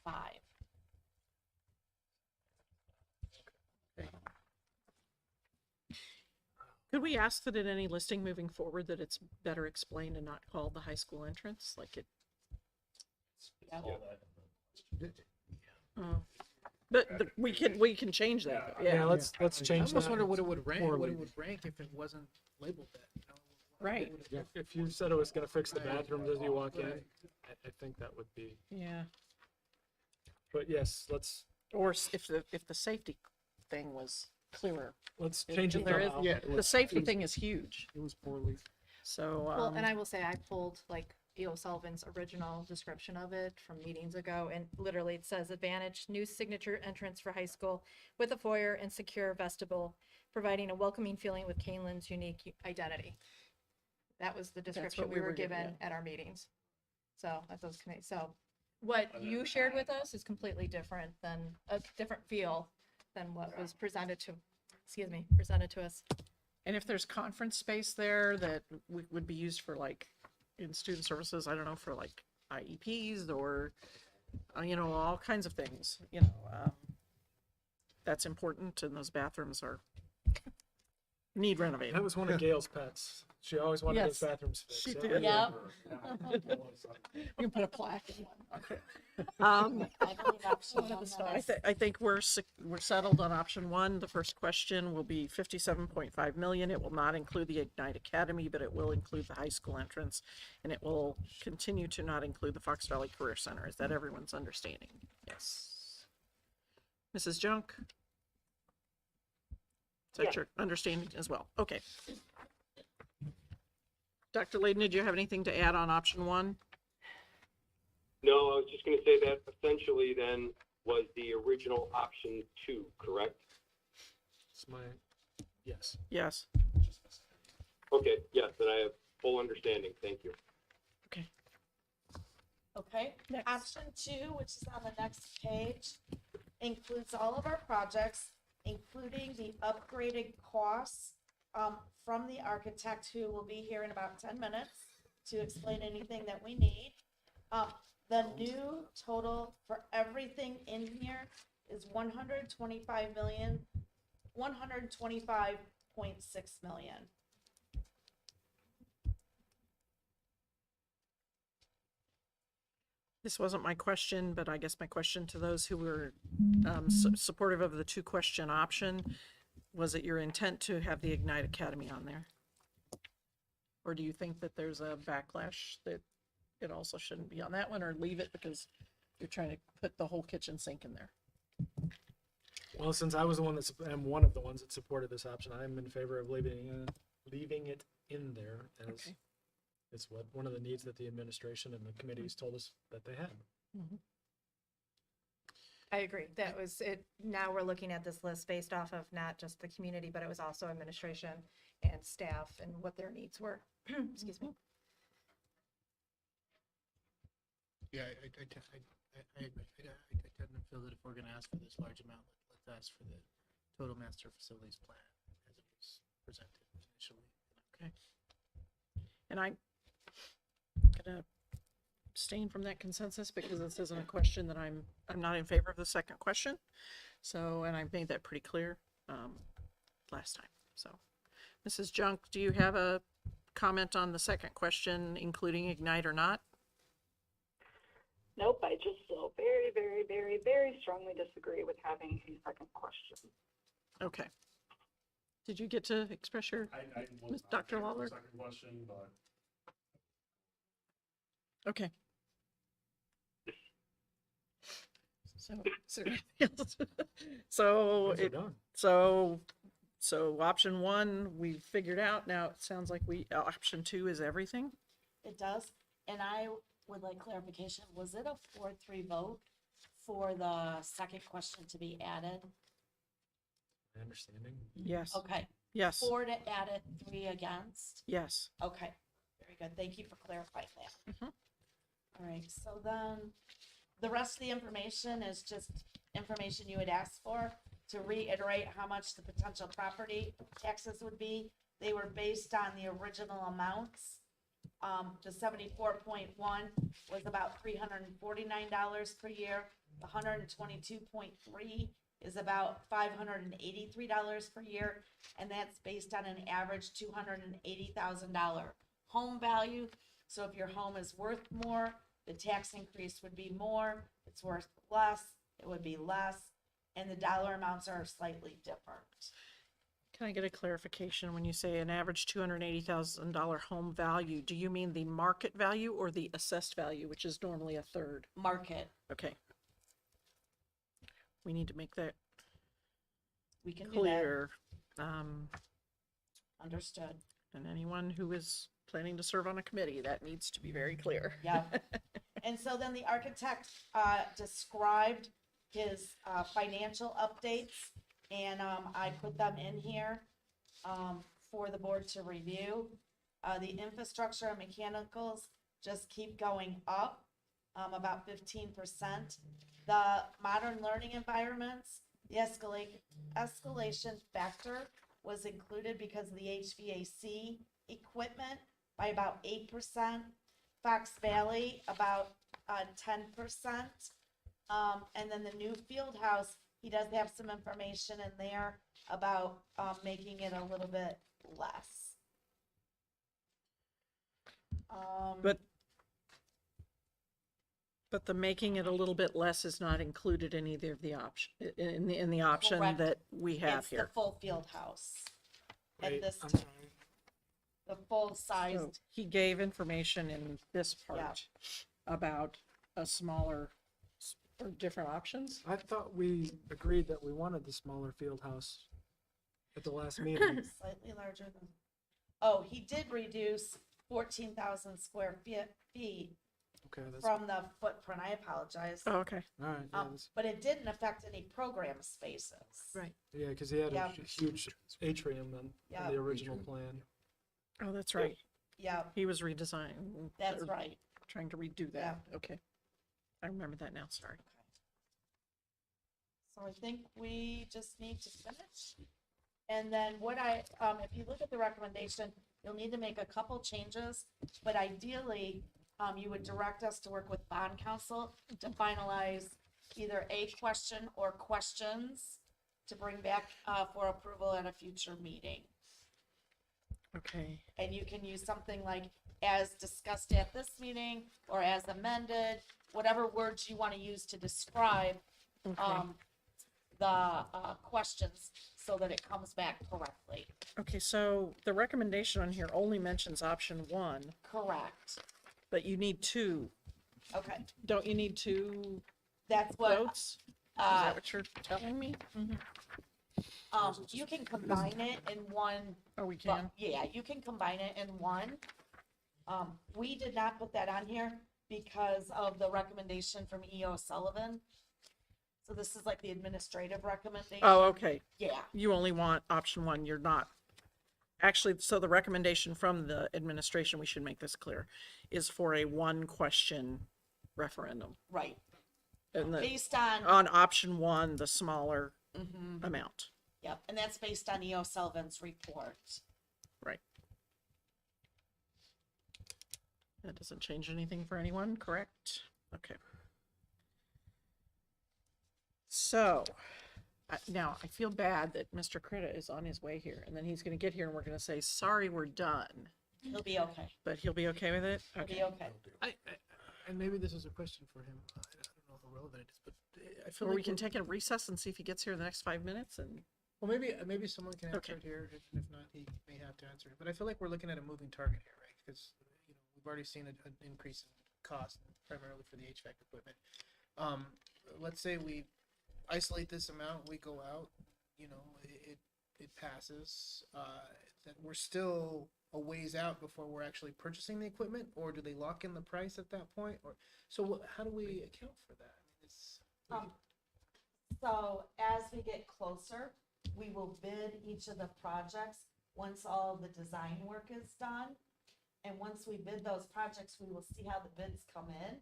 S2: Could we ask that in any listing moving forward that it's better explained and not called the high school entrance, like it? But we can change that.
S4: Yeah, let's change
S15: I almost
S4: that.
S15: wonder what it would rank.
S4: Or
S15: What it
S4: leave.
S15: would rank if it wasn't labeled that. You know?
S2: Right.
S4: If you said it was going to fix the
S15: Right.
S4: bathrooms as you walk in,
S15: Right.
S4: I think that would be.
S2: Yeah.
S4: But yes, let's
S2: Or if the safety thing was clearer.
S4: change it.
S2: There
S4: to
S2: is,
S4: how-
S2: the safety thing is huge.
S4: It was poorly.
S2: So.
S6: Well, and I will say I pulled like E.O. Sullivan's original description of it from meetings ago, and literally it says advantage, new signature entrance for high school with a foyer and secure vestibule, providing a welcoming feeling with Kaneland's unique identity. That was the description
S2: what
S6: we
S2: we
S6: were
S2: were given,
S6: given at our meetings. So at those committees, so what you shared with us is completely different than, a different feel than what was presented to us.
S2: And if there's conference space there that would be used for like in student services, I don't know, for like IEPs or, all kinds of things, that's important, and those bathrooms are Need renovating.
S4: That was one of Gail's pets. She always wanted those
S2: Yes,
S4: bathrooms fixed.
S2: she
S4: Yeah.
S2: did.
S12: Yep.
S2: You can put a plaque in one.
S12: I believe option one is.
S2: I think we're settled on option one. The first question will be 57.5 million. It will not include the Ignite Academy, but it will include the high school entrance, and it will continue to not include the Fox Valley Career Center. Is that everyone's understanding? Yes. Mrs. Junk? Is that your understanding as well? Okay. Dr. Layden, did you have anything to add on option one?
S17: No, I was just going to say that essentially then was the original option 2, correct?
S4: It's my, yes.
S2: Yes.
S17: Okay, yes, then I have full understanding. Thank you.
S2: Okay.
S5: Okay, option 2, which is on the next page, includes all of our projects, including the upgraded costs from the architect, who will be here in about 10 minutes to explain anything that we need. The new total for everything in here is 125.6 million.
S2: This wasn't my question, but I guess my question to those who were supportive of the 2-question option, was it your intent to have the Ignite Academy on there? Or do you think that there's a backlash that it also shouldn't be on that one, or leave it because you're trying to put the whole kitchen sink in there?
S4: Well, since I was the one I'm one of the ones that supported this option, I'm in favor of leaving it in there as it's one of the needs that the administration and the committees told us that they had.
S2: Mm-hmm.
S3: I agree. That was it. Now we're looking at this list based off of not just the community, but it was also administration and staff and what their needs were. Excuse me.
S15: Yeah, I tend to feel that if we're gonna ask for this large amount, let's ask for the total master facilities plan as it was presented initially.
S2: Okay. And I'm gonna abstain from that consensus because this isn't a question that I'm not in favor of the second question. So, and I made that pretty clear last time. So, Mrs. Junk, do you have a comment on the second question, including Ignite or not?
S20: Nope, I just still very, very, very, very strongly disagree with having a second question.
S2: Okay. Did you get to express your,
S18: I was not
S2: Dr.
S18: in favor of the
S2: Lawler?
S18: second question, but
S2: Okay. So option one, we figured out. Now it sounds like option two is everything.
S5: It does, and I would like clarification. Was it a 4-3 vote for the second question to be added?
S4: My understanding?
S2: Yes.
S5: Okay.
S2: Yes.
S5: 4 to add it, 3 against?
S2: Yes.
S5: Okay, very good. Thank you for clarifying that.
S2: Mm-hmm.
S5: All right, so then the rest of the information is just information you would ask for. To reiterate how much the potential property taxes would be, they were based on the original amounts. The 74.1 was about $349 per year. The 122.3 is about $583 per year, and that's based on an average $280,000 home value. So if your home is worth more, the tax increase would be more. If it's worth less, it would be less, and the dollar amounts are slightly different.
S2: Can I get a clarification? When you say an average $280,000 home value, do you mean the market value or the assessed value, which is normally a third?
S5: Market.
S2: Okay. We need to make that
S5: We can
S2: clear.
S5: do that. Understood.
S2: And anyone who is planning to serve on a committee, that needs to be very clear.
S5: Yeah. And so then the architect described his financial updates, and I put them in here for the board to review. The infrastructure and mechanicals just keep going up about 15%. The modern learning environments, the escalation factor was included because of the HVAC equipment by about 8%. Fox Valley about 10%. And then the new field house, he does have some information in there about, making it a little bit less.
S2: But the making it a little bit less is not included in either of the option, in the option
S5: Correct.
S2: that we have
S5: It's the
S2: here.
S5: full field house. At
S4: Wait,
S5: this
S4: I'm
S5: time,
S4: sorry.
S5: the full sized,
S2: So he gave information in this part about a smaller, or different options.
S4: I thought we agreed that we wanted the smaller field house at the last meeting.
S5: slightly larger than, oh, he did reduce 14,000 square feet
S4: Okay, that's,
S5: from the footprint. I apologize.
S2: Oh, okay.
S4: all right, yeah,
S5: But it didn't affect any program spaces.
S2: Right.
S4: yeah, because he had
S5: Yeah.
S4: a huge atrium in
S5: Yeah.
S4: the original plan.
S2: Oh, that's right.
S5: Yeah,
S2: He was redesigning.
S5: that's
S2: or
S5: right.
S2: Trying to redo that. Okay. I remember that now, sorry.
S5: So I think we just need to finish. And then if you look at the recommendation, you'll need to make a couple changes, but ideally, you would direct us to work with bond counsel to finalize either a question or questions to bring back, for approval at a future meeting.
S2: Okay.
S5: And you can use something like as discussed at this meeting or as amended, whatever words you want to use to describe,
S2: Okay.
S5: the questions so that it comes back correctly.
S2: Okay, so the recommendation on here only mentions option 1,
S5: Correct.
S2: but you need 2.
S5: Okay,
S2: Don't you need 2
S5: that's what,
S2: votes? Is that what you're telling me?
S5: you can combine it in one.
S2: Oh, we can?
S5: Yeah, you can combine it in one. We did not put that on here because of the recommendation from E.O. Sullivan. So this is like the administrative recommendation.
S2: Oh, okay.
S5: Yeah,
S2: You only want option 1, you're not. Actually, so the recommendation from the administration, we should make this clear, is for a 1-question referendum.
S5: right.
S2: And
S5: Based on,
S2: on option 1, the smaller
S5: Mhm.
S2: amount.
S5: Yep, and that's based on E.O. Sullivan's report.
S2: Right. That doesn't change anything for anyone, correct? Okay. So, now I feel bad that Mr. Critta is on his way here, and then he's gonna get here and we're gonna say, sorry, we're done.
S5: He'll be okay.
S2: But he'll be okay with it?
S5: He'll
S2: Okay.
S5: be okay.
S15: And maybe this is a question for him. I don't know how relevant it is, but I feel
S2: Or
S15: like
S2: we can take a recess and see if he gets here in the next 5 minutes and,
S15: well, maybe someone can answer
S2: Okay.
S15: it here. If not, he may have to answer it. But I feel like we're looking at a moving target here, right? Because we've already seen an increase in cost, primarily for the HVAC equipment. Let's say we isolate this amount, we go out, it passes. That we're still a ways out before we're actually purchasing the equipment, or do they lock in the price at that point? Or so how do we account for that? I mean,
S5: So as we get closer, we will bid each of the projects once all the design work is done. And once we bid those projects, we will see how the bids come in.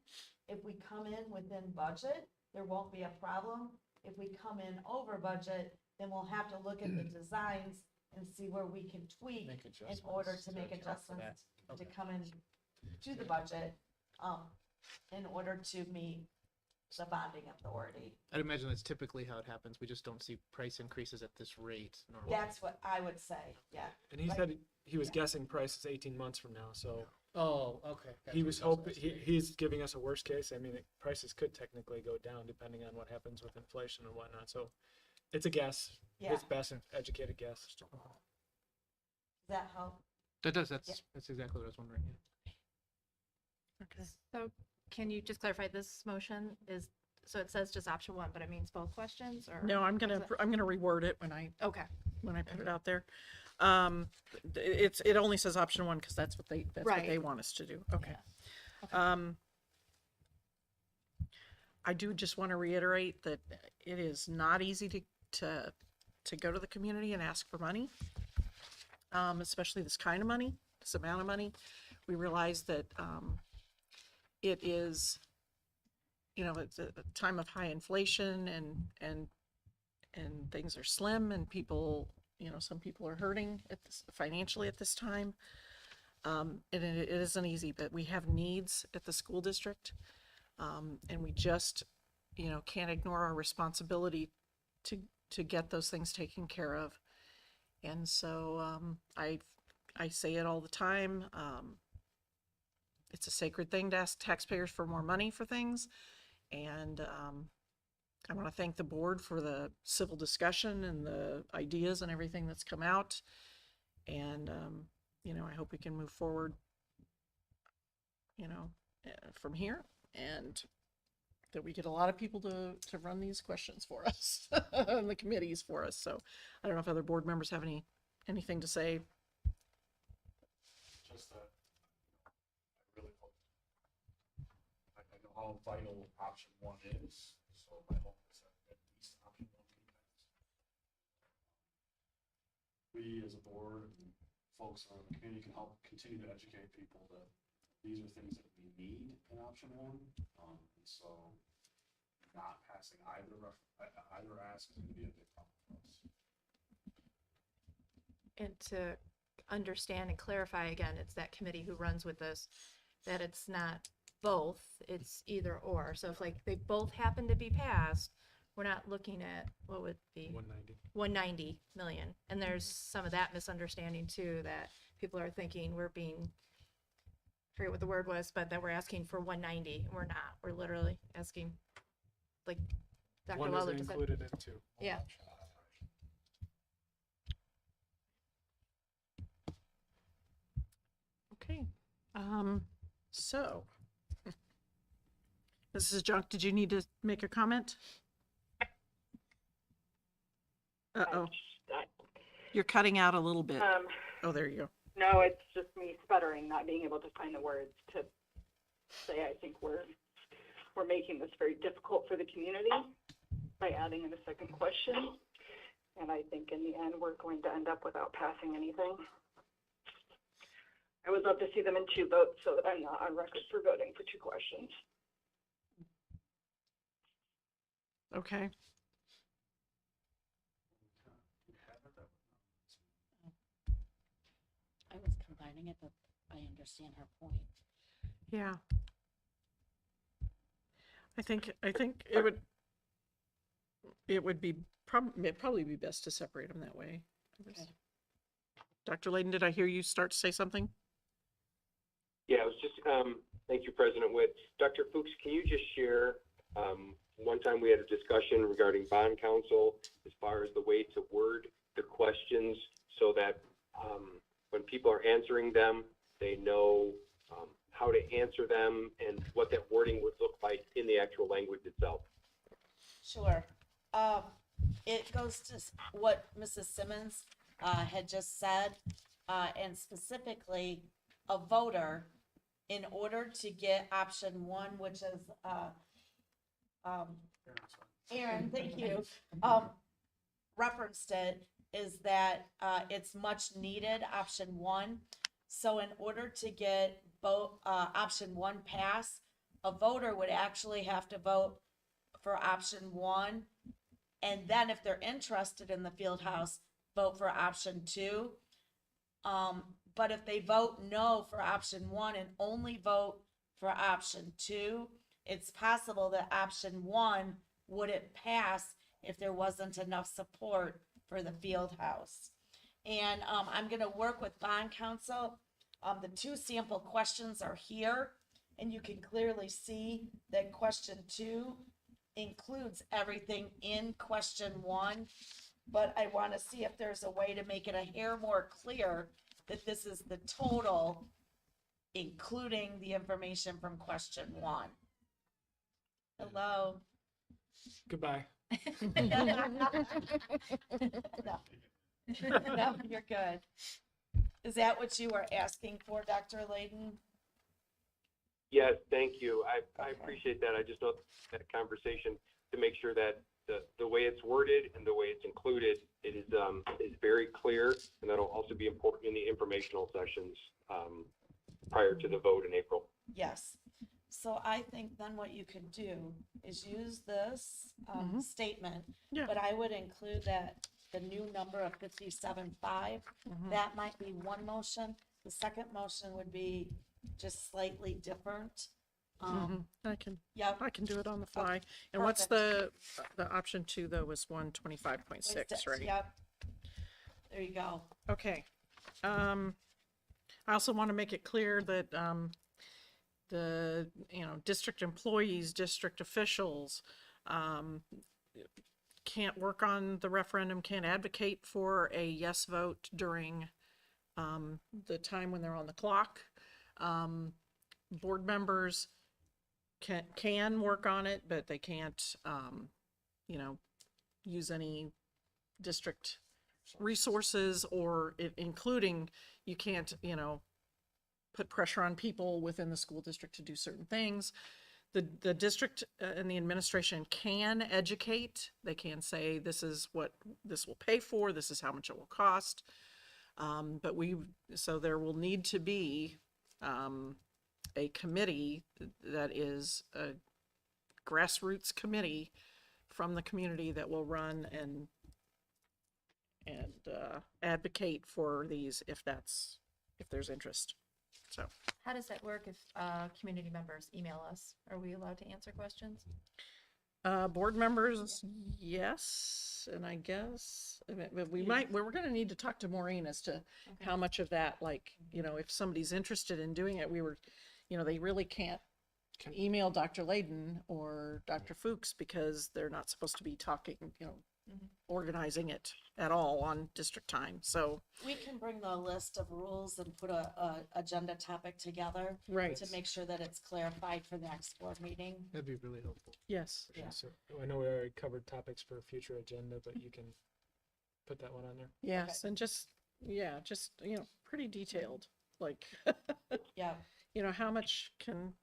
S5: If we come in within budget, there won't be a problem. If we come in over budget, then we'll have to look at the designs and see where we can tweak in order to make adjustments to come in to the budget, in order to meet the bonding authority.
S15: I'd imagine that's typically how it happens. We just don't see price increases at this rate normally.
S5: That's what I would say, yeah.
S4: And he said he was guessing prices 18 months from now, so
S15: Oh, okay.
S4: he was hoping, he's giving us a worst case. I mean, prices could technically go down depending on what happens with inflation and whatnot, so it's a guess,
S5: Yeah.
S4: his best educated guess.
S5: Does that help?
S15: That does. That's
S5: Yeah.
S15: that's exactly what I was wondering. Yeah.
S2: okay.
S3: So can you just clarify, this motion is, so it says just option 1, but it means both questions, or?
S2: No, I'm gonna reword it when I
S3: Okay.
S2: put it out there. It only says option 1 because that's what they
S3: Right.
S2: want us to do. Okay.
S3: Yeah. Okay.
S2: I do just want to reiterate that it is not easy to go to the community and ask for money, especially this kind of money, this amount of money. We realize that it is, it's a time of high inflation and things are slim and people, some people are hurting financially at this time. And it isn't easy, but we have needs at the school district. And we just, can't ignore our responsibility to get those things taken care of. And so, I say it all the time. It's a sacred thing to ask taxpayers for more money for things. And, I want to thank the board for the civil discussion and the ideas and everything that's come out. And, you know, I hope we can move forward, you know, from here, and that we get a lot of people to run these questions for us and the committees for us. So I don't know if other board members have anything to say.
S18: Just that I really hope, I know how vital option one is, so my hope is that at least option one can pass. We as a board and folks around the community can help continue to educate people that these are things that we need in option one. And so not passing either ask is going to be a big problem for us.
S3: And to understand and clarify again, it's that committee who runs with this, that it's not both, it's either or. So if like they both happen to be passed, we're not looking at what would be 190 million. And there's some of that misunderstanding too, that people are thinking we're being, I forget what the word was, but that we're asking for 190 and we're not. We're literally asking, like Dr.
S4: One
S3: Lawler
S4: isn't
S3: just said.
S4: included in two.
S3: Yeah.
S2: Okay. So Mrs. Junk, did you need to make a comment? Uh-oh. You're cutting out a little bit. Oh, there you go.
S20: No, it's just me sputtering, not being able to find the words to say I think we're making this very difficult for the community by adding in a second question. And I think in the end, we're going to end up without passing anything. I would love to see them in two votes so that I'm not on record for voting for two questions.
S2: Okay.
S5: I was combining it, but I understand her point.
S2: Yeah. I think it would be probably be best to separate them that way.
S5: Okay.
S2: Dr. Layden, did I hear you start to say something?
S17: Yeah, it was just, thank you, President Witt. Dr. Fuchs, can you just share, one time we had a discussion regarding bond counsel as far as the way to word the questions so that when people are answering them, they know how to answer them and what that wording would look like in the actual language itself.
S5: Sure. It goes to what Mrs. Simmons had just said, and specifically a voter, in order to get option one, which is Aaron, thank you, referenced it, is that it's much needed, option one. So in order to get option one passed, a voter would actually have to vote for option one, and then if they're interested in the field house, vote for option two. But if they vote no for option one and only vote for option two, it's possible that option one wouldn't pass if there wasn't enough support for the field house. And I'm going to work with bond counsel. The two sample questions are here, and you can clearly see that question two includes everything in question one, but I want to see if there's a way to make it a hair more clear that this is the total, including the information from question one. Hello.
S4: Goodbye.
S5: No, you're good. Is that what you were asking for, Dr. Layden?
S17: Yes, thank you. I appreciate that. I just know that conversation to make sure that the way it's worded and the way it's included, it is very clear, and that'll also be important in the informational sessions prior to the vote in April.
S5: Yes. So I think then what you could do is use this statement, but I would include that the new number of 57.5, that might be one motion. The second motion would be just slightly different.
S2: I can
S5: Yep.
S2: I can do it on the fly. And what's the option 2 though was 125.6, right?
S5: Yep. There you go.
S2: Okay. I also want to make it clear that the district employees, district officials can't work on the referendum, can't advocate for a yes vote during the time when they're on the clock. Board members can work on it, but they can't use any district resources, or including, you can't put pressure on people within the school district to do certain things. The district and the administration can educate. They can say, this is what this will pay for, this is how much it will cost. So there will need to be a committee that is a grassroots committee from the community that will run and advocate for these if there's interest. So
S3: How does that work if community members email us? Are we allowed to answer questions?
S2: board members, yes, and I guess we're going to need to talk to Maureen as to how much of that, like, if somebody's interested in doing it, they really can't email Dr. Layden or Dr. Fuchs because they're not supposed to be talking, organizing it at all on district time. So
S5: we can bring the list of rules and put a agenda topic together,
S2: right,
S5: to make sure that it's clarified for the next board meeting.
S4: That'd be really helpful.
S2: Yes.
S4: Yeah. So I know we already covered topics for a future agenda, but you can put that one on there.
S2: Yes, and just pretty detailed, like
S5: yeah,
S2: how much can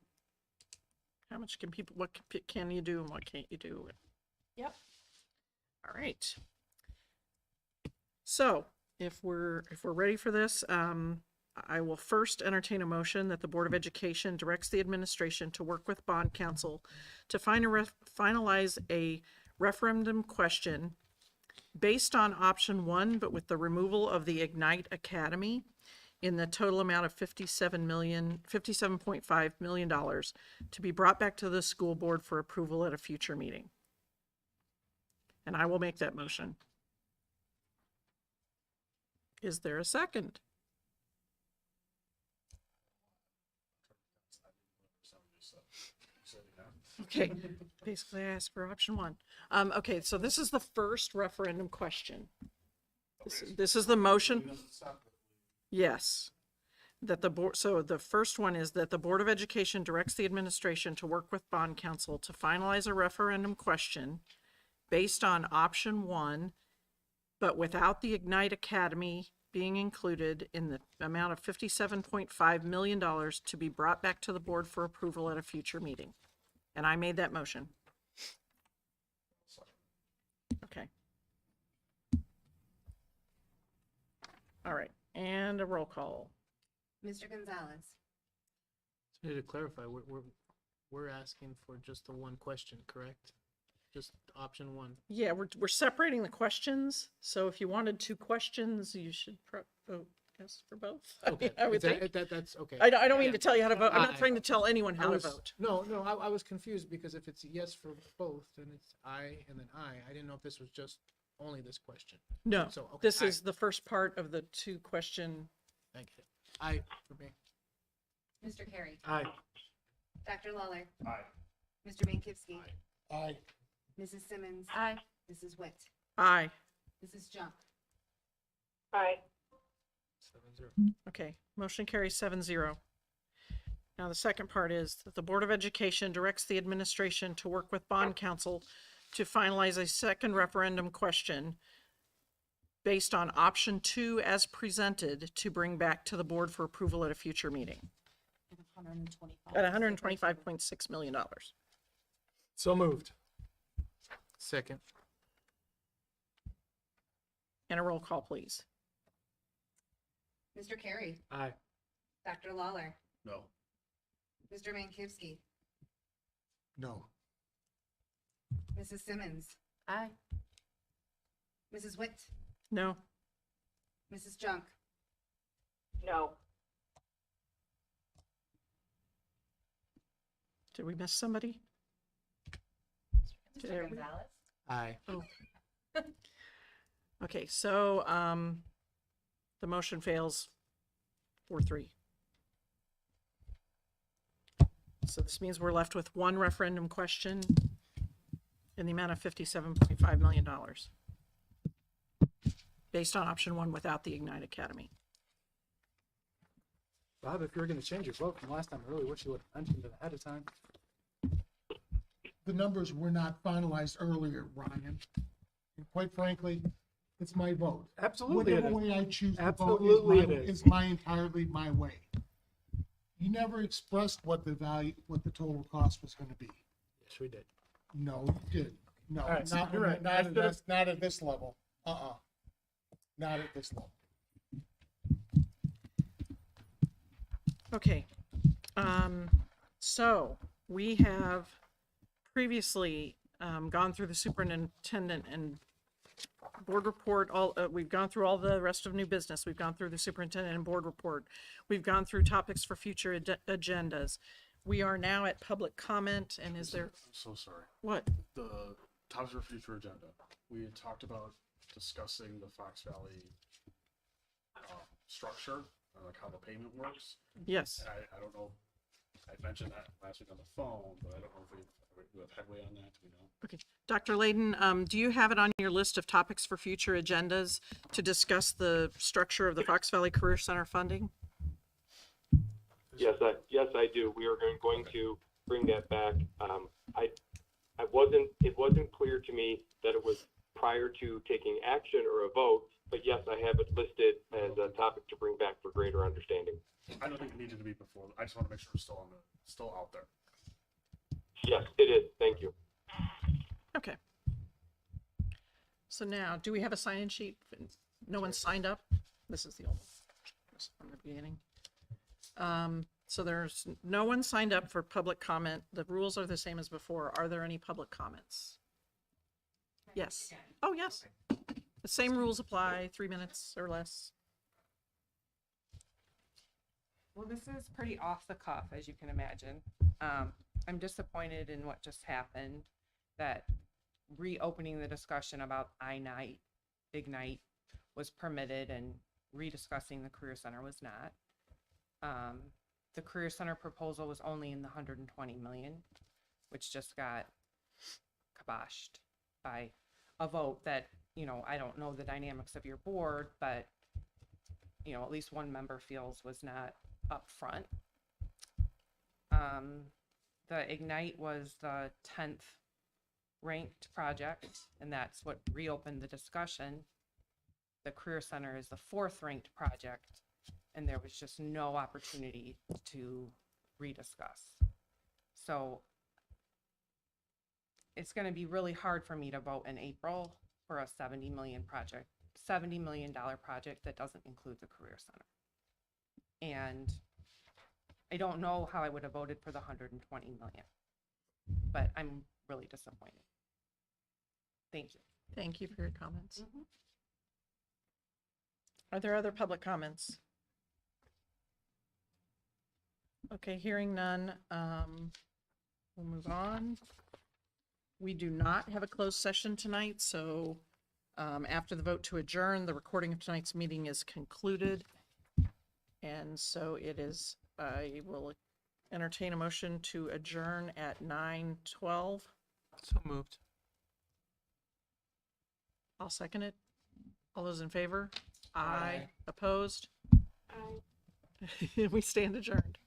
S2: people, what can you do and what can't you do?
S5: Yep.
S2: All right. So if we're ready for this, I will first entertain a motion that the Board of Education directs the administration to work with bond counsel to finalize a referendum question based on option 1, but with the removal of the Ignite Academy, in the total amount of $57.5 million to be brought back to the school board for approval at a future meeting. And I will make that motion. Is there a second? Okay, basically I asked for option 1. Okay, so this is the first referendum question. This is the motion. Yes. That the board, so the first one is that the Board of Education directs the administration to work with bond counsel to finalize a referendum question based on option 1, but without the Ignite Academy being included, in the amount of $57.5 million to be brought back to the board for approval at a future meeting. And I made that motion. Okay. All right, and a roll call.
S10: Mr. Gonzalez.
S15: So to clarify, we're asking for just the one question, correct? Just option 1.
S2: Yeah, we're separating the questions. So if you wanted 2 questions, you should vote yes for both.
S15: Okay,
S2: I would think.
S15: that's okay.
S2: I don't mean to tell you how to vote. I'm not trying to tell anyone how to vote.
S15: No, I was confused because if it's yes for both, then it's I and then I didn't know if this was just only this question.
S2: No,
S15: so okay,
S2: this is the first part of the 2 question.
S15: Thank you. Aye for me.
S10: Mr. Carey.
S4: Aye.
S10: Dr. Lawler.
S18: Aye.
S10: Mr. Mankivsky.
S16: Aye.
S10: Mrs. Simmons.
S3: Aye.
S10: Mrs. Witt.
S2: Aye.
S10: Mrs. Junk.
S20: Aye.
S4: 7-0.
S2: Okay, motion carries 7-0. Now the second part is that the Board of Education directs the administration to work with bond counsel to finalize a second referendum question based on option 2 as presented to bring back to the board for approval at a future meeting. At $125.6 million.
S4: So moved. Second.
S2: And a roll call, please.
S10: Mr. Carey.
S4: Aye.
S10: Dr. Lawler.
S18: No.
S10: Mr. Mankivsky.
S16: No.
S10: Mrs. Simmons.
S3: Aye.
S10: Mrs. Witt.
S2: No.
S10: Mrs. Junk.
S20: No.
S2: Did we miss somebody?
S13: Mr. Gonzalez?
S4: Aye.
S2: Oh. Okay, so, the motion fails 4-3. So this means we're left with one referendum question in the amount of $57.5 million. Based on option 1 without the Ignite Academy.
S4: Bob, if you were gonna change your vote from last time, I really wish you would have mentioned it ahead of time.
S16: The numbers were not finalized earlier, Ryan. And quite frankly, it's my vote.
S4: Absolutely it
S16: Whatever
S4: is.
S16: way I choose to
S4: Absolutely
S16: vote
S4: it is.
S16: is my entirely my way. You never expressed what the total cost was gonna be.
S4: Yes, we did.
S16: No, you didn't. No,
S4: All right, so
S16: not,
S4: you're right. I should've-
S16: not at this level. Not at this level.
S2: Okay, so we have previously gone through the superintendent and board report. We've gone through all the rest of new business. We've gone through the superintendent and board report. We've gone through topics for future agendas. We are now at public comment, and is there?
S18: I'm so sorry.
S2: What?
S18: The topics for future agenda. We had talked about discussing the Fox Valley structure, like how the payment works.
S2: Yes.
S18: And I don't know, I mentioned that last week on the phone, but I don't know if we have headway on that, do we know?
S2: Okay, Dr. Layden, do you have it on your list of topics for future agendas to discuss the structure of the Fox Valley Career Center funding?
S17: Yes, I do. We are going to bring that back. It wasn't clear to me that it was prior to taking action or a vote, but yes, I have it listed as a topic to bring back for greater understanding.
S18: I don't think it needed to be before. I just want to make sure it's still out there.
S17: Yes, it is. Thank you.
S2: Okay. So now, do we have a sign-in sheet? No one signed up? This is the old one, just from the beginning. So there's no one signed up for public comment. The rules are the same as before. Are there any public comments? Yes. Oh, yes. The same rules apply, 3 minutes or less.
S13: Well, this is pretty off the cuff, as you can imagine. I'm disappointed in what just happened, that reopening the discussion about Ignite was permitted and rediscussing the Career Center was not. The Career Center proposal was only in the 120 million, which just got kiboshed by a vote that, I don't know the dynamics of your board, but, at least one member feels was not up front. The Ignite was the 10th ranked project, and that's what reopened the discussion. The Career Center is the 4th ranked project, and there was just no opportunity to rediscuss. So it's going to be really hard for me to vote in April for a $70 million project that doesn't include the Career Center. And I don't know how I would have voted for the 120 million, but I'm really disappointed. Thank you.
S2: Thank you for your comments. Are there other public comments? Okay, hearing none, we'll move on. We do not have a closed session tonight, so after the vote to adjourn, the recording of tonight's meeting is concluded. And so it is, I will entertain a motion to adjourn at 9:12.
S4: So moved.
S2: I'll second it. All those in favor? Aye. Opposed?
S19: Aye.
S2: We stand adjourned.